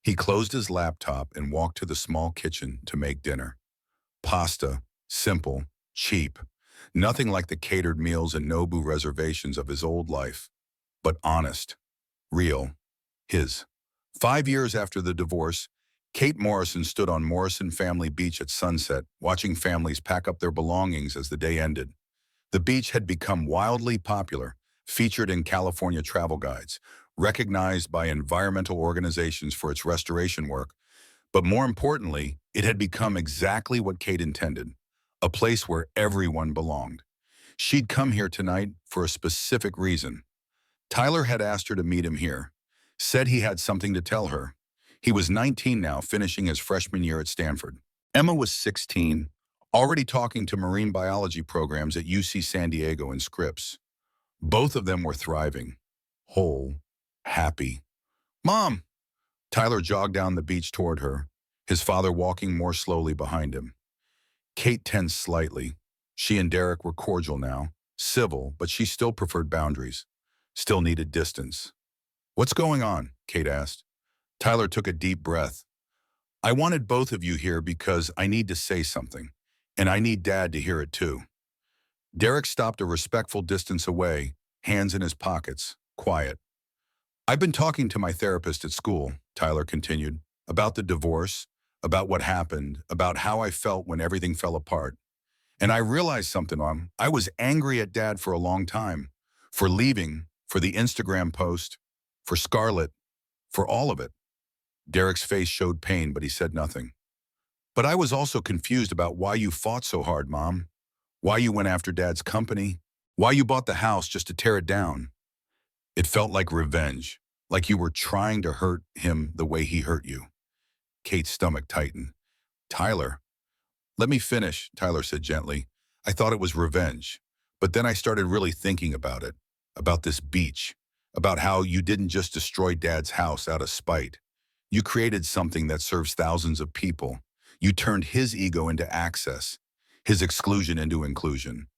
He closed his laptop and walked to the small kitchen to make dinner. Pasta, simple, cheap, nothing like the catered meals and Nobu reservations of his old life, but honest, real, his. 5 years after the divorce, Kate Morrison stood on Morrison Family Beach at sunset, watching families pack up their belongings as the day ended. The beach had become wildly popular, featured in California travel guides, recognized by environmental organizations for its restoration work, but more importantly, it had become exactly what Kate intended, a place where everyone belonged. She'd come here tonight for a specific reason. Tyler had asked her to meet him here, said he had something to tell her. He was 19 now, finishing his freshman year at Stanford. Emma was 16, already talking to marine biology programs at UC San Diego and Scripps. Both of them were thriving, whole, happy. "Mom!" Tyler jogged down the beach toward her, his father walking more slowly behind him. Kate tensed slightly. She and Derek were cordial now, civil, but she still preferred boundaries, still needed distance. "What's going on?" Kate asked. Tyler took a deep breath. "I wanted both of you here because I need to say something, and I need Dad to hear it too." Derek stopped a respectful distance away, hands in his pockets, quiet. "I've been talking to my therapist at school," Tyler continued, "about the divorce, about what happened, about how I felt when everything fell apart. And I realized something, Mom. I was angry at Dad for a long time, for leaving, for the Instagram post, for Scarlett, for all of it." Derek's face showed pain, but he said nothing. "But I was also confused about why you fought so hard, Mom. Why you went after Dad's company. Why you bought the house just to tear it down. It felt like revenge, like you were trying to hurt him the way he hurt you." Kate's stomach tightened. "Tyler." "Let me finish," Tyler said gently. "I thought it was revenge. But then I started really thinking about it, about this beach, about how you didn't just destroy Dad's house out of spite. You created something that serves thousands of people. You turned his ego into access, his exclusion into inclusion.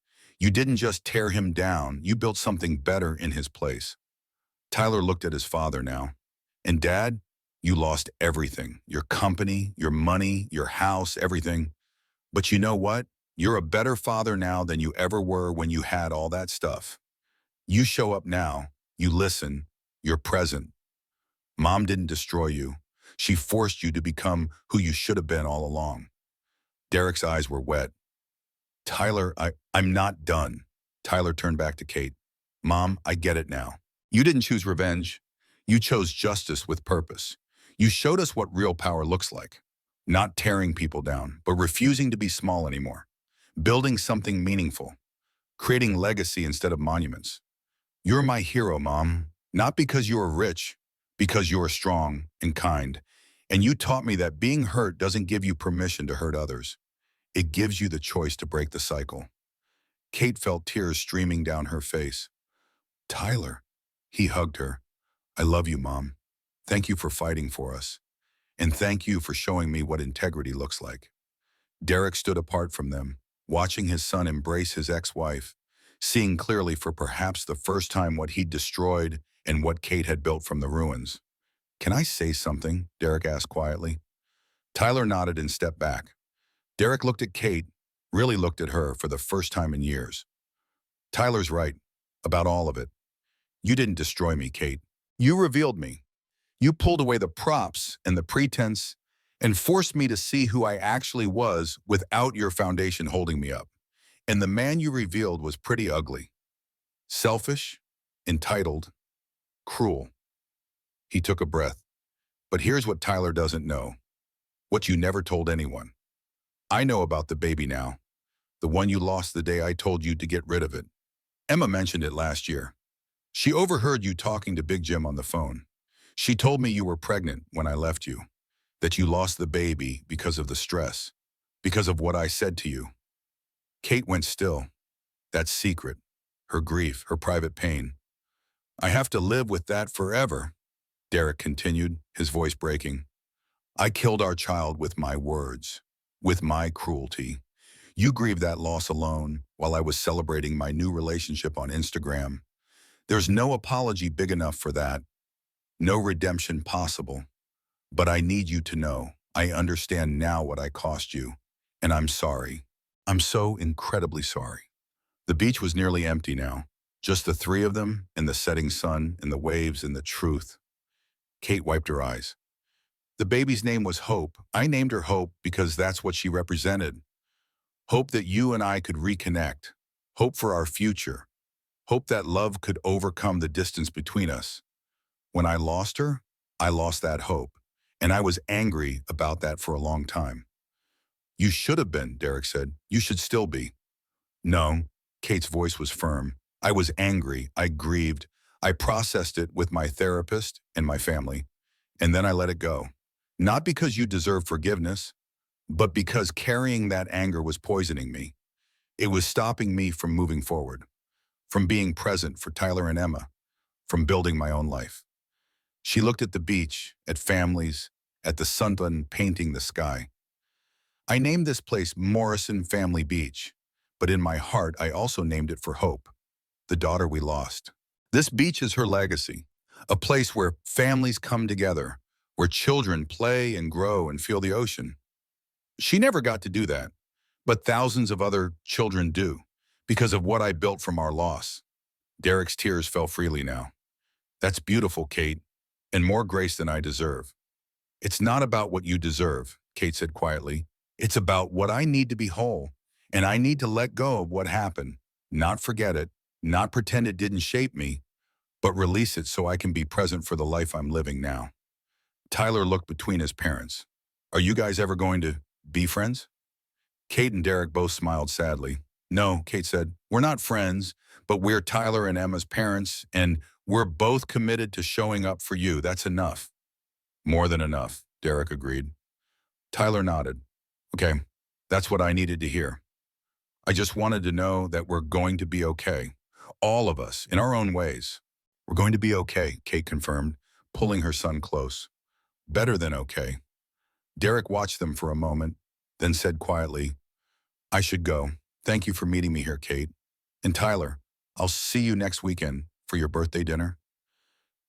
You didn't just tear him down, you built something better in his place." Tyler looked at his father now. "And Dad, you lost everything. Your company, your money, your house, everything. But you know what? You're a better father now than you ever were when you had all that stuff. You show up now, you listen, you're present. Mom didn't destroy you. She forced you to become who you should have been all along." Derek's eyes were wet. "Tyler, I'm not done." Tyler turned back to Kate. "Mom, I get it now. You didn't choose revenge. You chose justice with purpose. You showed us what real power looks like. Not tearing people down, but refusing to be small anymore. Building something meaningful. Creating legacy instead of monuments. You're my hero, Mom. Not because you are rich, because you are strong and kind. And you taught me that being hurt doesn't give you permission to hurt others. It gives you the choice to break the cycle." Kate felt tears streaming down her face. "Tyler." He hugged her. "I love you, Mom. Thank you for fighting for us. And thank you for showing me what integrity looks like." Derek stood apart from them, watching his son embrace his ex-wife, seeing clearly for perhaps the first time what he'd destroyed and what Kate had built from the ruins. "Can I say something?" Derek asked quietly. Tyler nodded and stepped back. Derek looked at Kate, really looked at her for the first time in years. "Tyler's right, about all of it. You didn't destroy me, Kate. You revealed me. You pulled away the props and the pretense and forced me to see who I actually was without your foundation holding me up. And the man you revealed was pretty ugly. Selfish, entitled, cruel." He took a breath. "But here's what Tyler doesn't know. What you never told anyone. I know about the baby now. The one you lost the day I told you to get rid of it. Emma mentioned it last year. She overheard you talking to Big Jim on the phone. She told me you were pregnant when I left you, that you lost the baby because of the stress, because of what I said to you." Kate went still. That secret, her grief, her private pain. I have to live with that forever, Derek continued, his voice breaking. I killed our child with my words, with my cruelty. You grieved that loss alone while I was celebrating my new relationship on Instagram. There's no apology big enough for that, no redemption possible. But I need you to know, I understand now what I cost you, and I'm sorry. I'm so incredibly sorry. The beach was nearly empty now, just the three of them and the setting sun and the waves and the truth. Kate wiped her eyes. The baby's name was Hope. I named her Hope because that's what she represented. Hope that you and I could reconnect. Hope for our future. Hope that love could overcome the distance between us. When I lost her, I lost that hope. And I was angry about that for a long time. You should have been, Derek said. You should still be. No, Kate's voice was firm. I was angry. I grieved. I processed it with my therapist and my family. And then I let it go. Not because you deserve forgiveness, but because carrying that anger was poisoning me. It was stopping me from moving forward, from being present for Tyler and Emma, from building my own life. She looked at the beach, at families, at the sun painting the sky. I named this place Morrison Family Beach, but in my heart I also named it for Hope, the daughter we lost. This beach is her legacy, a place where families come together, where children play and grow and feel the ocean. She never got to do that, but thousands of other children do, because of what I built from our loss. Derek's tears fell freely now. That's beautiful, Kate, and more grace than I deserve. It's not about what you deserve, Kate said quietly. It's about what I need to be whole, and I need to let go of what happened, not forget it, not pretend it didn't shape me, but release it so I can be present for the life I'm living now. Tyler looked between his parents. Are you guys ever going to be friends? Kate and Derek both smiled sadly. No, Kate said, we're not friends, but we're Tyler and Emma's parents, and we're both committed to showing up for you. That's enough. More than enough, Derek agreed. Tyler nodded. Okay, that's what I needed to hear. I just wanted to know that we're going to be okay. All of us, in our own ways. We're going to be okay, Kate confirmed, pulling her son close. Better than okay. Derek watched them for a moment, then said quietly, I should go. Thank you for meeting me here, Kate. And Tyler, I'll see you next weekend for your birthday dinner.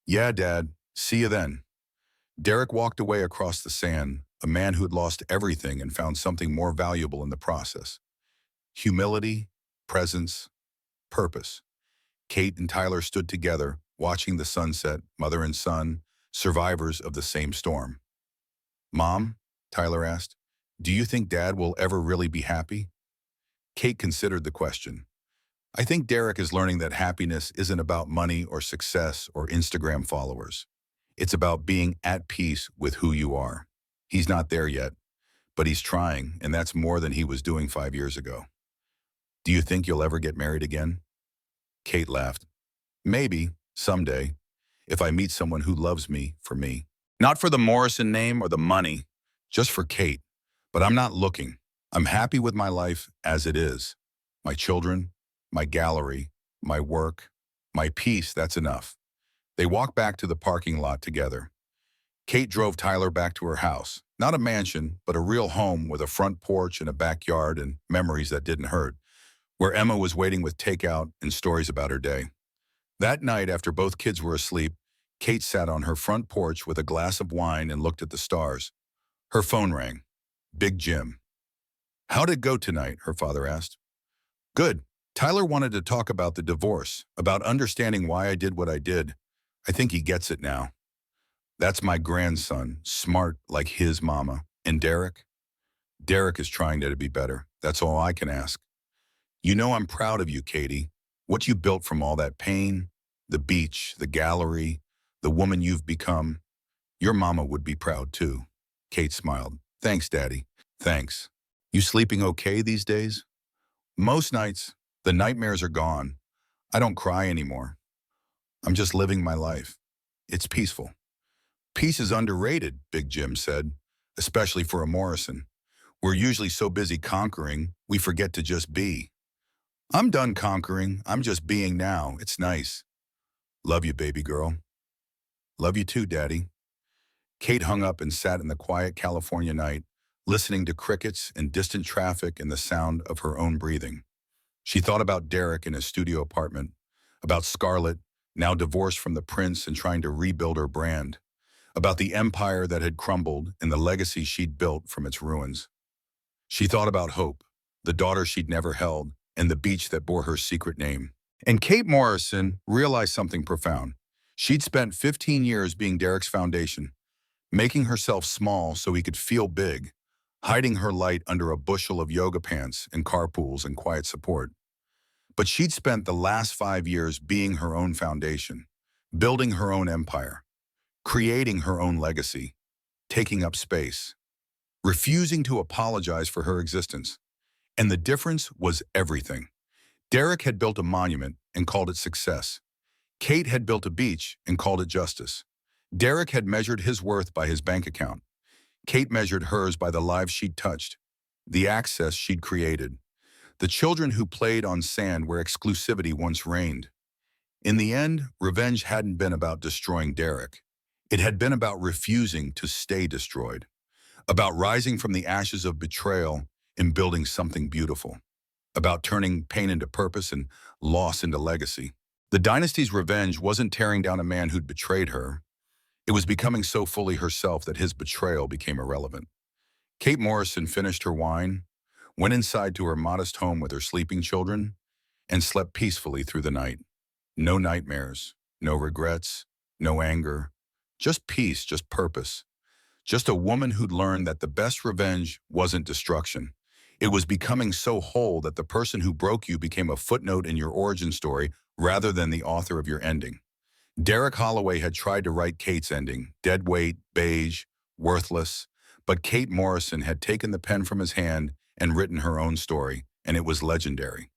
Yeah, Dad. See you then. Derek walked away across the sand, a man who had lost everything and found something more valuable in the process. Humility, presence, purpose. Kate and Tyler stood together, watching the sunset, mother and son, survivors of the same storm. Mom, Tyler asked, do you think Dad will ever really be happy? Kate considered the question. I think Derek is learning that happiness isn't about money or success or Instagram followers. It's about being at peace with who you are. He's not there yet, but he's trying, and that's more than he was doing 5 years ago. Do you think you'll ever get married again? Kate laughed. Maybe, someday, if I meet someone who loves me for me. Not for the Morrison name or the money, just for Kate. But I'm not looking. I'm happy with my life as it is. My children, my gallery, my work, my peace, that's enough. They walked back to the parking lot together. Kate drove Tyler back to her house. Not a mansion, but a real home with a front porch and a backyard and memories that didn't hurt, where Emma was waiting with takeout and stories about her day. That night, after both kids were asleep, Kate sat on her front porch with a glass of wine and looked at the stars. Her phone rang. Big Jim. How'd it go tonight? Her father asked. Good. Tyler wanted to talk about the divorce, about understanding why I did what I did. I think he gets it now. That's my grandson, smart like his mama. And Derek? Derek is trying to be better. That's all I can ask. You know I'm proud of you, Katie. What you built from all that pain, the beach, the gallery, the woman you've become. Your mama would be proud too. Kate smiled. Thanks, Daddy. Thanks. You sleeping okay these days? Most nights, the nightmares are gone. I don't cry anymore. I'm just living my life. It's peaceful. Peace is underrated, Big Jim said, especially for a Morrison. We're usually so busy conquering, we forget to just be. I'm done conquering. I'm just being now. It's nice. Love you, baby girl. Love you too, Daddy. Kate hung up and sat in the quiet California night, listening to crickets and distant traffic and the sound of her own breathing. She thought about Derek in his studio apartment, about Scarlett, now divorced from the prince and trying to rebuild her brand, about the empire that had crumbled and the legacy she'd built from its ruins. She thought about Hope, the daughter she'd never held, and the beach that bore her secret name. And Kate Morrison realized something profound. She'd spent 15 years being Derek's foundation, making herself small so he could feel big, hiding her light under a bushel of yoga pants and carpools and quiet support. But she'd spent the last 5 years being her own foundation, building her own empire, creating her own legacy, taking up space, refusing to apologize for her existence. And the difference was everything. Derek had built a monument and called it success. Kate had built a beach and called it justice. Derek had measured his worth by his bank account. Kate measured hers by the lives she'd touched, the access she'd created, the children who played on sand where exclusivity once reigned. In the end, revenge hadn't been about destroying Derek. It had been about refusing to stay destroyed, about rising from the ashes of betrayal and building something beautiful, about turning pain into purpose and loss into legacy. The dynasty's revenge wasn't tearing down a man who'd betrayed her. It was becoming so fully herself that his betrayal became irrelevant. Kate Morrison finished her wine, went inside to her modest home with her sleeping children, and slept peacefully through the night. No nightmares, no regrets, no anger, just peace, just purpose. Just a woman who'd learned that the best revenge wasn't destruction. It was becoming so whole that the person who broke you became a footnote in your origin story rather than the author of your ending. Derek Holloway had tried to write Kate's ending, dead weight, beige, worthless, but Kate Morrison had taken the pen from his hand and written her own story, and it was legendary.